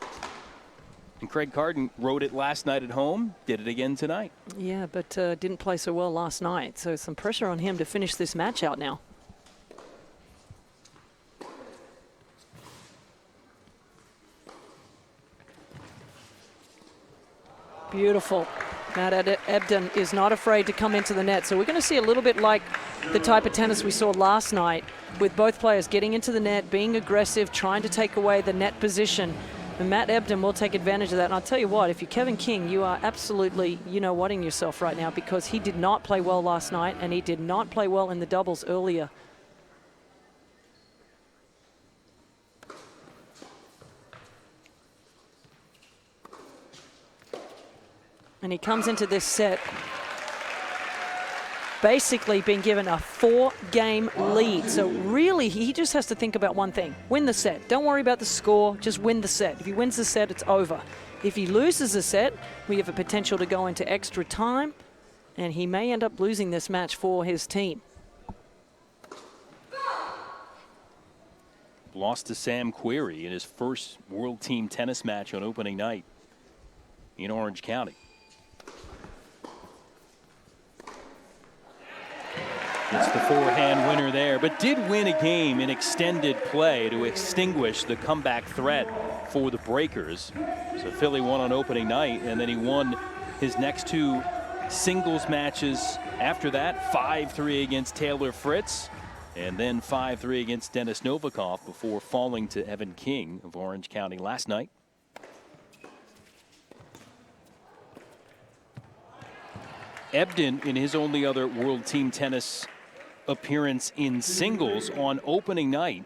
And Craig Carden rode it last night at home, did it again tonight. Yeah, but didn't play so well last night. So some pressure on him to finish this match out now. Beautiful. Matt Ebden is not afraid to come into the net. So we're going to see a little bit like the type of tennis we saw last night, with both players getting into the net, being aggressive, trying to take away the net position. And Matt Ebden will take advantage of that. And I'll tell you what, if you're Kevin King, you are absolutely, whatting yourself right now, because he did not play well last night and he did not play well in the doubles earlier. And he comes into this set basically been given a 4-game lead. So really, he just has to think about one thing: win the set. Don't worry about the score, just win the set. If he wins the set, it's over. If he loses the set, we have a potential to go into extra time, and he may end up losing this match for his team. Lost to Sam Querrey in his first World Team Tennis match on opening night in Orange County. It's the forehand winner there, but did win a game in extended play to extinguish the comeback threat for the Breakers. So Philly won on opening night, and then he won his next 2 singles matches after that. 5-3 against Taylor Fritz, and then 5-3 against Denis Novikov before falling to Evan King of Orange County last night. Ebden, in his only other World Team Tennis appearance in singles on opening night,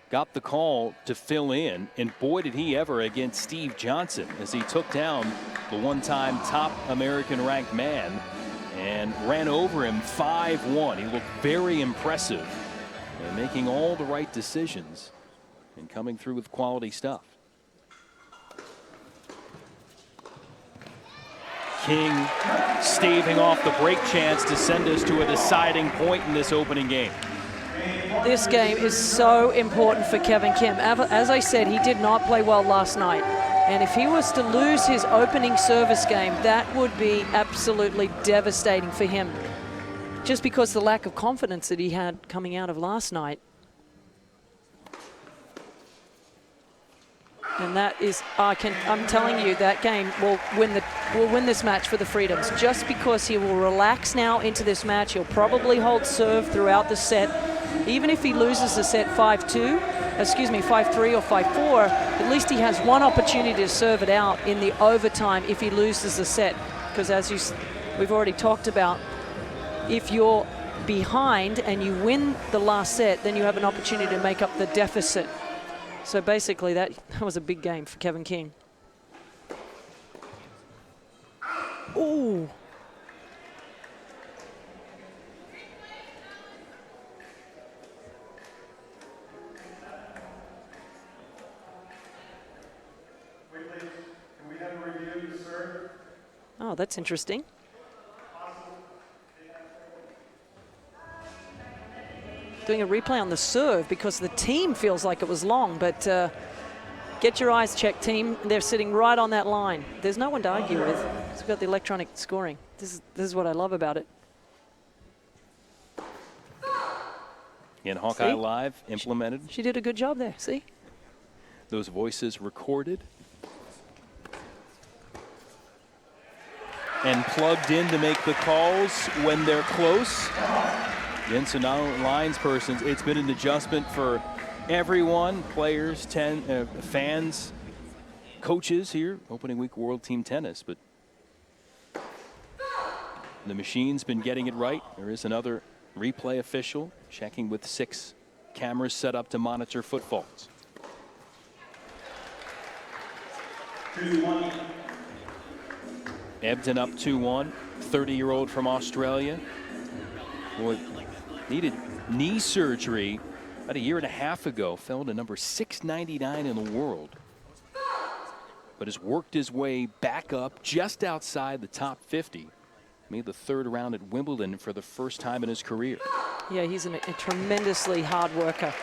got the call to fill in, and boy did he ever against Steve Johnson as he took down the one-time top American ranked man and ran over him 5-1. He looked very impressive and making all the right decisions and coming through with quality stuff. King staving off the break chance to send us to a deciding point in this opening game. This game is so important for Kevin Kim. As I said, he did not play well last night. And if he was to lose his opening service game, that would be absolutely devastating for him. Just because the lack of confidence that he had coming out of last night. And that is, I'm telling you, that game will win this match for the Freedoms. Just because he will relax now into this match, he'll probably hold serve throughout the set. Even if he loses the set 5-3 or 5-4, at least he has one opportunity to serve it out in the overtime if he loses the set. Because as we've already talked about, if you're behind and you win the last set, then you have an opportunity to make up the deficit. So basically, that was a big game for Kevin King. Ooh. Oh, that's interesting. Doing a replay on the serve because the team feels like it was long, but get your eyes checked, team. They're sitting right on that line. There's no one to argue with. It's got the electronic scoring. This is what I love about it. And Hawkeye Live implemented. She did a good job there, see? Those voices recorded and plugged in to make the calls when they're close. Again, so now lines persons, it's been an adjustment for everyone, players, fans, coaches here, opening week World Team Tennis, but the machine's been getting it right. There is another replay official checking with 6 cameras set up to monitor foot faults. Ebden up 2-1, 30-year-old from Australia. Boy, needed knee surgery about a year and a half ago, fell to number 699 in the world, but has worked his way back up just outside the top 50. Made the 3rd round at Wimbledon for the first time in his career. Yeah, he's a tremendously hard worker.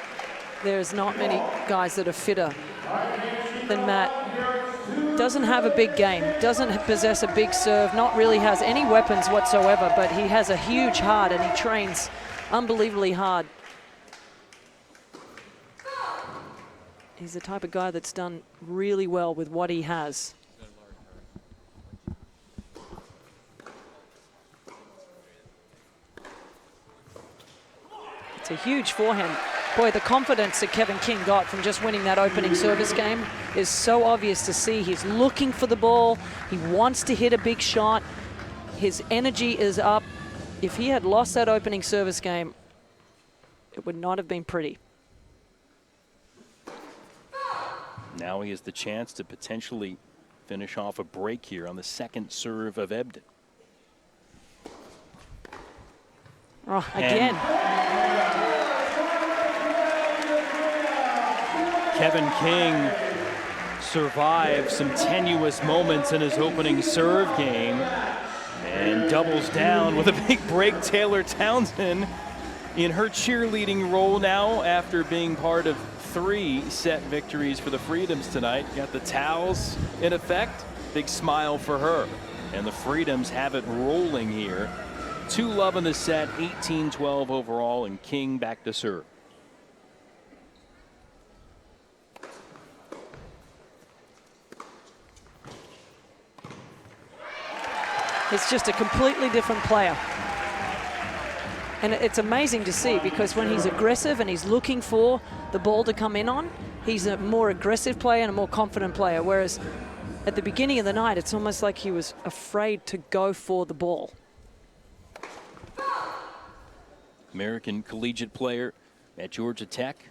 There's not many guys that are fitter than Matt. Doesn't have a big game, doesn't possess a big serve, not really has any weapons whatsoever, but he has a huge heart and he trains unbelievably hard. He's the type of guy that's done really well with what he has. It's a huge forehand. Boy, the confidence that Kevin King got from just winning that opening service game is so obvious to see. He's looking for the ball. He wants to hit a big shot. His energy is up. If he had lost that opening service game, it would not have been pretty. Now he has the chance to potentially finish off a break here on the 2nd serve of Ebden. Oh, again. Kevin King survived some tenuous moments in his opening serve game and doubles down with a big break. Taylor Townsend in her cheerleading role now after being part of 3 set victories for the Freedoms tonight. Got the towels in effect. Big smile for her. And the Freedoms have it rolling here. 2-love in the set, 18-12 overall, and King back to serve. It's just a completely different player. And it's amazing to see, because when he's aggressive and he's looking for the ball to come in on, he's a more aggressive player and a more confident player. Whereas at the beginning of the night, it's almost like he was afraid to go for the ball. American collegiate player at Georgia Tech.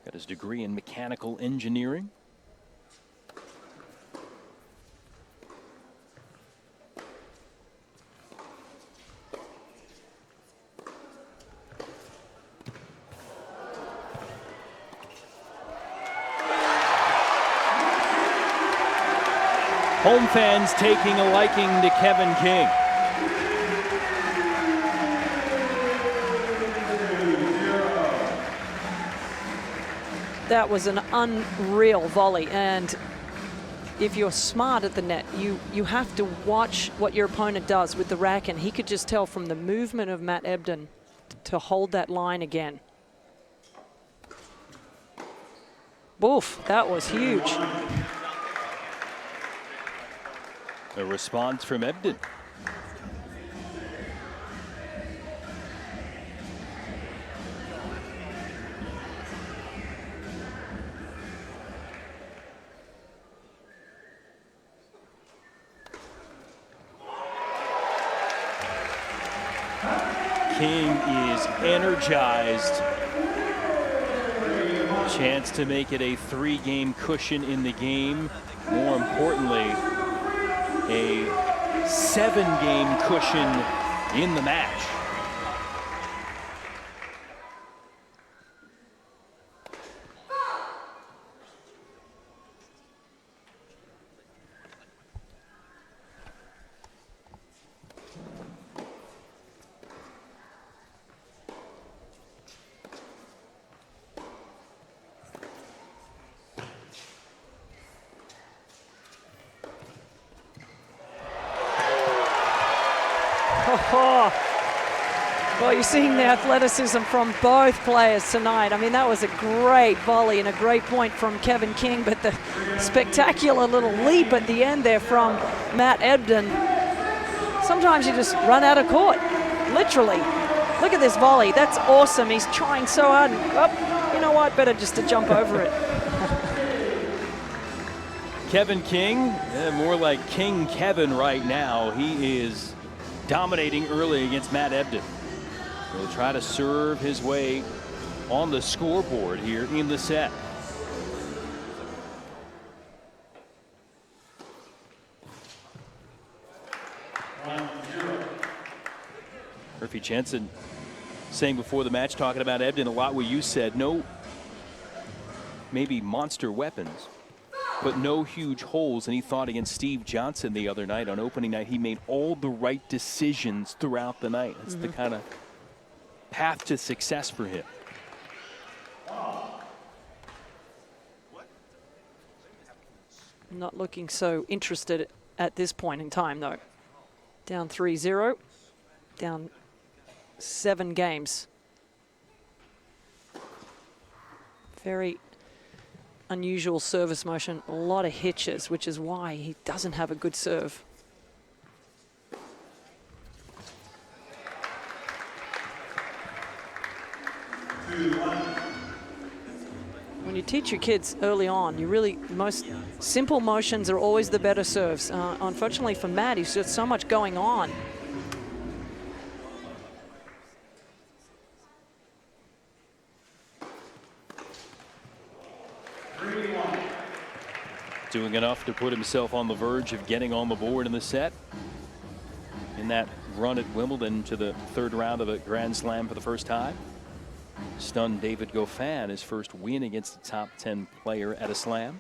Got his degree in mechanical engineering. Home fans taking a liking to Kevin King. That was an unreal volley, and if you're smart at the net, you have to watch what your opponent does with the rack, and he could just tell from the movement of Matt Ebden to hold that line again. Boof, that was huge. A response from Ebden. King is energized. Chance to make it a 3-game cushion in the game. More importantly, a 7-game cushion in the match. Well, you're seeing the athleticism from both players tonight. I mean, that was a great volley and a great point from Kevin King, but the spectacular little leap at the end there from Matt Ebden. Sometimes you just run out of court, literally. Look at this volley. That's awesome. He's trying so hard. Oh, you know what? Better just to jump over it. Kevin King, more like King Kevin right now. He is dominating early against Matt Ebden. He'll try to serve his way on the scoreboard here in the set. Murphy Jensen saying before the match, talking about Ebden, a lot what you said. No, maybe monster weapons, but no huge holes. And he thought against Steve Johnson the other night on opening night, he made all the right decisions throughout the night. That's the kind of path to success for him. Not looking so interested at this point in time, though. Down 3-0, down 7 games. Very unusual service motion, a lot of hitches, which is why he doesn't have a good serve. When you teach your kids early on, most simple motions are always the better serves. Unfortunately for Matt, he's got so much going on. Doing enough to put himself on the verge of getting on the board in the set. in that run at Wimbledon to the third round of a Grand Slam for the first time. Stunned David Goffin, his first win against a top 10 player at a slam.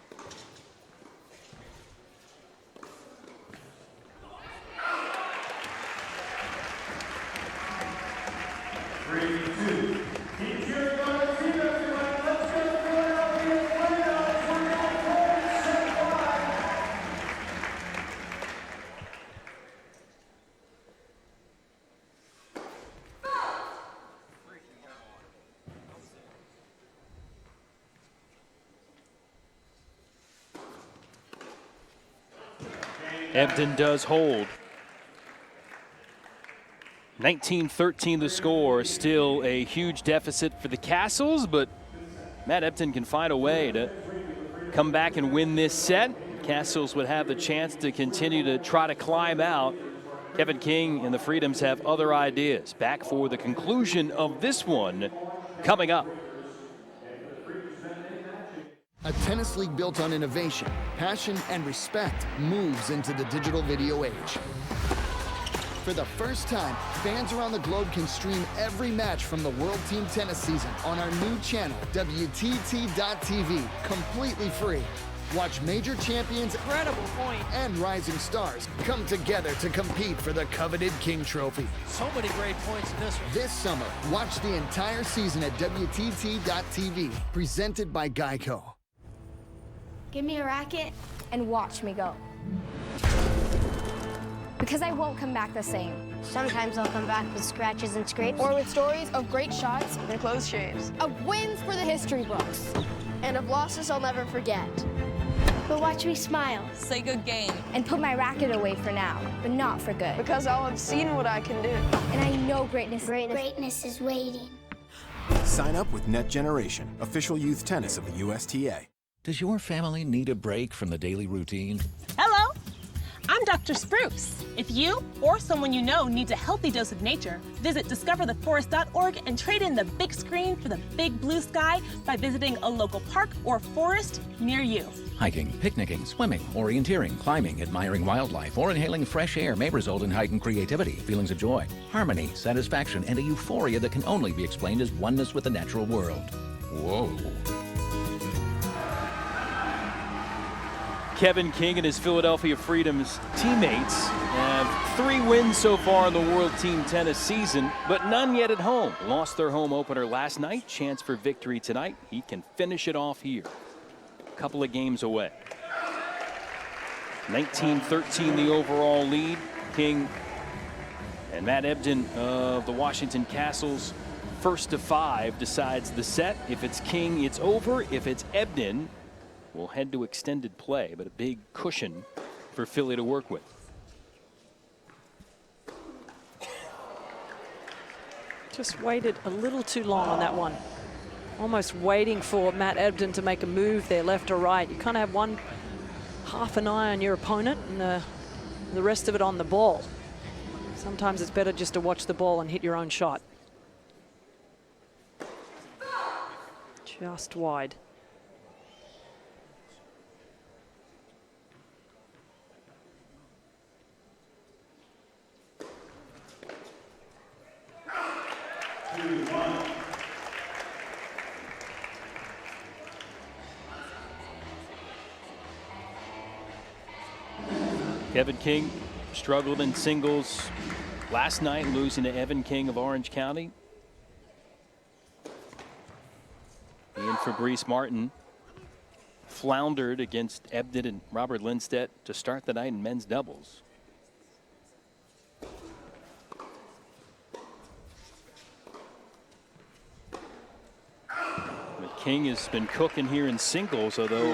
Ebden does hold. 19-13 the score. Still a huge deficit for the Kastles, but Matt Ebden can find a way to come back and win this set. Kastles would have the chance to continue to try to climb out. Kevin King and the Freedoms have other ideas. Back for the conclusion of this one coming up. A tennis league built on innovation, passion, and respect moves into the digital video age. For the first time, fans around the globe can stream every match from the World Team Tennis season on our new channel, WTT.tv, completely free. Watch major champions and rising stars come together to compete for the coveted King Trophy. So many great points in this one. This summer, watch the entire season at WTT.tv, presented by Geico. Give me a racket and watch me go. Because I won't come back the same. Sometimes I'll come back with scratches and scrapes. Or with stories of great shots and close shaves. Of wins for the history books. And of losses I'll never forget. But watch me smile. Say good game. And put my racket away for now, but not for good. Because I'll have seen what I can do. And I know greatness Greatness is waiting. Sign up with Net Generation, official youth tennis of the USTA. Does your family need a break from the daily routine? Hello, I'm Dr. Spruce. If you or someone you know needs a healthy dose of nature, visit discovertheforest.org and trade in the big screen for the big blue sky by visiting a local park or forest near you. Hiking, picnicking, swimming, orienteering, climbing, admiring wildlife, or inhaling fresh air may result in heightened creativity, feelings of joy, harmony, satisfaction, and a euphoria that can only be explained as oneness with the natural world. Whoa. Kevin King and his Philadelphia Freedoms teammates have 3 wins so far in the World Team Tennis season, but none yet at home. Lost their home opener last night. Chance for victory tonight. He can finish it off here. A couple of games away. 19-13 the overall lead. King and Matt Ebden of the Washington Kastles, first to 5, decides the set. If it's King, it's over. If it's Ebden, we'll head to extended play, but a big cushion for Philly to work with. Just waited a little too long on that one. Almost waiting for Matt Ebden to make a move there, left or right. You kind of have half an eye on your opponent and the rest of it on the ball. Sometimes it's better just to watch the ball and hit your own shot. Just wide. Kevin King struggled in singles last night, losing to Evan King of Orange County. He and Fabrice Martin floundered against Ebden and Robert Lindstedt to start the night in men's doubles. But King has been cooking here in singles, although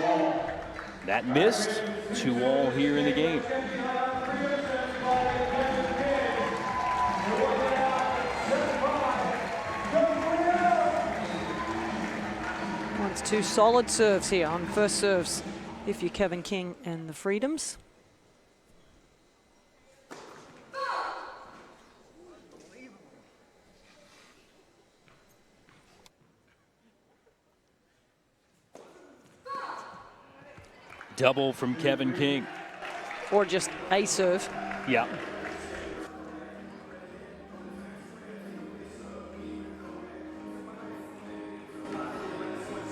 that missed. 2-all here in the game. Wants 2 solid serves here on first serves if you're Kevin King and the Freedoms. Double from Kevin King. Or just a serve. Yeah.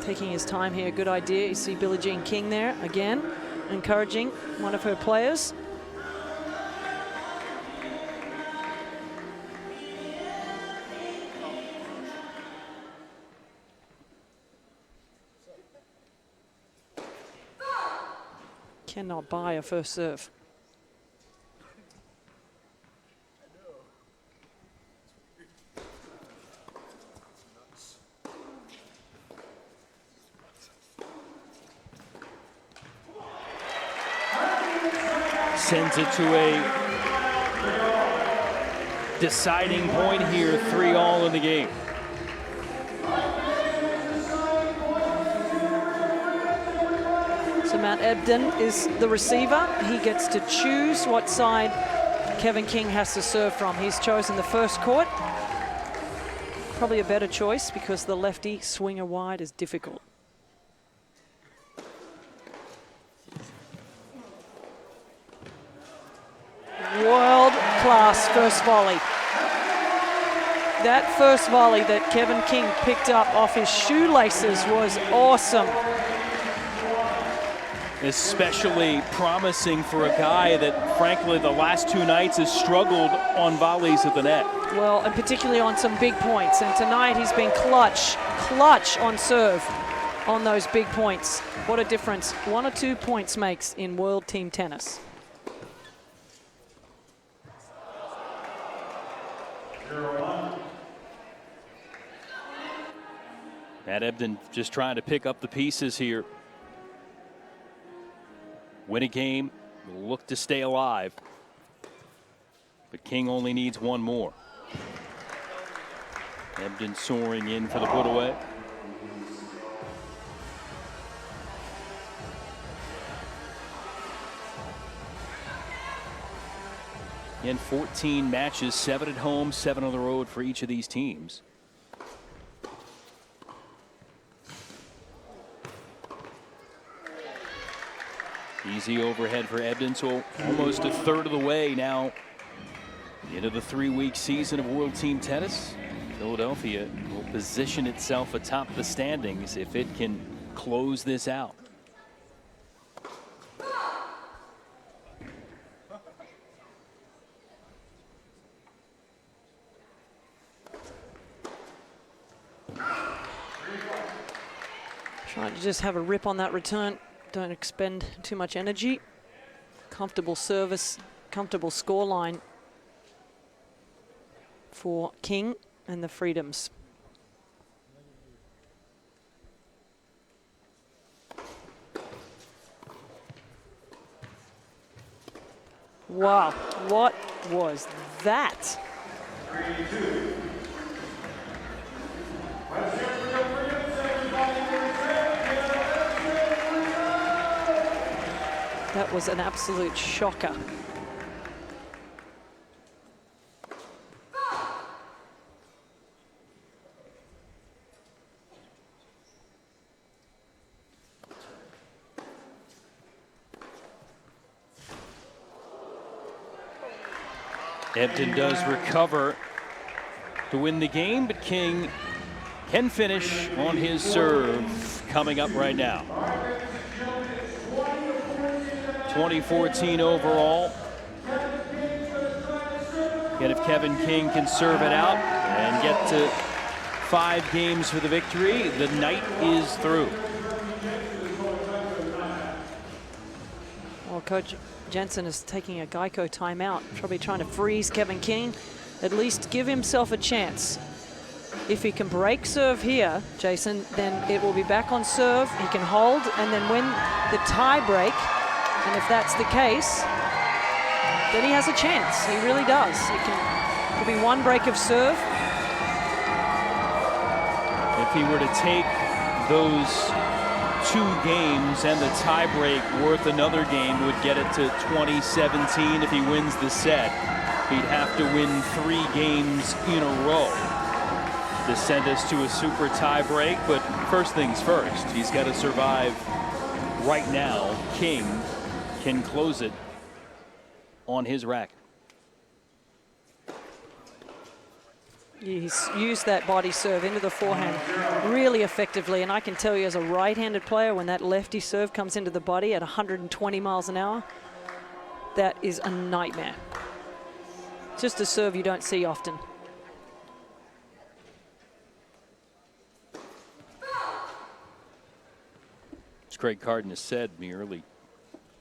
Taking his time here, good idea. You see Billie Jean King there again, encouraging one of her players. Cannot buy a first serve. Sends it to a deciding point here, 3-all in the game. So Matt Ebden is the receiver. He gets to choose what side Kevin King has to serve from. He's chosen the first court. Probably a better choice because the lefty swinger wide is difficult. World-class first volley. That first volley that Kevin King picked up off his shoelaces was awesome. Especially promising for a guy that, frankly, the last 2 nights has struggled on volleys at the net. Well, and particularly on some big points. And tonight he's been clutch on serve on those big points. What a difference 1 or 2 points makes in world team tennis. Matt Ebden just trying to pick up the pieces here. Win a game, look to stay alive. But King only needs 1 more. Ebden soaring in for the put away. In 14 matches, 7 at home, 7 on the road for each of these teams. Easy overhead for Ebden, so almost a third of the way now into the 3-week season of World Team Tennis. Philadelphia will position itself atop the standings if it can close this out. Trying to just have a rip on that return. Don't expend too much energy. Comfortable service, comfortable score line for King and the Freedoms. Wow, what was that? That was an absolute shocker. Ebden does recover to win the game, but King can finish on his serve coming up right now. 2014 overall. Again, if Kevin King can serve it out and get to 5 games for the victory, the night is through. Well, Coach Jensen is taking a Geico timeout, probably trying to freeze Kevin King, at least give himself a chance. If he can break serve here, Jason, then it will be back on serve. He can hold and then win the tie break. And if that's the case, then he has a chance. He really does. Could be 1 break of serve. If he were to take those 2 games and the tie break worth another game, would get it to 20-17. If he wins the set, he'd have to win 3 games in a row to send us to a super tie break. But first things first, he's got to survive right now. King can close it on his racket. He's used that body serve into the forehand really effectively, and I can tell you as a right-handed player, when that lefty serve comes into the body at 120 miles an hour, that is a nightmare. Just a serve you don't see often. As Craig Carden has said in the early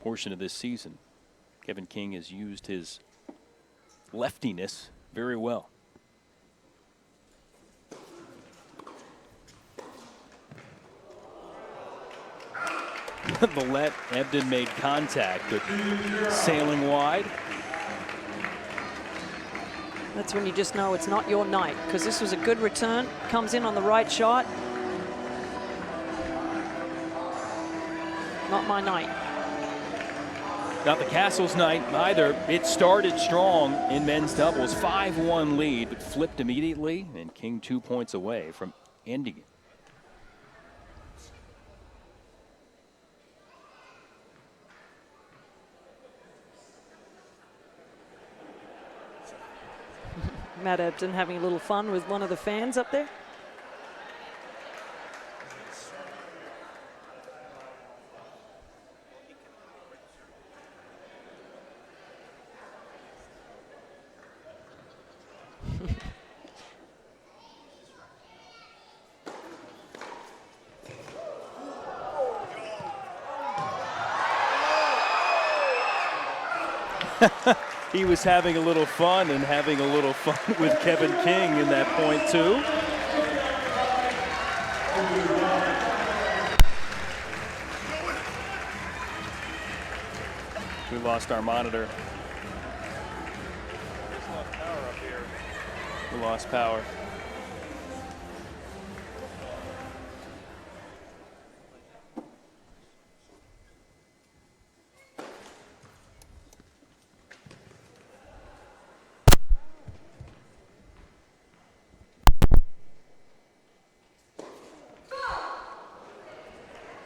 portion of this season, Kevin King has used his leftiness very well. Villette Ebden made contact, but sailing wide. That's when you just know it's not your night, because this was a good return. Comes in on the right shot. Not my night. Not the Kastles night either. It started strong in men's doubles. 5-1 lead, but flipped immediately, and King 2 points away from ending it. Matt Ebden having a little fun with one of the fans up there. He was having a little fun and having a little fun with Kevin King in that point too. We lost our monitor. We lost power.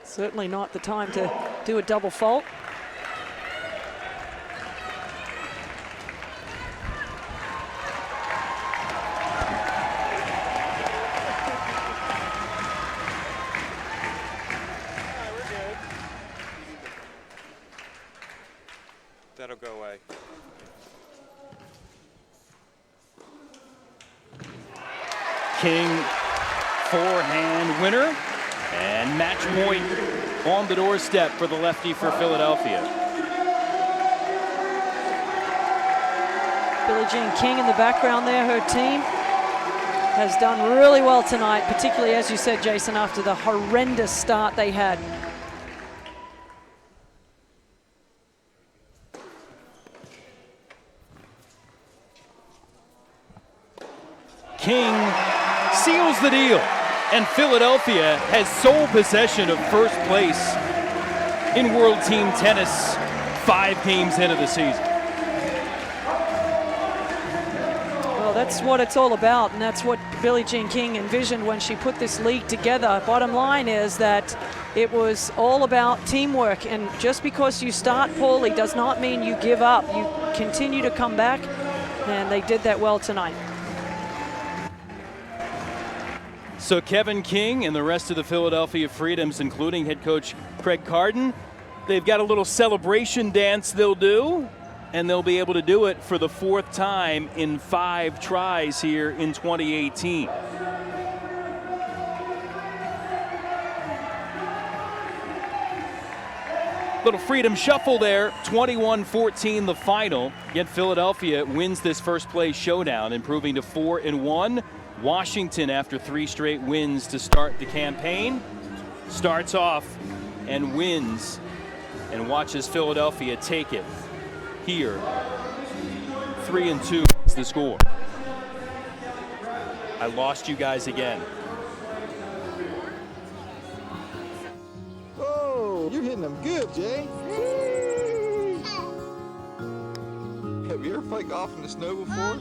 Certainly not the time to do a double fault. That'll go away. King forehand winner. And match point on the doorstep for the lefty for Philadelphia. Billie Jean King in the background there, her team has done really well tonight, particularly, as you said, Jason, after the horrendous start they had. King seals the deal. And Philadelphia has sole possession of first place in World Team Tennis 5 games into the season. Well, that's what it's all about, and that's what Billie Jean King envisioned when she put this league together. Bottom line is that it was all about teamwork, and just because you start poorly does not mean you give up. You continue to come back, and they did that well tonight. So Kevin King and the rest of the Philadelphia Freedoms, including head coach Craig Carden, they've got a little celebration dance they'll do, and they'll be able to do it for the 4th time in 5 tries here in 2018. Little Freedom shuffle there, 21-14 the final. Yet Philadelphia wins this first place showdown, improving to 4-1. Washington, after 3 straight wins to start the campaign, starts off and wins and watches Philadelphia take it here. 3-2 is the score. I lost you guys again. Oh, you're hitting them good, Jay. Have you ever played golf in the snow before?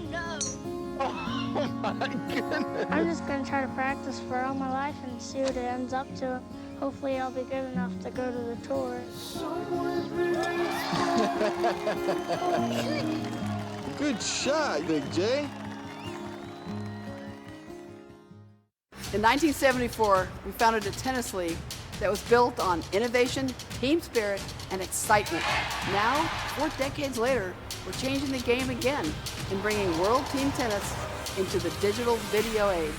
Oh my goodness. I'm just going to try to practice for all my life and see what it ends up to. Hopefully I'll be good enough to go to the tour. Good shot, Big J. In 1974, we founded a tennis league that was built on innovation, team spirit, and excitement. Now, 4 decades later, we're changing the game again and bringing World Team Tennis into the digital video age.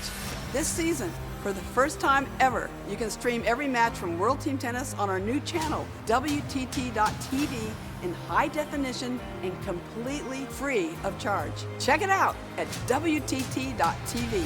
This season, for the first time ever, you can stream every match from World Team Tennis on our new channel, WTT.tv, in high definition and completely free of charge. Check it out at WTT.tv.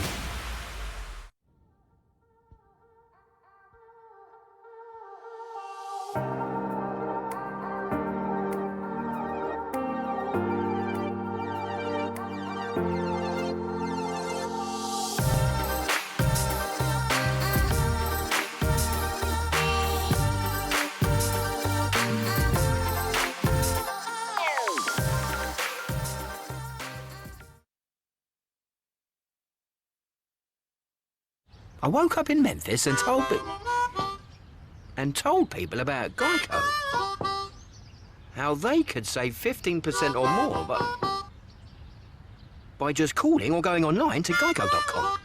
I woke up in Memphis and told people about Geico. How they could save 15% or more, but by just calling or going online to geico.com.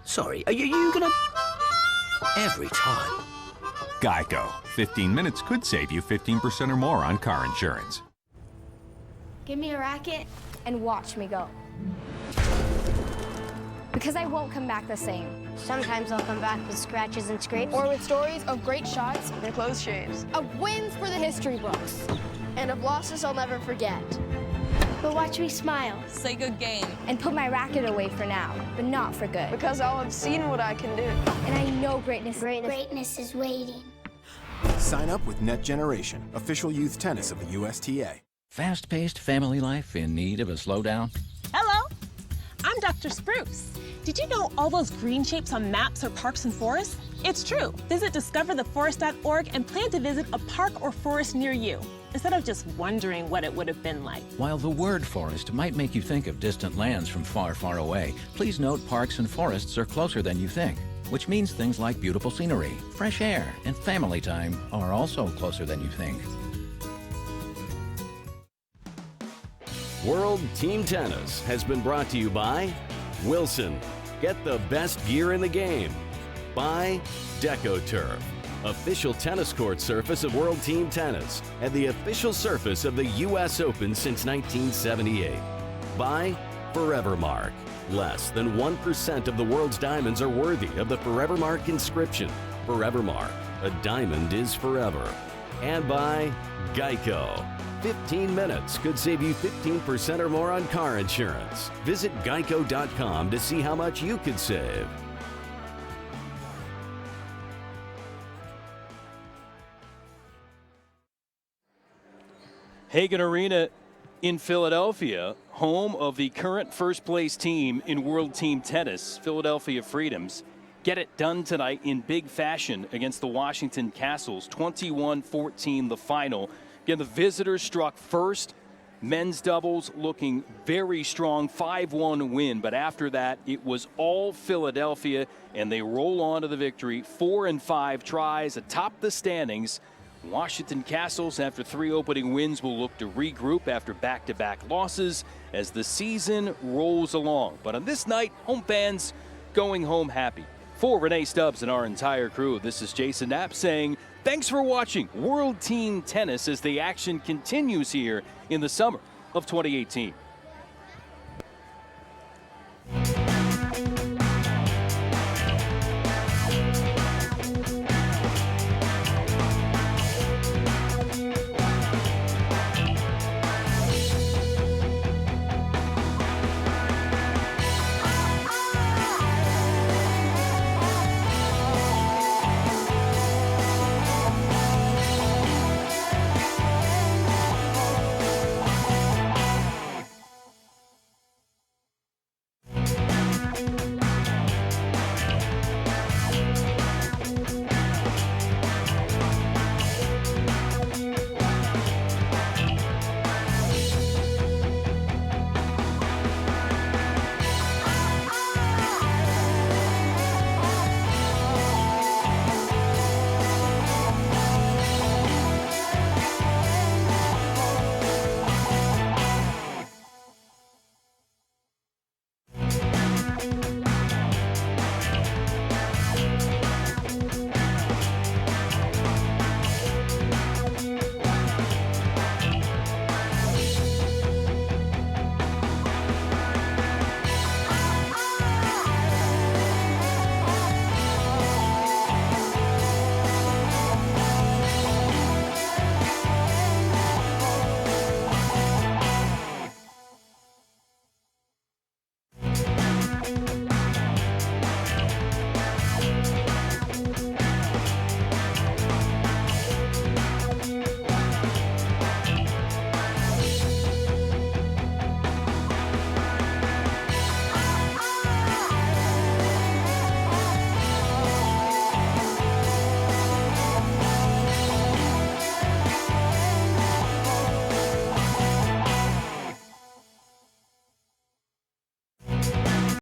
Sorry, are you gonna... Every time. Geico. 15 minutes could save you 15% or more on car insurance. Give me a racket and watch me go. Because I won't come back the same. Sometimes I'll come back with scratches and scrapes. Or with stories of great shots and close shaves. Of wins for the history books. And of losses I'll never forget. But watch me smile. Say good game. And put my racket away for now, but not for good. Because I'll have seen what I can do. And I know greatness Greatness is waiting. Sign up with Net Generation, official youth tennis of the USTA. Fast-paced family life in need of a slowdown? Hello, I'm Dr. Spruce. Did you know all those green shapes on maps are parks and forests? It's true. Visit discovertheforest.org and plan to visit a park or forest near you, instead of just wondering what it would have been like. While the word forest might make you think of distant lands from far, far away, please note parks and forests are closer than you think, which means things like beautiful scenery, fresh air, and family time are also closer than you think. World Team Tennis has been brought to you by Wilson. Get the best gear in the game. By DecoTurf, official tennis court surface of World Team Tennis and the official surface of the U.S. Open since 1978. By Forevermark. Less than 1% of the world's diamonds are worthy of the Forevermark inscription. Forevermark, a diamond is forever. And by Geico. 15 minutes could save you 15% or more on car insurance. Visit geico.com to see how much you could save. Hagen Arena in Philadelphia, home of the current first place team in World Team Tennis, Philadelphia Freedoms, get it done tonight in big fashion against the Washington Kastles, 21-14 the final. Again, the visitors struck first. Men's doubles looking very strong, 5-1 win. But after that, it was all Philadelphia, and they roll on to the victory. 4 and 5 tries atop the standings. Washington Kastles, after 3 opening wins, will look to regroup after back-to-back losses as the season rolls along. But on this night, home fans going home happy. For Renee Stubbs and our entire crew, this is Jason Knapp saying, thanks for watching World Team Tennis as the action continues here in the summer of 2018.